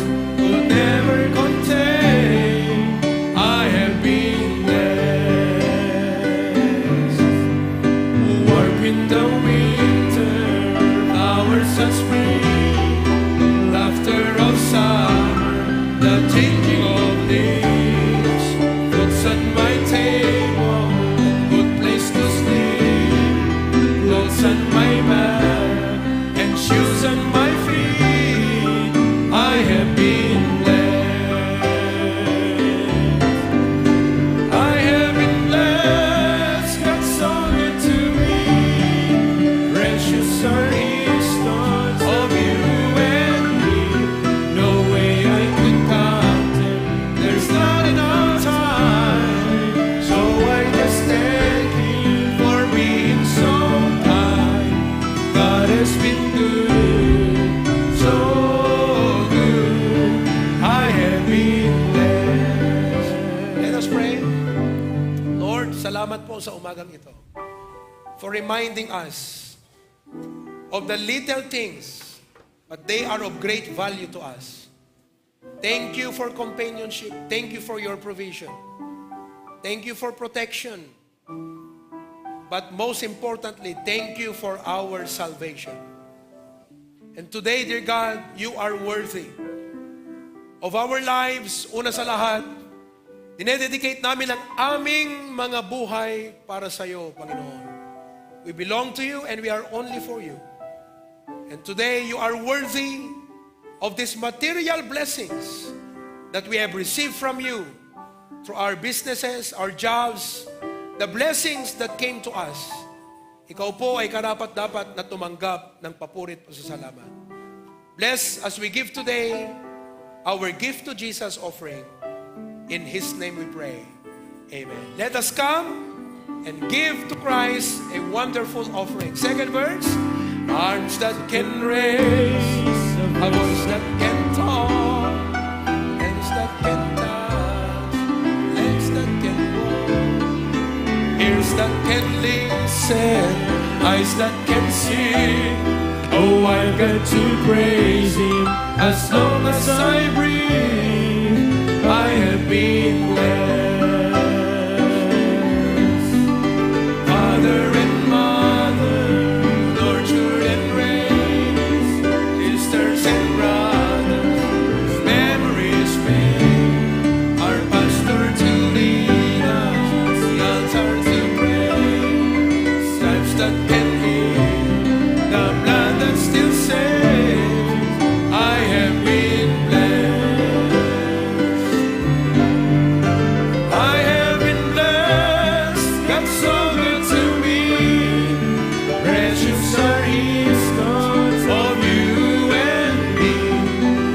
D: po sa umagang ito for reminding us of the little things, but they are of great value to us. Thank you for companionship. Thank you for your provision. Thank you for protection. But most importantly, thank you for our salvation. And today, dear God, you are worthy of our lives. Una sa lahat, dinededicate namin ang aming mga buhay para sa iyo, Panginoon. We belong to you and we are only for you. And today, you are worthy of these material blessings that we have received from you through our businesses, our jobs, the blessings that came to us. Ikaw po ay karapat-dapat na tumanggap ng papurit at pasasalamat. Bless as we give today our gift to Jesus offering. In His name we pray. Amen. Let us come and give to Christ a wonderful offering. Second verse. Arms that can raise, a voice that can talk, hands that can touch, legs that can walk, ears that can listen, eyes that can see. Oh, I've got to praise Him as long as I breathe. I have been blessed. Father and mother, nurtured and raised, sisters and brothers, memories made, our pastor to lead us, the altar to praise, lives that can heal, the blood that still saves. I have been blessed. I have been blessed. God's so good to me. Precious are His thoughts of you and me.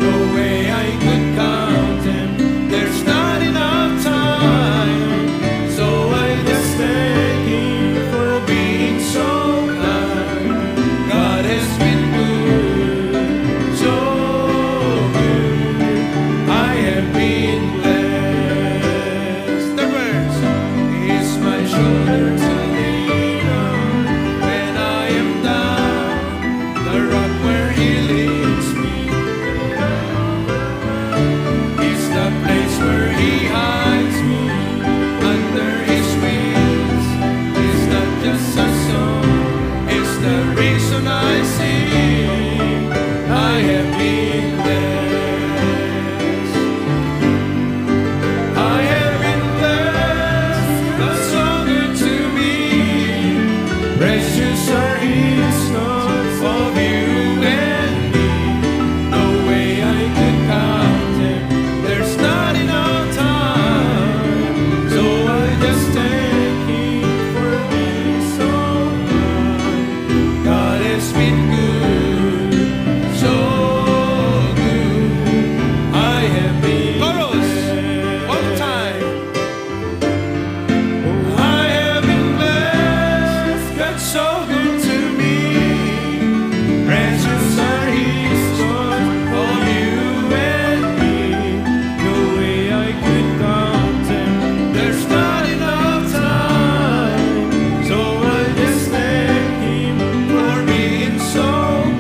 D: No way I could count them. There's not enough time. So I just thank Him for being so kind. God has been good, so good. I have been blessed. The verse is my shoulder to lean on when I am down, the rock where He leads me is the place where He hides me under His wings. It's not just a song, it's the reason I sing. I have been blessed. I have been blessed. God's so good to me. Precious are His thoughts of you and me. No way I could count them. There's not enough time. So I just thank Him for being so kind. God has been good, so good. I have been chorus. One time. I have been blessed. God's so good to me. Precious are His thoughts of you and me. No way I could count them. There's not enough time. So I just thank Him for being so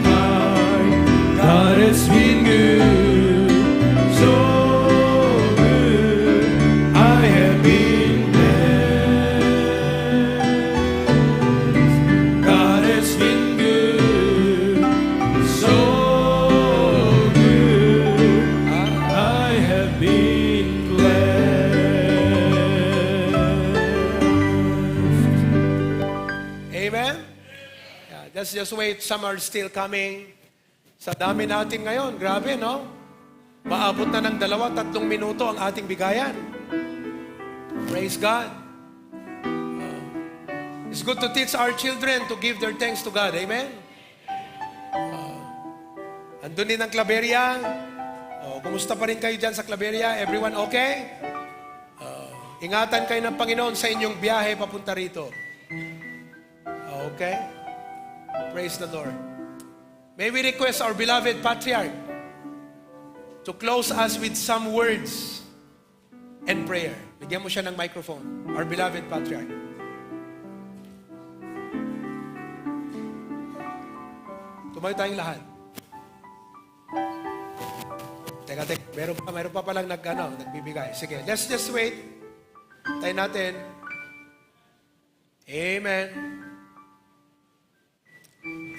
D: kind. God has been good, so good. I have been blessed. God has been good, so good. I have been blessed. Amen? Yeah, just wait. Some are still coming. Sa dami natin ngayon, grabe, no? Maabot na ng 2-3 minuto ang ating bigayan. Praise God. It's good to teach our children to give their thanks to God. Amen? Andun din ang Claveria. Kumusta pa rin kayo dyan sa Claveria? Everyone okay? Ingatan kayo ng Panginoon sa inyong biyahe papunta rito. Okay? Praise the Lord. May we request our beloved Patriarch to close us with some words and prayer. Bigyan mo siya ng microphone. Our beloved Patriarch. Tumayo tayong lahat. Teka. Meron pa palang nagbibigay. Sige, let's just wait. Tayo natin. Amen.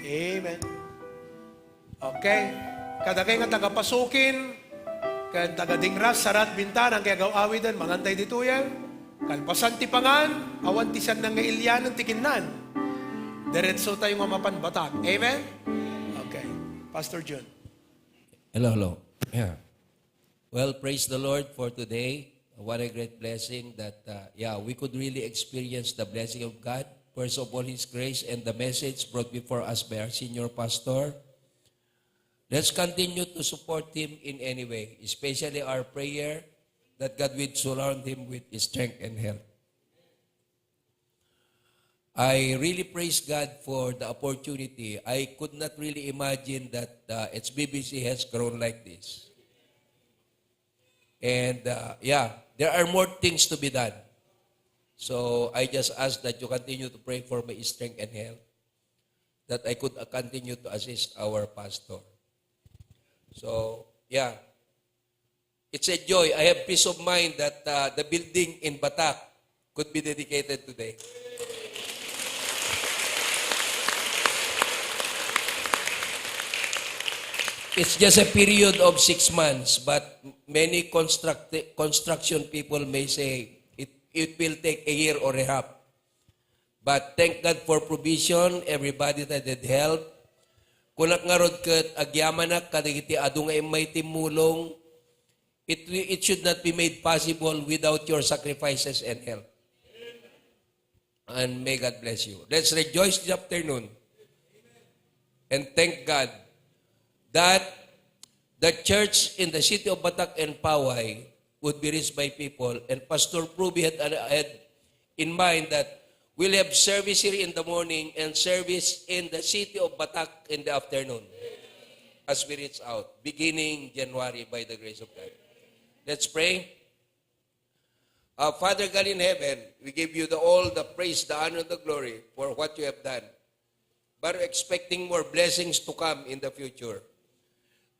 D: Amen. Okay. Kadagay nga tagapasukin, kan tagadingras, sarat, bintan, ang kayagaw awidan, mangantay dito yan. Kalpasan ti pangan, awan tisan ng ngailyan ng tikinan. Diretso tayo nga mapanbatag. Amen? Okay. Pastor John.
I: Hello. Yeah. Well, praise the Lord for today. What a great blessing that, we could really experience the blessing of God. First of all, His grace and the message brought before us by our senior pastor. Let's continue to support him in any way, especially our prayer that God will surround him with His strength and help. I really praise God for the opportunity. I could not really imagine that HBBC has grown like this. And there are more things to be done. So I just ask that you continue to pray for my strength and health, that I could continue to assist our pastor. So, it's a joy. I have peace of mind that the building in Batak could be dedicated today. It's just a period of 6 months, but many construction people may say it will take a year or a half. But thank God for provision, everybody that did help. Kunak nga rod kat agyaman na kadagiti adu nga may timulong, it should not be made possible without your sacrifices and help. And may God bless you. Let's rejoice this afternoon and thank God that the church in the city of Batak and Poway would be reached by people. And Pastor Pruby had in mind that we'll have service here in the morning and service in the city of Batak in the afternoon as we reach out, beginning January by the grace of God. Let's pray. Father God in heaven, we give you all the praise, the honor, and the glory for what you have done. But we're expecting more blessings to come in the future.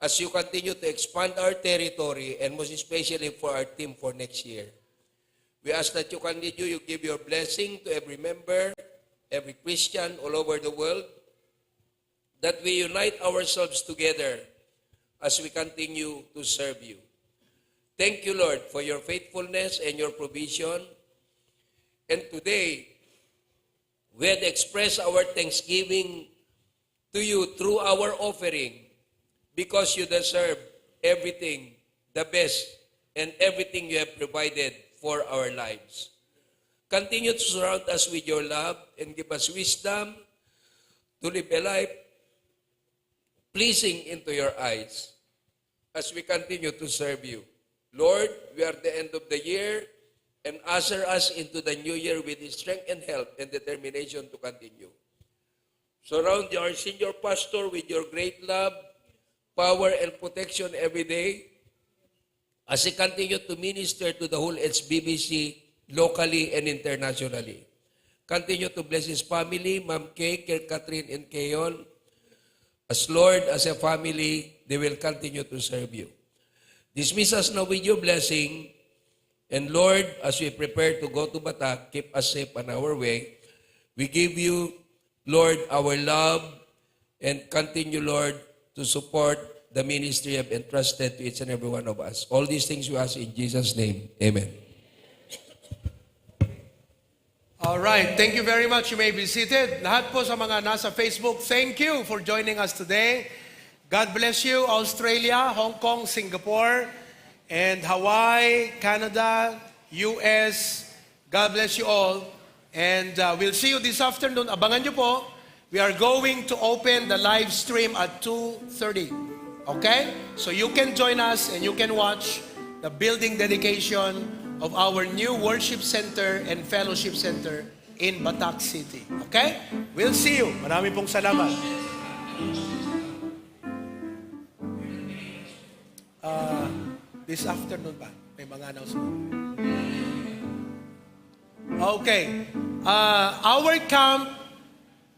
I: As you continue to expand our territory and most especially for our team for next year. We ask that you continue, you give your blessing to every member, every Christian all over the world, that we unite ourselves together as we continue to serve you. Thank you, Lord, for your faithfulness and your provision. And today, we had expressed our thanksgiving to you through our offering because you deserve everything, the best, and everything you have provided for our lives. Continue to surround us with your love and give us wisdom to live a life pleasing into your eyes as we continue to serve you. Lord, we are at the end of the year and usher us into the new year with strength and help and determination to continue. Surround our senior pastor with your great love, power, and protection every day as he continue to minister to the whole HBBC locally and internationally. Continue to bless his family, Ma'am Kay, Catherine, and Keyon. As Lord, as a family, they will continue to serve you. Dismiss us now with your blessing. And Lord, as we prepare to go to Batak, keep us safe on our way. We give you, Lord, our love and continue, Lord, to support the ministry you have entrusted to each and every one of us. All these things we ask in Jesus' name. Amen.
D: All right. Thank you very much. You may be seated. Lahat po sa mga nasa Facebook, thank you for joining us today. God bless you, Australia, Hong Kong, Singapore, and Hawaii, Canada, US. God bless you all. And we'll see you this afternoon. Abangan nyo po. We are going to open the live stream at 2:30. Okay? So you can join us and you can watch the building dedication of our new worship center and fellowship center in Batak City. Okay? We'll see you. Marami pong salamat. This afternoon ba? May mga announcement. Okay. Our camp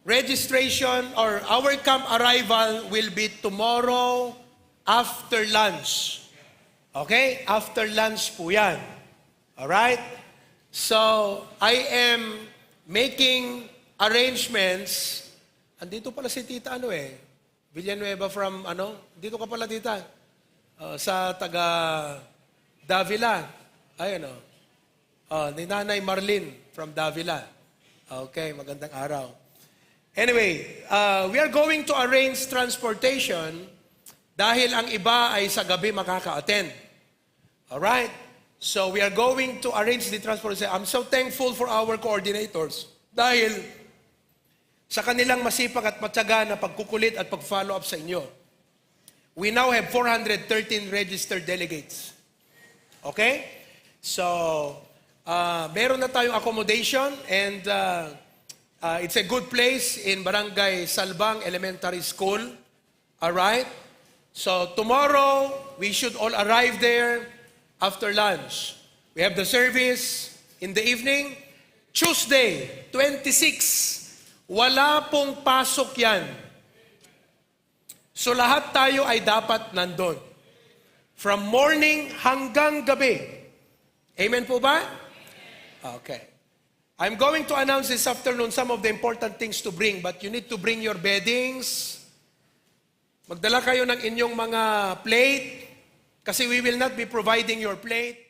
D: registration or our camp arrival will be tomorrow after lunch. Okay? After lunch po yan. Alright? So, I am making arrangements. Andito pala si Tita Villanueva from dito ka pala Tita. Sa taga Davila. Ayun ni Nanay Marlene from Davila. Okay, magandang araw. Anyway, we are going to arrange transportation dahil ang iba ay sa gabi makaka-attend. Alright? So we are going to arrange the transportation. I'm so thankful for our coordinators dahil sa kanilang masipag at matyaga na pagkukulit at pag-follow up sa inyo. We now have 413 registered delegates. Okay? So, meron na tayong accommodation and it's a good place in Barangay Salbang Elementary School. Alright? So, tomorrow, we should all arrive there after lunch. We have the service in the evening. Tuesday, 26, wala pong pasok yan. So, lahat tayo ay dapat nandun. From morning hanggang gabi. Amen po ba? Okay. I'm going to announce this afternoon some of the important things to bring, but you need to bring your beddings. Magdala kayo ng inyong mga plate, kasi we will not be providing your plate.